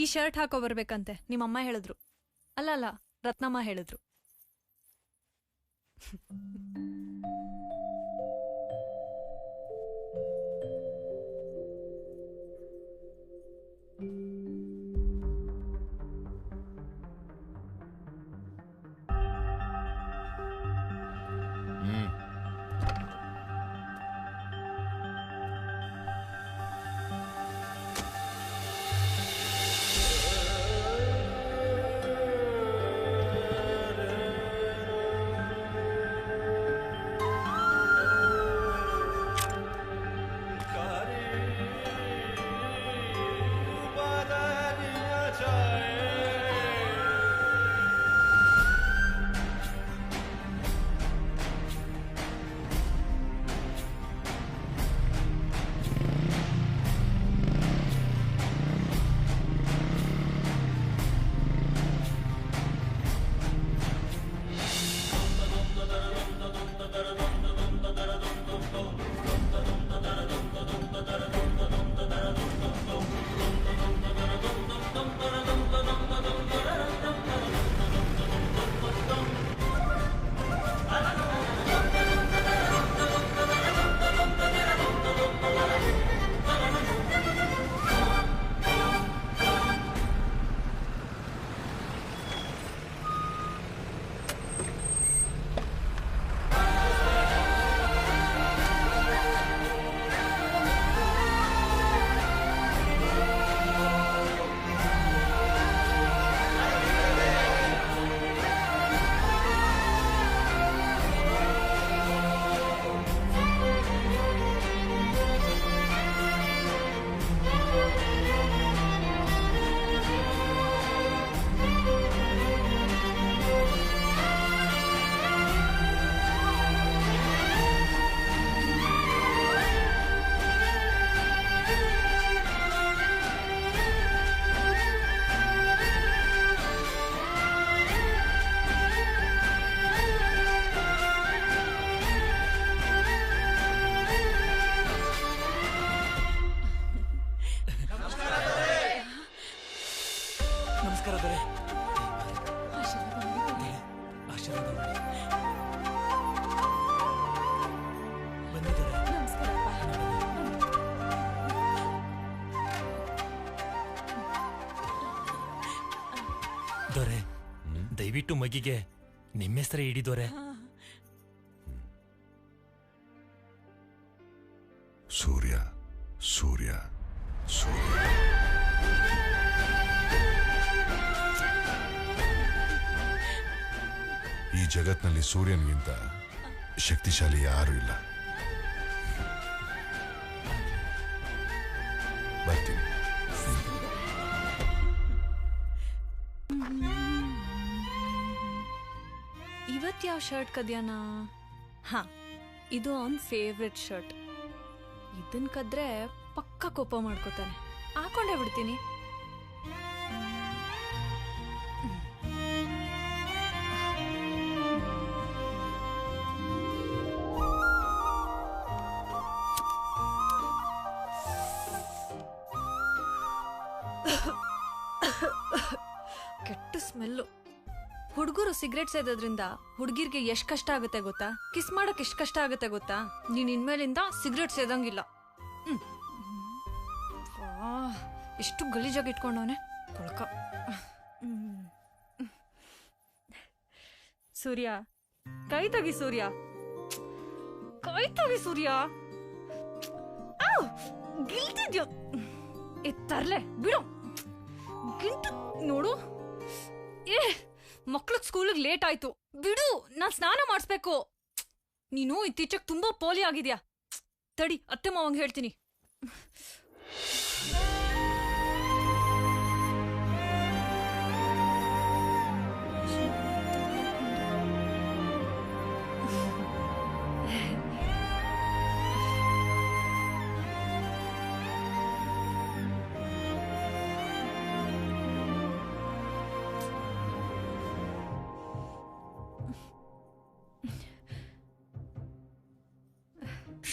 S19: ಈ ಶರ್ಟ್ ಹಾಕೋ ಬರ್ಬೇಕಂತೆ ನಿಮ್ಮಮ್ಮ ಹೇಳಿದ್ರು. ಅಲ್ಲ ರತ್ನಮ್ಮ ಹೇಳಿದ್ರು.
S10: ದೊರೆ ದಯವಿಟ್ಟು ಮಗಿಗೆ ನಿಮ್ಮ ಹೆಸರೇ ಇಡಿ ದೊರೆ.
S5: ಸೂರ್ಯ ಸೂರ್ಯ ಸೂರ್ಯ. ಈ ಜಗತ್ನಲ್ಲಿ ಸೂರ್ಯನಿಗಿಂತ ಶಕ್ತಿಶಾಲಿ ಯಾರೂ ಇಲ್ಲ. ಬರ್ತೀನಿ.
S19: ಇವತ್ ಯಾವ ಶರ್ಟ್ ಕದ್ಯಾನ? ಹಾ, ಇದು ಅವನ್ ಫೇವ್ರೆಟ್ ಶರ್ಟ್. ಇದನ್ ಕದ್ರೆ ಪಕ್ಕ ಕೋಪ ಮಾಡ್ಕೋತಾನೆ. ಹಾಕೊಂಡೇ ಬಿಡ್ತೀನಿ. ಸ್ಮೆಲ್ಲು. ಹುಡುಗರು ಸಿಗರೇಟ್ ಸೇದೋದ್ರಿಂದ ಹುಡುಗಿರ್ಗೆ ಎಷ್ಟ್ ಕಷ್ಟ ಆಗುತ್ತೆ ಗೊತ್ತಾ? ಕಿಸ್ ಮಾಡಕ್ ಎಷ್ಟ್ ಕಷ್ಟ ಆಗುತ್ತೆ ಗೊತ್ತಾ? ನೀನ್ ಇನ್ಮೇಲಿಂದ ಸಿಗರೇಟ್ ಸೇದಂಗಿಲ್ಲ. ಎಷ್ಟು ಗಲೀಜಾಗಿ ಇಟ್ಕೊಂಡವನೆ ಕೊಳ್ಕ. ಸೂರ್ಯ, ಕೈ ತೆಗಿ ಸೂರ್ಯ, ಕೈ ತೆಗಿ ಸೂರ್ಯ. ಗಿಲ್ತಿದ್ಯೋ ತರ್ಲೆ ಬಿಡು. ಗಿಲ್ಟ್ ನೋಡು. ಮಕ್ಳಗ್ ಸ್ಕೂಲಿಗೆ ಲೇಟ್ ಆಯ್ತು, ಬಿಡು, ನಾನ್ ಸ್ನಾನ ಮಾಡಿಸ್ಬೇಕು. ನೀನು ಇತ್ತೀಚೆಗೆ ತುಂಬಾ ಪೋಲಿ ಆಗಿದ್ಯಾ. ತಡಿ, ಅತ್ತೆ ಮಾವಂಗ್ ಹೇಳ್ತೀನಿ.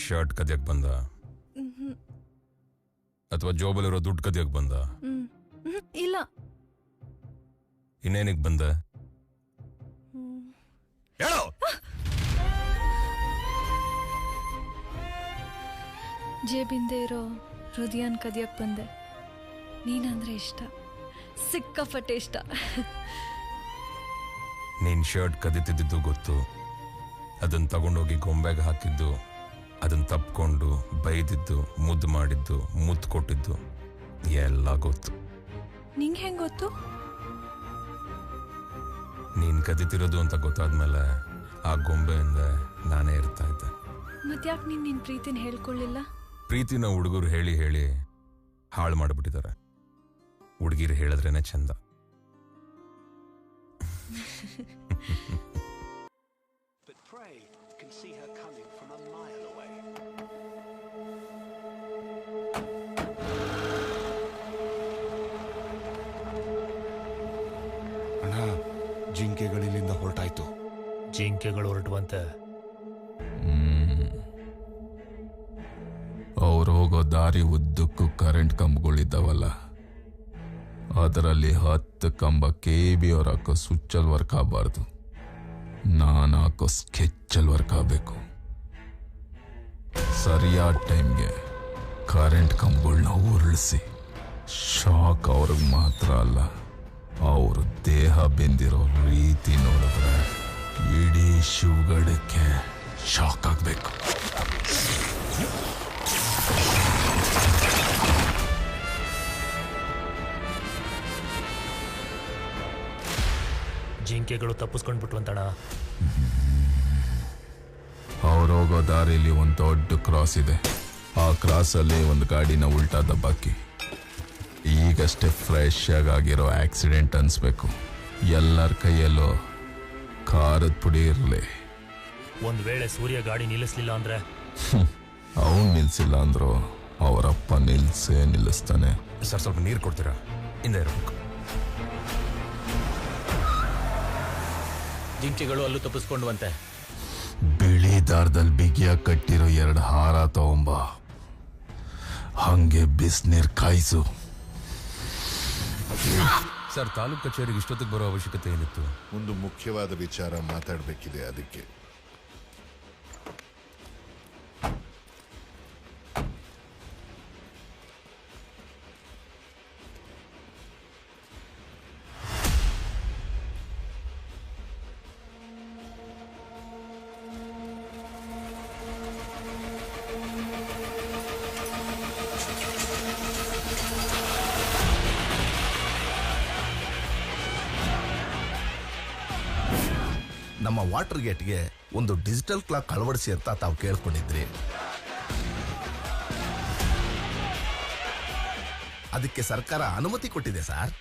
S8: ಶರ್ಟ್ ಕದಿಯಕ್ ಬಂದ ಅಥವಾ ಜೋಬಲ್ಲಿರೋ ದುಡ್ಡು ಕದಿಯಕ್ ಬಂದ?
S19: ಇಲ್ಲ.
S8: ಇನ್ನೇನಿಗೆ ಬಂದ? ಹೇಳೋ.
S19: ಜೇಬಿಂದೆ ಇರೋ ಹೃದಯನ್ ಕದಿಯಕ್ ಬಂದೆ. ನೀನಂದ್ರೆ ಇಷ್ಟ, ಸಿಕ್ಕಾಪಟ್ಟೆ ಇಷ್ಟ.
S8: ನೀನ್ ಶರ್ಟ್ ಕದಿತಿದ್ದು ಗೊತ್ತು, ಅದನ್ನ ತಗೊಂಡೋಗಿ ಗೊಂಬೆಗೆ ಹಾಕಿದ್ದು, ಅದನ್ನ ತಪ್ಕೊಂಡು ಬೈದಿದ್ದು, ಮುದ್ದು ಮಾಡಿದ್ದು, ಮುದ್ದು ಕೊಟ್ಟಿದ್ದು ಎಲ್ಲ ಗೊತ್ತು.
S19: ನಿಂಗೆ ಹೆಂಗ್ ಗೊತ್ತು?
S8: ನೀನ್ ಕದಿತಿರೋದು ಅಂತ ಗೊತ್ತಾದ್ಮೇಲೆ ಆ ಗೊಂಬೆಯಿಂದ ನಾನೇ ಇರ್ತಾ ಇದ್ದೆ.
S19: ಮತ್ಯಾಕ್ ನೀನ್ ನಿನ್ ಪ್ರೀತಿನ ಹೇಳ್ಕೊಳ್ಳಿಲ್ಲ?
S8: ಪ್ರೀತಿನ ಹುಡುಗರು ಹೇಳಿ ಹೇಳಿ ಹಾಳು ಮಾಡಿಬಿಟ್ಟಿದ್ದಾರೆ. ಹುಡುಗಿರು ಹೇಳಿದ್ರೇನೆ ಚಂದ.
S16: ಜಿಂಕೆಗಳಿಲ್ಲಿಂದ ಹೊರಟಾಯ್ತು.
S10: ಜಿಂಕೆಗಳು ಹೊರಟುವಂತೆ.
S7: ಅವ್ರು ಹೋಗೋ ದಾರಿ ಉದ್ದಕ್ಕೂ ಕರೆಂಟ್ ಕಂಬಗಳಿದ್ದಾವಲ್ಲ, ಅದರಲ್ಲಿ 10 ಕಂಬ KB ಅವ್ರು ಹಾಕೋ ಸ್ವಿಚ್ಚಲ್ಲಿ ವರ್ಕ್ ಆಗಬಾರ್ದು, ನಾನು ಹಾಕೋ ಸ್ಕೆಚ್ಚಲ್ಲಿ ವರ್ಕ್ ಆಗಬೇಕು. ಸರಿಯಾದ ಟೈಮ್ಗೆ ಕರೆಂಟ್ ಕಂಬಗಳನ್ನ ಉರುಳಿಸಿ ಶಾಕ್ ಅವ್ರಿಗೆ ಮಾತ್ರ ಅಲ್ಲ, ಅವ್ರ ದೇಹ ಬೆಂದಿರೋ ರೀತಿ ನೋಡಿದ್ರೆ ಇಡೀ ಶಿವಗಡಕ್ಕೆ ಶಾಕ್ ಆಗ್ಬೇಕು.
S10: ಜಿಂಕೆಗಳು ತಪ್ಪಿಸ್ಕೊಂಡ್ಬಿಟ್ರು ಅಂತಣ.
S7: ಅವ್ರು ಹೋಗೋ ದಾರಿಲಿ ಒಂದು ದೊಡ್ಡ ಕ್ರಾಸ್ ಇದೆ. ಆ ಕ್ರಾಸಲ್ಲಿ ಒಂದು ಗಾಡಿನ ಉಲ್ಟಾ ದಬ್ಬಾಕಿ. ಈಗಷ್ಟೇ ಫ್ರೆಶ್ ಆಗಿರೋ ಆಕ್ಸಿಡೆಂಟ್ ಅನ್ಸ್ಬೇಕು. ಎಲ್ಲರ ಕೈಯಲ್ಲೂ ಖಾರದ ಪುಡಿ ಇರಲಿ.
S10: ಒಂದ್ ವೇಳೆ ಸೂರ್ಯ ಗಾಡಿ ನಿಲ್ಲಿಸ್ಲಿಲ್ಲ ಅಂದ್ರೆ?
S7: ಅವನು ನಿಲ್ಸಿಲ್ಲ ಅಂದ್ರು ಅವರಪ್ಪ ನಿಲ್ಸೇ ನಿಲ್ಲಿಸ್ತಾನೆ.
S8: ಸರ್, ಸ್ವಲ್ಪ ನೀರು ಕೊಡ್ತೀರಾ? ಹಿಂದೆ ಇರಬೇಕು.
S10: ಜಿಂಕೆಗಳು ಅಲ್ಲೂ ತಪ್ಪಿಸ್ಕೊಂಡ್ವಂತೆ.
S7: ಬಿಳಿ ದಾರದಲ್ಲಿ ಬಿಗಿಯಾಗಿ ಕಟ್ಟಿರೋ 2 ಹಾರ ತಗೊಂಬ, ಹಂಗೆ ಬಿಸಿನೀರ್ ಕಾಯಿಸು.
S8: ಸರ್, ತಾಲೂಕು ಕಚೇರಿಗೆ ಇಷ್ಟೊತ್ತಿಗೆ ಬರೋ ಅವಶ್ಯಕತೆ ಏನಿತ್ತು?
S16: ಒಂದು ಮುಖ್ಯವಾದ ವಿಚಾರ ಮಾತಾಡಬೇಕಿದೆ, ಅದಕ್ಕೆ.
S22: ನಮ್ಮ ವಾಟರ್ ಗೇಟ್ಗೆ ಒಂದು ಡಿಜಿಟಲ್ ಕ್ಲಾಕ್ ಅಳವಡಿಸಿ ಅಂತ ತಾವು ಕೇಳ್ಕೊಂಡಿದ್ರಿ. ಅದಕ್ಕೆ ಸರ್ಕಾರ ಅನುಮತಿ ಕೊಟ್ಟಿದೆ ಸರ್.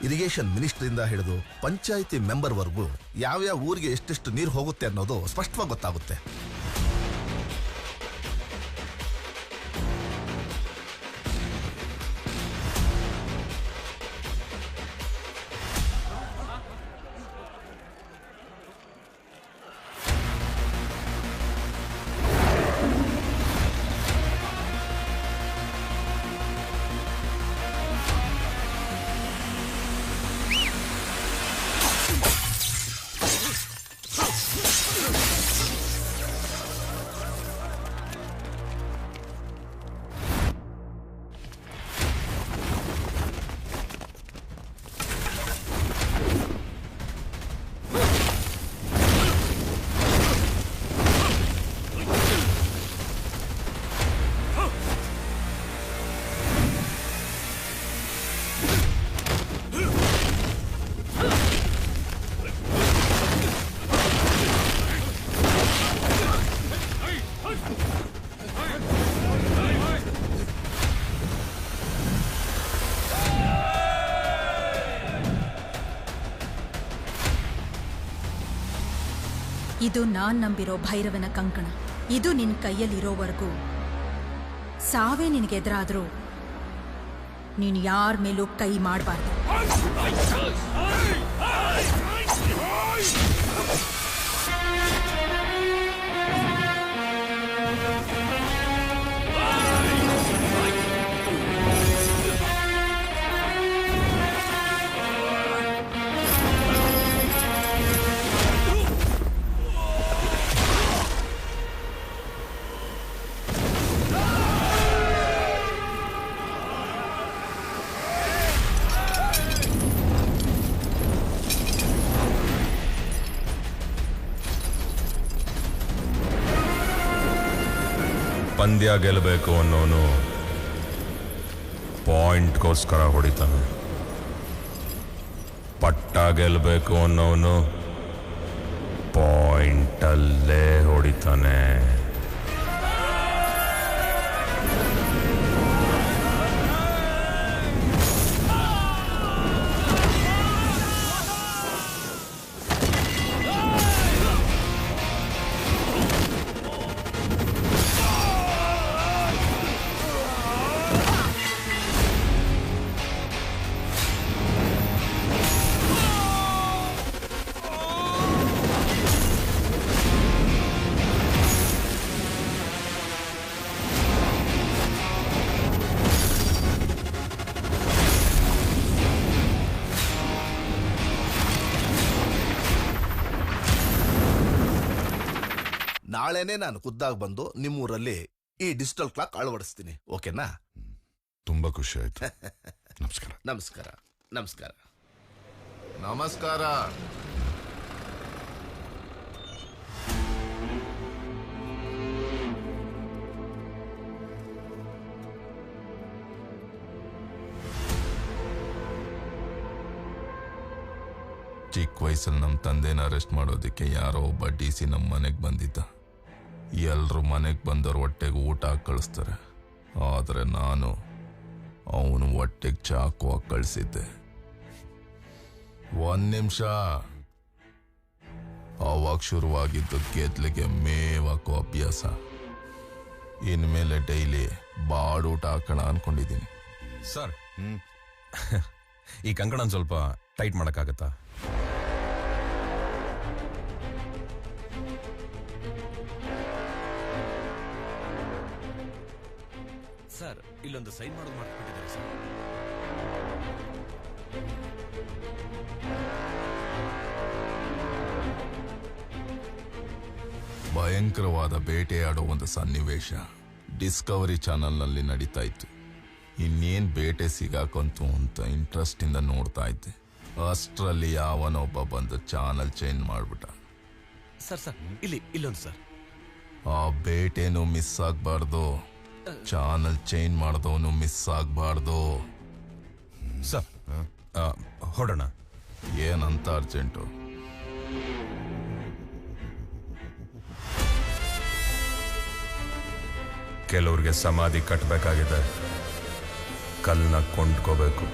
S22: ಇರಿಗೇಷನ್ ಮಿನಿಸ್ಟ್ರಿಂದ ಹಿಡಿದು ಪಂಚಾಯಿತಿ ಮೆಂಬರ್ವರೆಗೂ ಯಾವ್ಯಾವ ಊರಿಗೆ ಎಷ್ಟೆಷ್ಟು ನೀರು ಹೋಗುತ್ತೆ ಅನ್ನೋದು ಸ್ಪಷ್ಟವಾಗಿ ಗೊತ್ತಾಗುತ್ತೆ.
S12: ಇದು ನಾನ್ ನಂಬಿರೋ ಭೈರವನ ಕಂಕಣ. ಇದು ನಿನ್ ಕೈಯಲ್ಲಿರೋವರೆಗೂ ಸಾವೇ ನಿನಗೆದುರಾದ್ರೂ ನೀನು ಯಾರ ಮೇಲೂ ಕೈ ಮಾಡಬಾರ್ದು.
S8: ಪಂದ್ಯ ಗೆಲ್ಲಬೇಕು ಅನ್ನೋನು ಪಾಯಿಂಟ್ಗೋಸ್ಕರ ಹೊಡಿತಾನೆ, ಪಟ್ಟ ಗೆಲ್ಲಬೇಕು ಅನ್ನೋನು ಪಾಯಿಂಟಲ್ಲೇ ಹೊಡಿತಾನೆ.
S22: ನಾಳೆನೆ ನಾನು ಖುದ್ದಾಗಿ ಬಂದು ನಿಮ್ಮೂರಲ್ಲಿ ಈ ಡಿಜಿಟಲ್ ಕ್ಲಾಕ್ ಅಳವಡಿಸ್ತೀನಿ. ಓಕೆನಾ?
S16: ತುಂಬಾ ಖುಷಿ ಆಯ್ತು. ನಮಸ್ಕಾರ.
S22: ನಮಸ್ಕಾರ. ನಮಸ್ಕಾರ. ನಮಸ್ಕಾರ.
S7: ಚಿಕ್ಕ ವಯಸ್ಸಲ್ಲಿ ನಮ್ಮ ತಂದೆನ ಅರೆಸ್ಟ್ ಮಾಡೋದಕ್ಕೆ ಯಾರೋ ಒಬ್ಬ DC ನಮ್ಮ ಮನೆಗೆ ಬಂದಿದ್ದ. ಎಲ್ಲರೂ ಮನೆಗೆ ಬಂದವ್ರ ಹೊಟ್ಟೆಗೆ ಊಟ ಹಾಕಿ ಕಳಿಸ್ತಾರೆ, ಆದರೆ ನಾನು ಅವನು ಹೊಟ್ಟೆಗೆ ಚಾಕು ಹಾಕಿ ಕಳಿಸಿದ್ದೆ. 1 ನಿಮಿಷ. ಅವಾಗ ಶುರುವಾಗಿದ್ದು ಗೆದ್ಲಿಗೆ ಮೇವಾಕೋ ಅಭ್ಯಾಸ. ಇನ್ಮೇಲೆ ಡೈಲಿ ಬಾಡೂಟ ಹಾಕೋಣ ಅನ್ಕೊಂಡಿದ್ದೀನಿ.
S8: ಸರ್, ಈ ಕಂಕಣ ಸ್ವಲ್ಪ ಟೈಟ್ ಮಾಡೋಕ್ಕಾಗತ್ತಾ?
S10: ಸರ್, ಇಲ್ಲೊಂದು ಸೈನ್ ಮಾಡೋದು ಮಾಡ್ಬಿಟ್ಟಿದ್ದಾರೆ ಸರ್.
S7: ಭಯಂಕರವಾದ ಬೇಟೆಯಾಡೋ ಒಂದು ಸನ್ನಿವೇಶ ಡಿಸ್ಕವರಿ ಚಾನಲ್ನಲ್ಲಿ ನಡೀತಾ ಇತ್ತು. ಇನ್ನೇನ್ ಬೇಟೆ ಸಿಗಾಕಂತು ಅಂತ ಇಂಟ್ರೆಸ್ಟ್ ಇಂದ ನೋಡ್ತಾ ಇದ್ದೆ. ಅಷ್ಟರಲ್ಲಿ ಯಾವನೊಬ್ಬ ಬಂದು ಚಾನಲ್ ಚೇಂಜ್ ಮಾಡ್ಬಿಟ್ಟ.
S10: ಸರ್ ಇಲ್ಲೊಂದು ಸರ್.
S7: ಆ ಬೇಟೆನೂ ಮಿಸ್ ಆಗ್ಬಾರ್ದು, ಚಾನಲ್ ಚೇಂಜ್ ಮಾಡ್ದವನು ಮಿಸ್ ಆಗ್ಬಾರ್ದು.
S8: ಸರ್, ಹೊರಡೋಣ.
S7: ಏನಂತ ಅರ್ಜೆಂಟು?
S8: ಕೆಲವ್ರಿಗೆ ಸಮಾಧಿ ಕಟ್ಟಬೇಕಾಗಿದೆ, ಕಲ್ಲನ್ನ ಕೊಂಡ್ಕೋಬೇಕು.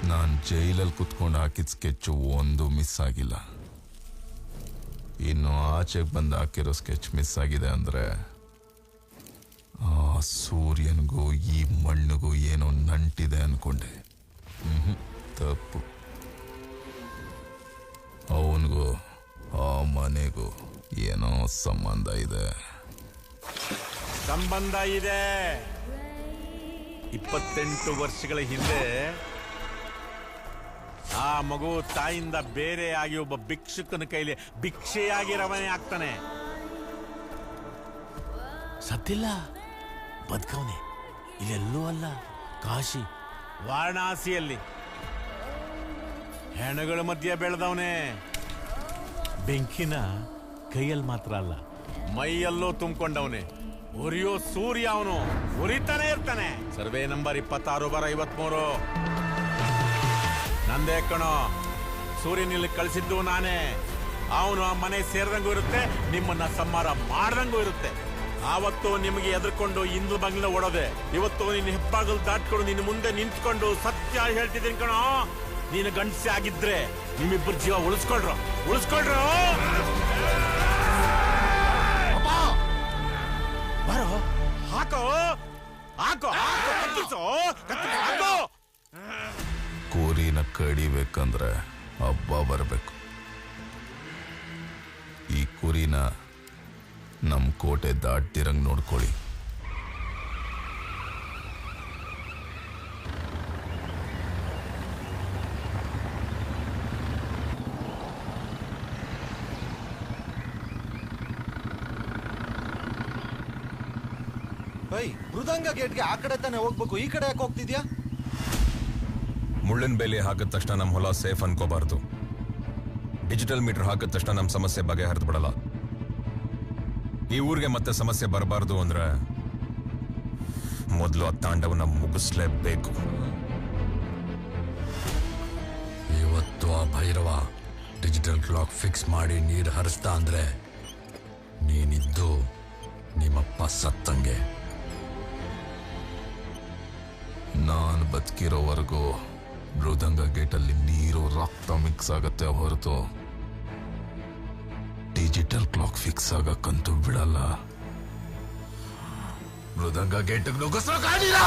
S7: ನಾನು ಜೈಲಲ್ಲಿ ಕುತ್ಕೊಂಡು ಹಾಕಿದ ಸ್ಕೆಚ್ ಒಂದು ಮಿಸ್ ಆಗಿಲ್ಲ. ಇನ್ನು ಆಚೆಗೆ ಬಂದು ಹಾಕಿರೋ ಸ್ಕೆಚ್ ಮಿಸ್ ಆಗಿದೆ ಅಂದ್ರೆ ಆ ಸೂರ್ಯನಿಗೂ ಈ ಮಣ್ಣಿಗೂ ಏನೋ ನಂಟಿದೆ ಅನ್ಕೊಂಡೆ. ತಪ್ಪು. ಅವನಿಗೂ ಆ ಮನೆಗೂ ಏನೋ ಸಂಬಂಧ ಇದೆ.
S3: ಸಂಬಂಧ ಇದೆ. 28 ವರ್ಷಗಳ ಹಿಂದೆ ಆ ಮಗು ತಾಯಿಯಿಂದ ಬೇರೆ ಆಗಿ ಒಬ್ಬ ಭಿಕ್ಷುಕನ ಕೈಲಿ ಭಿಕ್ಷೆಯಾಗಿ ರವಾನೆ ಆಗ್ತಾನೆ. ಸತ್ತಿಲ್ಲ, ಬದುಕವನೆ. ಇಲ್ಲೆಲ್ಲೂ ಅಲ್ಲ, ಕಾಶಿ ವಾರಣಾಸಿಯಲ್ಲಿ ಹೆಣಗಳ ಮಧ್ಯೆ ಬೆಳೆದವನೇ. ಬೆಂಕಿನ ಕೈಯಲ್ಲಿ ಮಾತ್ರ ಅಲ್ಲ, ಮೈಯಲ್ಲೂ ತುಂಬಿಕೊಂಡವನೇ. ಉರಿಯೋ ಸೂರ್ಯ ಅವನು, ಉರಿತಾನೆ ಇರ್ತಾನೆ. ಸರ್ವೆ ನಂಬರ್ 26/53 ನಂದೇ ಕಣೋ. ಸೂರ್ಯನಲ್ಲಿ ಕಳಿಸಿದ್ದು ನಾನೇ. ಅವನು ಆ ಮನೆ ಸೇರಿದಂಗೂ ಇರುತ್ತೆ, ನಿಮ್ಮನ್ನ ಸಂಹಾರ ಮಾಡ್ದಂಗೂ ಇರುತ್ತೆ. ಆವತ್ತು ನಿಮಗೆ ಎದುರ್ಕೊಂಡು ಇಂದು ಬಂಗ್ಲ ಓಡೋದೆ. ಇವತ್ತು ನಿನ್ನ ಹೆಬ್ಬಾಗಲ್ ದಾಟ್ಕೊಂಡು ನಿನ್ನ ಮುಂದೆ ನಿಂತ್ಕೊಂಡು ಸತ್ಯ ಹೇಳ್ತಿದ್ದೀನಿ ಕಣೋ. ನೀನು ಗಂಡಸೆ ಆಗಿದ್ರೆ ನಿಮ್ಮಿಬ್ಬರು ಜೀವ ಉಳಿಸ್ಕೊಳ್ರು. ಬರೋ ಹಾಕೋ ಹಾಕೋ ಹಾಕೋ.
S7: ಕೂರಿನ ಕಡಿಬೇಕಂದ್ರೆ ಹಬ್ಬ ಬರಬೇಕು. ಈ ಕುರಿನ ನಮ್ ಕೋಟೆ ದಾಟ್ತಿರಂಗ್ ನೋಡ್ಕೊಳ್ಳಿ.
S9: ಮೃದಂಗ ಗೇಟ್ಗೆ ಆ ಕಡೆ ತಾನೆ ಹೋಗ್ಬೇಕು, ಈ ಕಡೆ ಯಾಕೆ ಹೋಗ್ತಿದ್ಯಾ?
S8: ಮುಳ್ಳಿನ ಬೇಲಿ ಹಾಕಿದ ತಕ್ಷಣ ನಮ್ಮ ಹೊಲ ಸೇಫ್ ಅನ್ಕೋಬಾರ್ದು. ಡಿಜಿಟಲ್ ಮೀಟರ್ ಹಾಕಿದ ತಕ್ಷಣ ನಮ್ಮ ಸಮಸ್ಯೆ ಬಗೆಹರಿದು ಬಿಡಲ್ಲ. ಈ ಊರಿಗೆ ಮತ್ತೆ ಸಮಸ್ಯೆ ಬರಬಾರ್ದು ಅಂದ್ರೆ ಮೊದಲು ಆ ತಾಂಡವನ್ನ ಮುಗಿಸ್ಲೇಬೇಕು.
S18: ಇವತ್ತು ಆ ಭೈರವ ಡಿಜಿಟಲ್ ಕ್ಲಾಕ್ ಫಿಕ್ಸ್ ಮಾಡಿ ನೀರು ಹರಿಸ್ತಾ ಅಂದ್ರೆ ನೀನಿದ್ದು ನಿಮ್ಮಪ್ಪ ಸತ್ತಂಗೆ.
S7: ನಾನು ಬದುಕಿರೋವರೆಗೂ ಮೃದಂಗ ಗೇಟಲ್ಲಿ ನೀರು ರಕ್ತ ಮಿಕ್ಸ್ ಆಗತ್ತೆ ಹೊರತು ಡಿಜಿಟಲ್ ಕ್ಲಾಕ್ ಫಿಕ್ಸ್ ಆಗಕ್ಕಂತೂ ಬಿಡಲ್ಲ. ಮೃದಂಗ ಗೇಟಿಗೆ ನುಗ್ಗಿಸೋಕಾಗಿಲ್ಲ.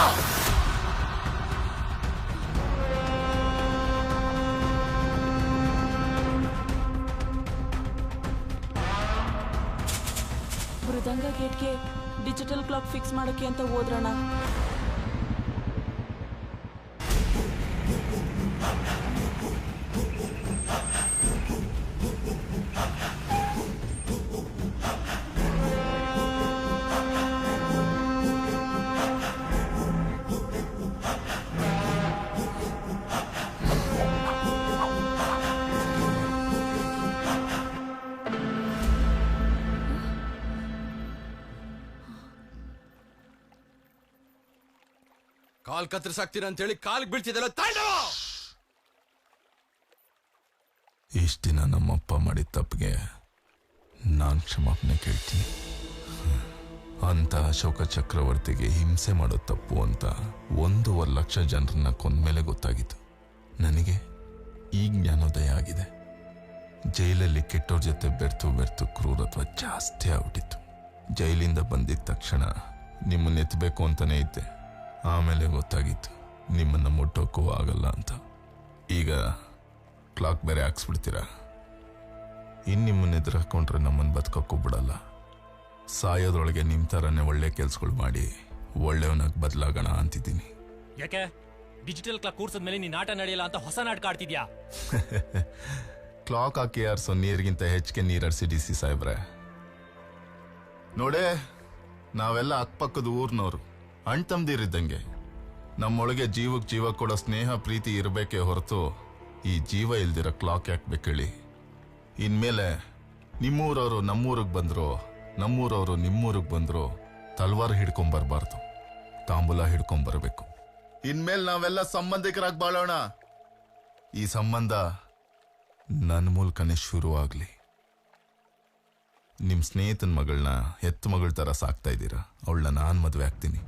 S6: ಮೃದಂಗ ಗೇಟ್ಗೆ ಡಿಜಿಟಲ್ ಕ್ಲಾಕ್ ಫಿಕ್ಸ್ ಮಾಡೋಕೆ ಅಂತ ಹೋದ್ರಣ.
S18: ಕಾಲ್ ಕತ್ತರಿಸಾಕ್ತೀರ ಅಂತ ಹೇಳಿ ಕಾಲಿಗೆ ಬೀಳ್ತಿದ್ದಲ್ಲ ತಾಂಡವ.
S7: ಇಷ್ಟ ದಿನ ನಮ್ಮಪ್ಪ ಮಾಡಿದ ತಪ್ಪಿಗೆ ನಾನು ಕ್ಷಮಾಪಣೆ ಕೇಳ್ತೀನಿ. ಅಂತ ಅಶೋಕ ಚಕ್ರವರ್ತಿಗೆ ಹಿಂಸೆ ಮಾಡೋ ತಪ್ಪು ಅಂತ 1.5 ಲಕ್ಷ ಜನರನ್ನ ಕೊಂದ್ಮೇಲೆ ಗೊತ್ತಾಗಿತ್ತು. ನನಗೆ ಈಗ ಜ್ಞಾನೋದಯ ಆಗಿದೆ. ಜೈಲಲ್ಲಿ ಕೆಟ್ಟೋರ್ ಜೊತೆ ಬೆರ್ತು ಕ್ರೂರತ್ವ ಜಾಸ್ತಿ ಆಗ್ಬಿಟ್ಟಿತ್ತು. ಜೈಲಿಂದ ಬಂದಿದ್ದ ತಕ್ಷಣ ನಿಮ್ಮನ್ನ ಎತ್ತಬೇಕು ಅಂತಾನೆ ಇದ್ದೆ. ಆಮೇಲೆ ಗೊತ್ತಾಗಿತ್ತು ನಿಮ್ಮನ್ನ ಮುಟ್ಟೋಕ್ಕೂ ಆಗಲ್ಲ ಅಂತ. ಈಗ ಕ್ಲಾಕ್ ಬೇರೆ ಹಾಕ್ಸ್ಬಿಡ್ತೀರಾ. ಇನ್ನು ನಿಮ್ಮನ್ನ ಎದುರು ಹಾಕೊಂಡ್ರೆ ನಮ್ಮನ್ನು ಬದುಕೋಕ್ಕೂ ಬಿಡಲ್ಲ. ಸಾಯೋದ್ರೊಳಗೆ ನಿಮ್ಮ ಥರನೇ ಒಳ್ಳೆ ಕೆಲ್ಸಗಳು ಮಾಡಿ ಒಳ್ಳೆಯವನಾಗಿ ಬದಲಾಗೋಣ ಅಂತಿದ್ದೀನಿ.
S10: ಯಾಕೆ ಡಿಜಿಟಲ್ ಕ್ಲಾಕ್ ಕೂರ್ಸದ್ಮೇಲೆ ನೀನ್ ಆಟ ನಡೆಯಲ್ಲ ಅಂತ ಹೊಸ ನಾಟಕ ಆಡ್ತಿದ್ಯಾ?
S7: ಕ್ಲಾಕ್ ಹಾಕಿ ಯಾರ್ಸೋ ನೀರಿಗಿಂತ ಹೆಚ್ಚಿಗೆ ನೀರಡಿಸಿ DC ಸಾಹೇಬ್ರೆ. ನೋಡೇ, ನಾವೆಲ್ಲ ಅಕ್ಕಪಕ್ಕದ ಊರ್ನವ್ರು, ಅಣ್ಣ ತಮ್ದಿರಿದ್ದಂಗೆ. ನಮ್ಮೊಳಗೆ ಜೀವಕ್ಕೆ ಜೀವ ಕೊಡೋ ಸ್ನೇಹ ಪ್ರೀತಿ ಇರಬೇಕೇ ಹೊರತು ಈ ಜೀವ ಇಲ್ದಿರೋ ಕ್ಲಾಕ್ ಯಾಕೆ ಬೇಕೇಳಿ? ಇನ್ಮೇಲೆ ನಿಮ್ಮೂರವರು ನಮ್ಮೂರಿಗೆ ಬಂದ್ರು, ನಮ್ಮೂರವರು ನಿಮ್ಮೂರಿಗೆ ಬಂದ್ರು ತಲ್ವಾರ್ ಹಿಡ್ಕೊಂಬರ್ಬಾರ್ದು, ತಾಂಬೂಲ ಹಿಡ್ಕೊಂಬರ್ಬೇಕು. ಇನ್ಮೇಲೆ ನಾವೆಲ್ಲ ಸಂಬಂಧಿಕರಾಗಿ ಬಾಳೋಣ. ಈ ಸಂಬಂಧ ನನ್ನ ಮೂಲಕನೇ ಶುರು ಆಗ್ಲಿ. ನಿಮ್ ಸ್ನೇಹಿತನ ಮಗಳನ್ನ ಹೆತ್ತ ಮಗಳ ತರ ಸಾಕ್ತಾ ಇದ್ದೀರಾ. ಅವಳನ್ನ ನಾನ್ ಮದುವೆ ಆಗ್ತೀನಿ.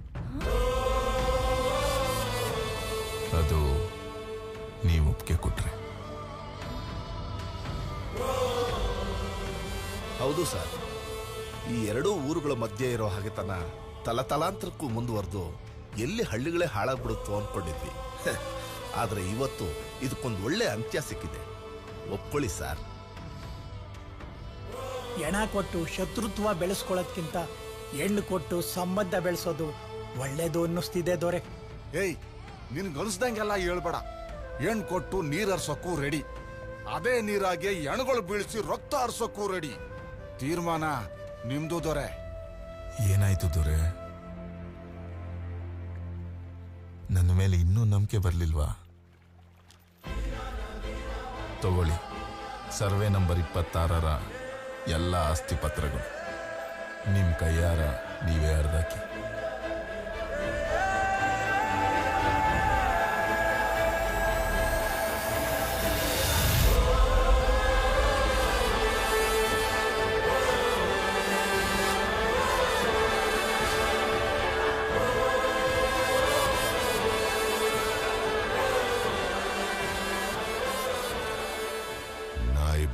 S7: ಅದು ನೀವು ಒಪ್ಪಿಗೆ ಕೊಟ್ರೆ.
S22: ಹೌದು ಸರ್, ಈ ಎರಡೂ ಊರುಗಳ ಮಧ್ಯೆ ಇರೋ ಹಾಗೆತನ ತಲತಲಾಂತರಕ್ಕೂ ಮುಂದುವರೆದು ಎಲ್ಲಿ ಹಳ್ಳಿಗಳೇ ಹಾಳಾಗ್ಬಿಡುತ್ತೋ ಅನ್ಕೊಂಡಿದ್ವಿ. ಆದ್ರೆ ಇವತ್ತು ಇದಕ್ಕೊಂದು ಒಳ್ಳೆ ಅಂತ್ಯ ಸಿಕ್ಕಿದೆ. ಒಪ್ಕೊಳ್ಳಿ ಸರ್.
S14: ಎಣ ಕೊಟ್ಟು ಶತ್ರುತ್ವ ಬೆಳೆಸ್ಕೊಳ್ಳೋದ್ಕಿಂತ ಹೆಣ್ಣು ಕೊಟ್ಟು ಸಂಬಂಧ ಬೆಳೆಸೋದು ಒಳ್ಳೇದು ಅನ್ನಿಸ್ತಿದೆ ದೊರೆ.
S9: ಏಯ್, ನಿನ್ಗನ್ಸ್ದಂಗೆಲ್ಲ ಹೇಳ್ಬೇಡ. ಹೆಣ್ ಕೊಟ್ಟು ನೀರ್ ಹರ್ಸೋಕ್ಕೂ ರೆಡಿ, ಅದೇ ನೀರಾಗೆ ಹೆಣ್ಗಳು ಬೀಳಿಸಿ ರಕ್ತ ಹರ್ಸೋಕ್ಕೂ ರೆಡಿ. ತೀರ್ಮಾನ ನಿಮ್ದು ದೊರೆ.
S7: ಏನಾಯ್ತು ದೊರೆ? ನನ್ನ ಮೇಲೆ ಇನ್ನೂ ನಂಬಿಕೆ ಬರ್ಲಿಲ್ವಾ? ತಗೊಳ್ಳಿ, ಸರ್ವೆ ನಂಬರ್ 26ರ ಎಲ್ಲ ಆಸ್ತಿ ಪತ್ರಗಳು. ನಿಮ್ ಕೈಯಾರ ನೀವೇ ಅರ್ಧಾಕಿ.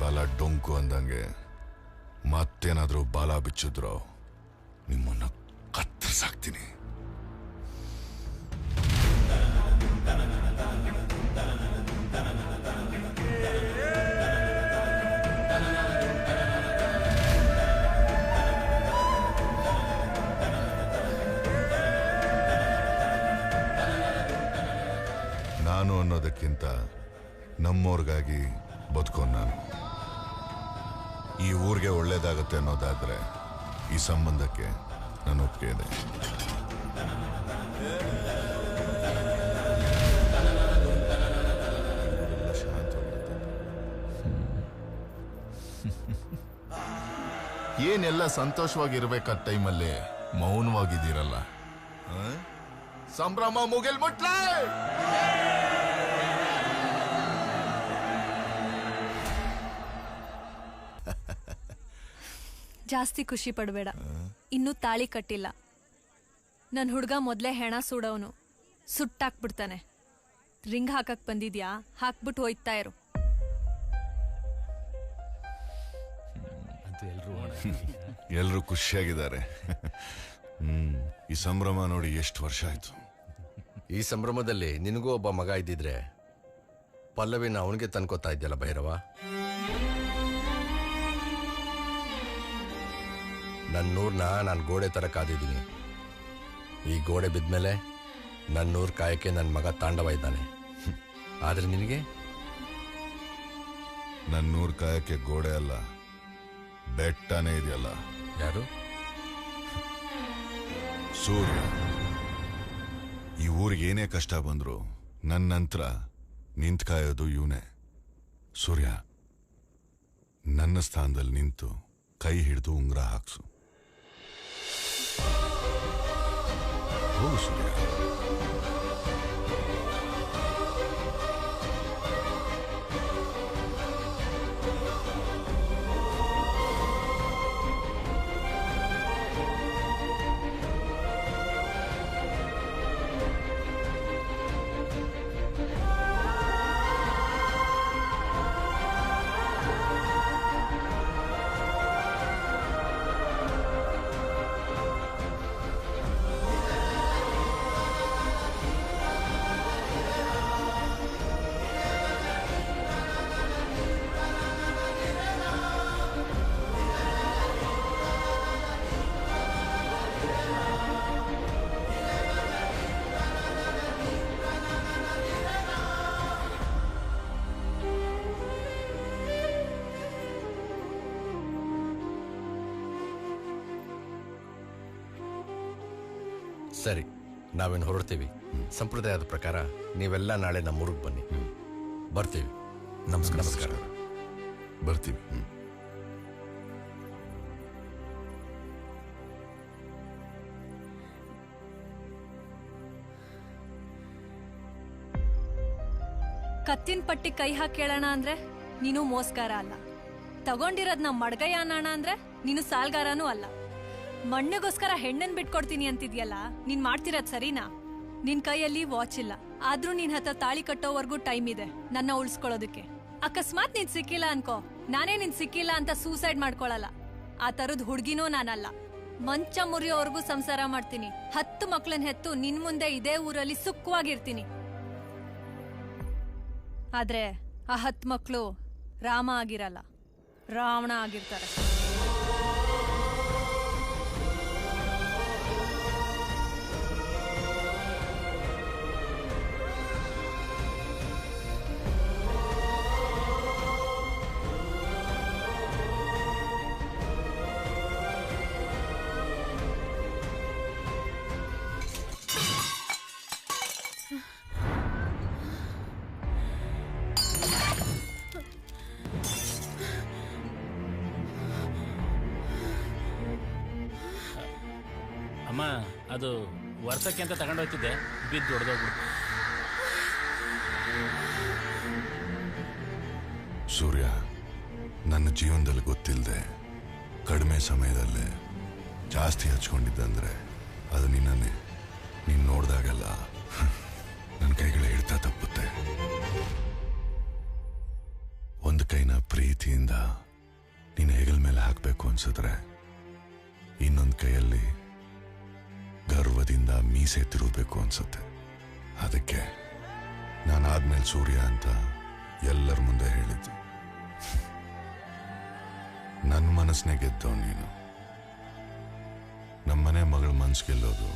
S16: ಬಾಲ ಡೊಂಕು ಅಂದಂಗೆ ಮತ್ತೇನಾದ್ರೂ ಬಾಲ ಬಿಚ್ಚಿದ್ರು ನಿಮ್ಮನ್ನ ಕತ್ತರಿಸಾಕ್ತೀನಿ. ನಾನು ಅನ್ನೋದಕ್ಕಿಂತ ನಮ್ಮೋರ್ಗಾಗಿ ಬದುಕೋನ್ ನಾನು. ಈ ಊರಿಗೆ ಒಳ್ಳೇದಾಗತ್ತೆ ಅನ್ನೋದಾದ್ರೆ ಈ ಸಂಬಂಧಕ್ಕೆ ನಾನು ಒಪ್ಪಿಗೆ ಇದೆ.
S7: ಏನೆಲ್ಲ ಸಂತೋಷವಾಗಿರ್ಬೇಕಾದ ಟೈಮಲ್ಲಿ ಮೌನವಾಗಿದ್ದೀರಲ್ಲ, ಸಂಭ್ರಮ ಮುಗಿಲ್ ಮುಟ್ಲ.
S19: ಜಾಸ್ತಿ ಖುಷಿ ಪಡಬೇಡ, ಇನ್ನೂ ತಾಳಿ ಕಟ್ಟಿಲ್ಲ. ನನ್ನ ಹುಡುಗ ಮೊದಲೇ ಹೆಣ ಸುಡೋನು, ಸುಟ್ಟಾಕ್ಬಿಡ್ತಾನೆ. ರಿಂಗ್ ಹಾಕಕ್ ಬಂದಿದ್ಯಾ? ಹಾಕ್ಬಿಟ್ಟು ಹೋಯ್ತಾ ಇರು.
S16: ಎಲ್ರೂ ಖುಷಿಯಾಗಿದ್ದಾರೆ. ಈ ಸಂಭ್ರಮ ನೋಡಿ ಎಷ್ಟು ವರ್ಷ ಆಯ್ತು.
S18: ಈ ಸಂಭ್ರಮದಲ್ಲಿ ನಿನಗೂ ಒಬ್ಬ ಮಗ ಇದ್ದಿದ್ರೆ ಪಲ್ಲವಿನ ಅವನಿಗೆ ತನ್ಕೋತಾ ಇದ್ಯಲ್ಲ ಭೈರವ. ನನ್ನೂರ್ನ ನಾನು ಗೋಡೆ ತರ ಕಾದಿದ್ದೀನಿ. ಈ ಗೋಡೆ ಬಿದ್ಮೇಲೆ ನನ್ನೂರ್ ಕಾಯಕ್ಕೆ ನನ್ನ ಮಗ ತಾಂಡವ ಇದ್ದಾನೆ. ಆದ್ರೆ ನಿನಗೆ
S16: ನನ್ನೂರ್ ಕಾಯಕ್ಕೆ ಗೋಡೆ ಅಲ್ಲ, ಬೆಟ್ಟನೇ ಇದೆಯಲ್ಲ.
S18: ಯಾರು?
S16: ಸೂರ್ಯ. ಈ ಊರಿಗೆ ಏನೇ ಕಷ್ಟ ಬಂದ್ರು ನನ್ನ ನಂತರ ನಿಂತ್ ಕಾಯೋದು ಇವನೇ. ಸೂರ್ಯ, ನನ್ನ ಸ್ಥಾನದಲ್ಲಿ ನಿಂತು ಕೈ ಹಿಡಿದು ಉಂಗ್ರ ಹಾಕ್ಸು. ಹೋಗು ಸೂರ್ಯ.
S18: ಸರಿ, ನಾವೇನು ಹೊರಡ್ತೀವಿ. ಸಂಪ್ರದಾಯದ ಪ್ರಕಾರ ನೀವೆಲ್ಲ ನಾಳೆ ನಮ್ಮೂರಿಗೆ ಬನ್ನಿ. ಬರ್ತೀವಿ. ನಮಸ್ಕಾರ. ನಮಸ್ಕಾರ.
S16: ಬರ್ತೀವಿ.
S19: ಕತ್ತಿನ ಪಟ್ಟಿ ಕೈ ಹಾಕಿ ಕೇಳೋಣ ಅಂದ್ರೆ ನೀನು ಮೋಸ್ಗಾರ ಅಲ್ಲ. ತಗೊಂಡಿರೋದ್ ನಮ್ಮ ಮಡ್ಗಯ್ಯ ಅಣ್ಣ ಅಂದ್ರೆ ನೀನು ಸಾಲ್ಗಾರನೂ ಅಲ್ಲ. ಮಣ್ಣಿಗೋಸ್ಕರ ಹೆಣ್ಣನ್ ಬಿಟ್ಕೊಡ್ತೀನಿ ಅಂತಿದ್ಯಲ್ಲ, ನೀನ್ ಮಾಡ್ತಿರೋದ್ ಸರಿನಾ? ನಿನ್ ಕೈಯಲ್ಲಿ ವಾಚ್ ಇಲ್ಲ, ಆದ್ರೂ ನಿನ್ ಹತ್ರ ತಾಳಿ ಕಟ್ಟೋವರೆಗೂ ಟೈಮ್ ಇದೆ ನನ್ನ ಉಳಿಸ್ಕೊಳ್ಳೋದಕ್ಕೆ. ಅಕಸ್ಮಾತ್ ನೀನ್ ಸಿಕ್ಕಿಲ್ಲ ಅನ್ಕೋ, ನಾನೇ ನಿನ್ ಸಿಕ್ಕಿಲ್ಲ ಅಂತ ಸೂಸೈಡ್ ಮಾಡ್ಕೊಳಲ್ಲ. ಆ ತರದ್ ಹುಡ್ಗಿನೂ ನಾನಲ್ಲ. ಮಂಚ ಮುರಿಯೋವರೆಗೂ ಸಂಸಾರ ಮಾಡ್ತೀನಿ. 10 ಮಕ್ಳನ್ ಹೆತ್ತು ನಿನ್ ಮುಂದೆ ಇದೇ ಊರಲ್ಲಿ ಸುಖವಾಗಿರ್ತೀನಿ. ಆದ್ರೆ ಆ 10 ಮಕ್ಳು ರಾಮ ಆಗಿರಲ್ಲ, ರಾವಣ ಆಗಿರ್ತಾರೆ.
S11: ಅಮ್ಮ, ಅದು ವರ್ಷಕ್ಕೆ ಅಂತ ತಗೊಂಡೋಗ್ತಿದ್ದೆ, ಬಿದ್ದು ಹೊಡೆದೋಗ್ಬಿಡ್ತು.
S16: ಸೂರ್ಯ, ನನ್ನ ಜೀವನದಲ್ಲಿ ಗೊತ್ತಿಲ್ಲದೆ ಕಡಿಮೆ ಸಮಯದಲ್ಲೇ ಜಾಸ್ತಿ ಹಚ್ಕೊಂಡಿದ್ದಂದ್ರೆ ಅದು ನಿನ್ನನ್ನೇ. ನೀನು ನೋಡಿದಾಗೆಲ್ಲ ನನ್ನ ಕೈಗಳ ಹಿಡ್ತಾ ತಪ್ಪುತ್ತೆ. ಒಂದು
S15: ಕೈನ ಪ್ರೀತಿಯಿಂದ ನೀನು ಹೆಗಲ ಮೇಲೆ ಹಾಕಬೇಕು ಅನ್ಸಿದ್ರೆ ಇನ್ನೊಂದು ಕೈಯಲ್ಲಿ ಗರ್ವದಿಂದ ಮೀಸೆ ತಿರುಗಬೇಕು ಅನ್ಸುತ್ತೆ. ಅದಕ್ಕೆ ನಾನಾದ್ಮೇಲೆ ಸೂರ್ಯ ಅಂತ ಎಲ್ಲರ ಮುಂದೆ ಹೇಳಿದ್ದು. ನನ್ನ ಮನಸ್ಸನ್ನೇ ಗೆದ್ದವ್ ನೀನು. ನಮ್ಮನೆ ಮಗಳ ಮನ್ಸು ಗೆಲ್ಲೋದು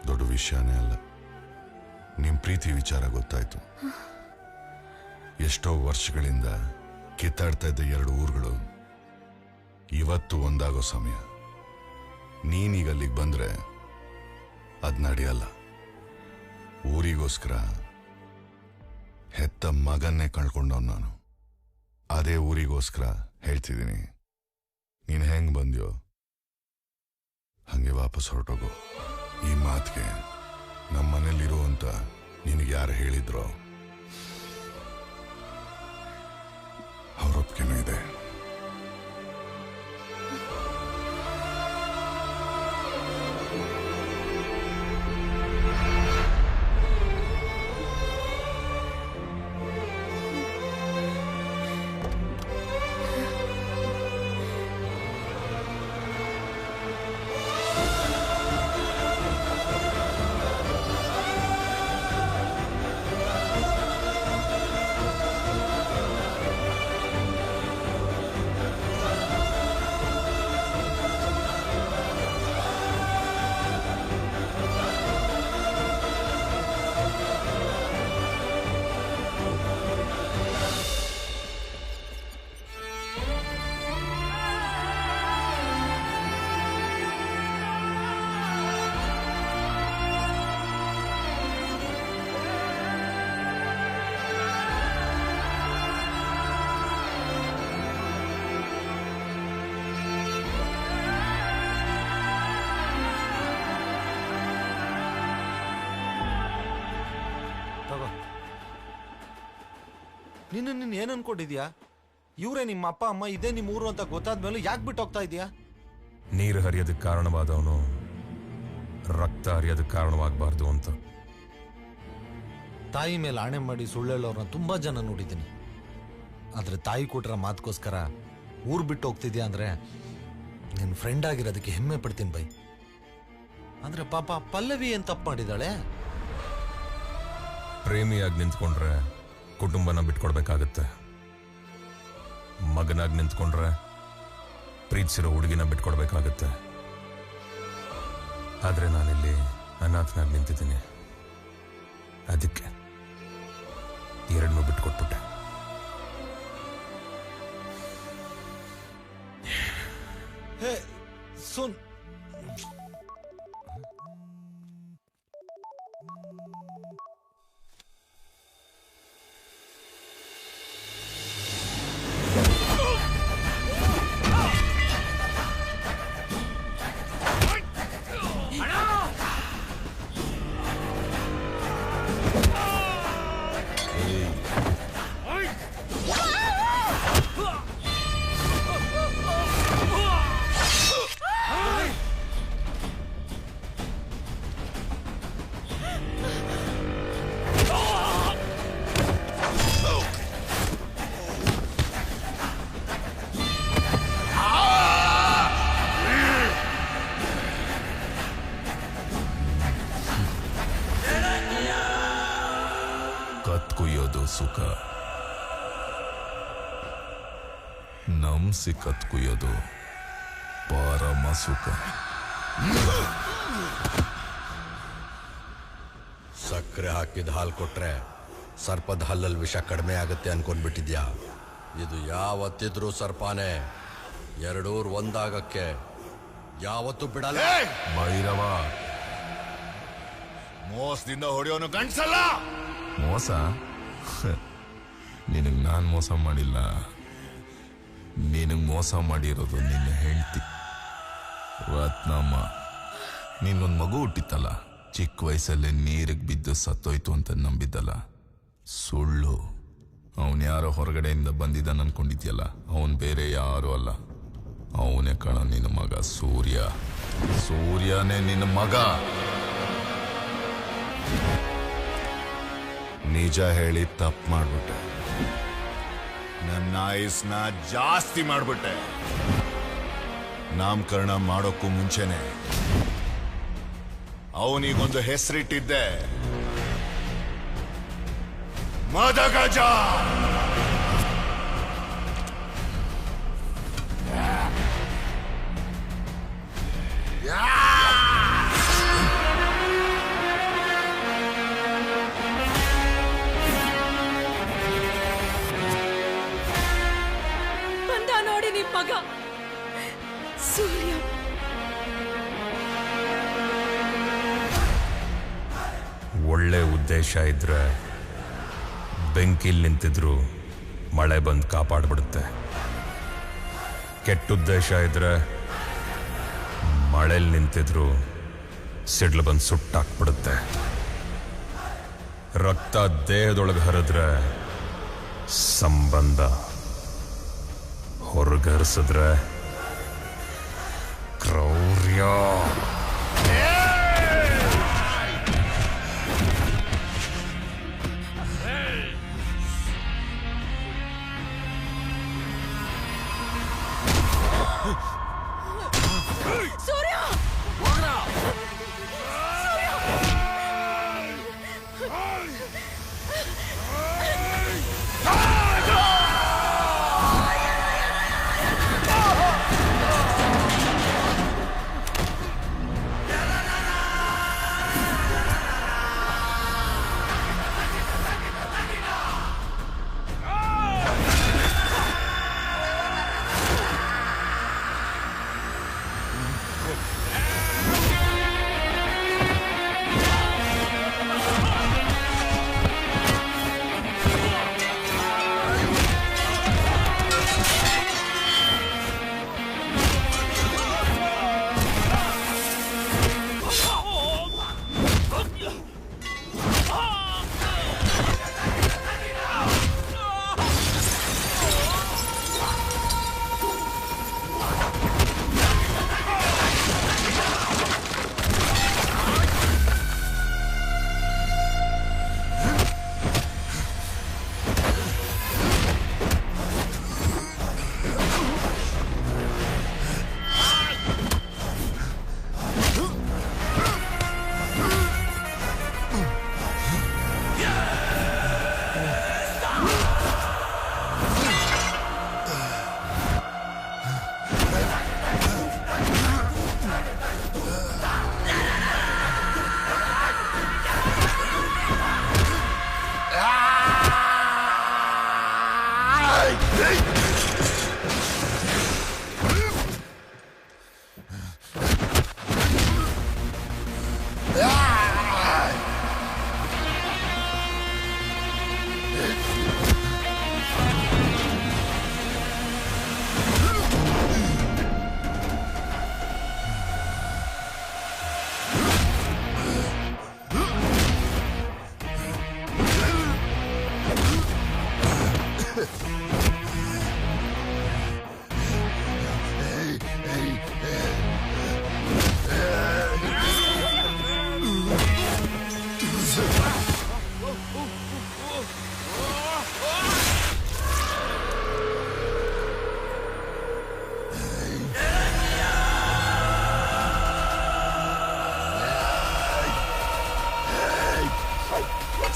S15: ದೊಡ್ಡ ವಿಷಯನೇ ಅಲ್ಲ. ನಿಮ್ ಪ್ರೀತಿ ವಿಚಾರ ಗೊತ್ತಾಯ್ತು. ಎಷ್ಟೋ ವರ್ಷಗಳಿಂದ ಕಿತ್ತಾಡ್ತಾ ಇದ್ದ ಎರಡು ಊರುಗಳು ಇವತ್ತು ಒಂದಾಗೋ ಸಮಯ. ನೀನೀಗ ಅಲ್ಲಿಗೆ ಬಂದ್ರೆ ಅದ್ ನಡೆಯಲ್ಲ. ಊರಿಗೋಸ್ಕರ ಹೆತ್ತ ಮಗನ್ನೇ ಕಳ್ಕೊಂಡವ್ ನಾನು. ಅದೇ ಊರಿಗೋಸ್ಕರ ಹೇಳ್ತಿದ್ದೀನಿ, ನೀನು ಹೆಂಗ್ ಬಂದ್ಯೋ ಹಂಗೆ ವಾಪಸ್ ಹೊರಟೋಗು. ಈ ಮಾತಿಗೆ ನಮ್ಮ ಮನೇಲಿರೋ ಅಂತ ನಿನಗೆ ಯಾರು ಹೇಳಿದ್ರೋ ಅವರೊಪ್ಪಿಗೆನೂ ಇದೆ.
S17: ನೀನು ಏನ್ ಅನ್ಕೊಂಡಿದ್ಯಾ? ಇವರೇ ನಿಮ್ಮ ಅಪ್ಪ ಅಮ್ಮ, ಇದೇ ನಿಮ್ಮ ಊರು ಅಂತ ಗೊತ್ತಾದ್ಮೇಲೆ ಯಾಕೆ ಬಿಟ್ಟು ಹೋಗ್ತಾ ಇದೀಯಾ?
S8: ನೀರು ಹರಿಯೋದಕ್ಕೆ ಕಾರಣವಾದವನು ರಕ್ತ ಹರಿಯೋದಕ್ಕೆ ಕಾರಣವಾಗಬಾರ್ದು ಅಂತ.
S17: ತಾಯಿ ಮೇಲೆ ಆಣೆ ಮಾಡಿ ಸುಳ್ಳೇಳೋರ್ನ ತುಂಬಾ ಜನ ನೋಡಿದ್ದೀನಿ. ಆದ್ರೆ ತಾಯಿ ಕೊಟ್ರ ಮಾತುಗೋಸ್ಕರ ಊರ್ ಬಿಟ್ಟು ಹೋಗ್ತಿದ್ಯಾ ಅಂದ್ರೆ ನಿನ್ನ ಫ್ರೆಂಡ್ ಆಗಿರೋದಕ್ಕೆ ಹೆಮ್ಮೆ ಪಡ್ತೀನಿ ಬೈ. ಅಂದ್ರೆ ಪಾಪ ಪಲ್ಲವಿ ಏನ್ ತಪ್ಪು ಮಾಡಿದಾಳೆ?
S8: ಪ್ರೇಮಿಯಾಗಿ ನಿಂತ್ಕೊಂಡ್ರೆ ಕುಟುಂಬನ ಬಿಟ್ಕೊಡ್ಬೇಕಾಗತ್ತೆ. ಮಗನಾಗಿ ನಿಂತ್ಕೊಂಡ್ರೆ ಪ್ರೀತಿಸಿರೋ ಹುಡುಗಿನ ಬಿಟ್ಕೊಡ್ಬೇಕಾಗತ್ತೆ. ಆದ್ರೆ ನಾನಿಲ್ಲಿ ಅನಾಥನಾಗಿ ನಿಂತಿದ್ದೀನಿ. ಅದಕ್ಕೆ ಎರಡನ್ನೂ ಬಿಟ್ಕೊಟ್ಬಿಟ್ಟೆ.
S17: ಸುನ್
S15: ಸುಖ, ನಂಸಿ ಕತ್ ಕುಯ್ಯೋದು ಪರಮ ಸುಖ.
S18: ಸಕ್ಕರೆ ಹಾಕಿದ ಹಾಲು ಕೊಟ್ರೆ ಸರ್ಪದ ಹಲ್ಲಲ್ಲಿ ವಿಷ ಕಡಿಮೆ ಆಗುತ್ತೆ ಅನ್ಕೊಂಡ್ಬಿಟ್ಟಿದ್ಯಾ? ಇದು ಯಾವತ್ತಿದ್ರೂ ಸರ್ಪಾನೆ. ಎರಡೂರ್ ಒಂದಾಗಕ್ಕೆ ಯಾವತ್ತೂ ಬಿಡಲ್ಲ.
S15: ಭೈರವ,
S16: ಮೋಸದಿಂದ ಹೊಡೆಯೋನು ಗಂಡ್ಸಲ್ಲ.
S15: ಮೋಸ? ನಿನಗ್ ನಾನ್ ಮೋಸ ಮಾಡಿಲ್ಲ. ನಿನಗ್ ಮೋಸ ಮಾಡಿರೋದು ನಿನ್ನ ಹೆಂಡತಿ ರತ್ನಮ್ಮ. ನಿನ್ಗೊಂದು ಮಗು ಹುಟ್ಟಿತ್ತಲ್ಲ, ಚಿಕ್ಕ ವಯಸ್ಸಲ್ಲೇ ನೀರಿಗೆ ಬಿದ್ದು ಸತ್ತೋಯ್ತು ಅಂತ ನಂಬಿದ್ದಲ್ಲ, ಸುಳ್ಳು. ಅವನ್ ಯಾರೋ ಹೊರಗಡೆಯಿಂದ ಬಂದಿದ್ದಾನ ಅನ್ಕೊಂಡಿದ್ಯಲ್ಲ, ಅವನ್ ಬೇರೆ ಯಾರು ಅಲ್ಲ. ಅವನೇ ಕಣ ನಿನ್ನ ಮಗ ಸೂರ್ಯ. ಸೂರ್ಯನೇ ನಿನ್ನ ಮಗ. ನಿಜ ಹೇಳಿ ತಪ್ಪು ಮಾಡ್ಬಿಟ್ಟೆ.
S16: ನನ್ನ ಆಯುಸ್ನ ಜಾಸ್ತಿ ಮಾಡ್ಬಿಟ್ಟೆ. ನಾಮಕರಣ ಮಾಡೋಕ್ಕೂ ಮುಂಚೆನೆ ಅವನಿಗೊಂದು ಹೆಸರಿಟ್ಟಿದ್ದೆ, ಮದಗಜ.
S6: ಬಂದ ನೋಡಿ ನಿಮ್ ಮಗ ಸೂರ್ಯ.
S8: ಒಳ್ಳೆ ಉದ್ದೇಶ ಇದ್ರೆ ಬೆಂಕಿಲ್ ನಿಂತಿದ್ರು ಮಳೆ ಬಂದು ಕಾಪಾಡ್ಬಿಡುತ್ತೆ. ಕೆಟ್ಟ ಉದ್ದೇಶ ಇದ್ರೆ ಮಳೆಲ್ ನಿಂತಿದ್ರು ಸಿಡ್ಲು ಬಂದು ಸುಟ್ಟಾಕ್ಬಿಡುತ್ತೆ. ರಕ್ತ ದೇಹದೊಳಗೆ ಹರಿದ್ರೆ ಸಂಬಂಧ, ಹೊರಗರಿಸಿದ್ರೆ ಕ್ರೌರ್ಯ.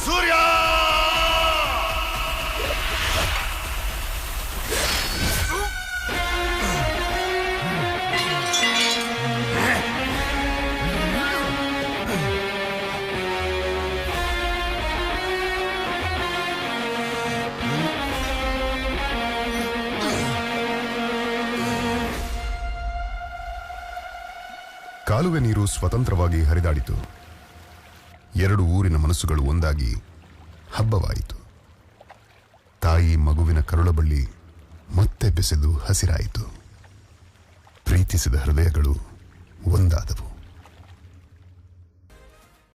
S6: ಸೂರ್ಯ
S5: ಕಾಲುವೆ ನೀರು ಸ್ವತಂತ್ರವಾಗಿ ಹರಿದಾಡಿತು. ಎರಡು ಊರಿನ ಮನಸ್ಸುಗಳು ಒಂದಾಗಿ ಹಬ್ಬವಾಯಿತು. ತಾಯಿ ಮಗುವಿನ ಕರುಳಬಳ್ಳಿ ಮತ್ತೆ ಬೆಸೆದು ಹಸಿರಾಯಿತು. ಪ್ರೀತಿಸಿದ ಹೃದಯಗಳು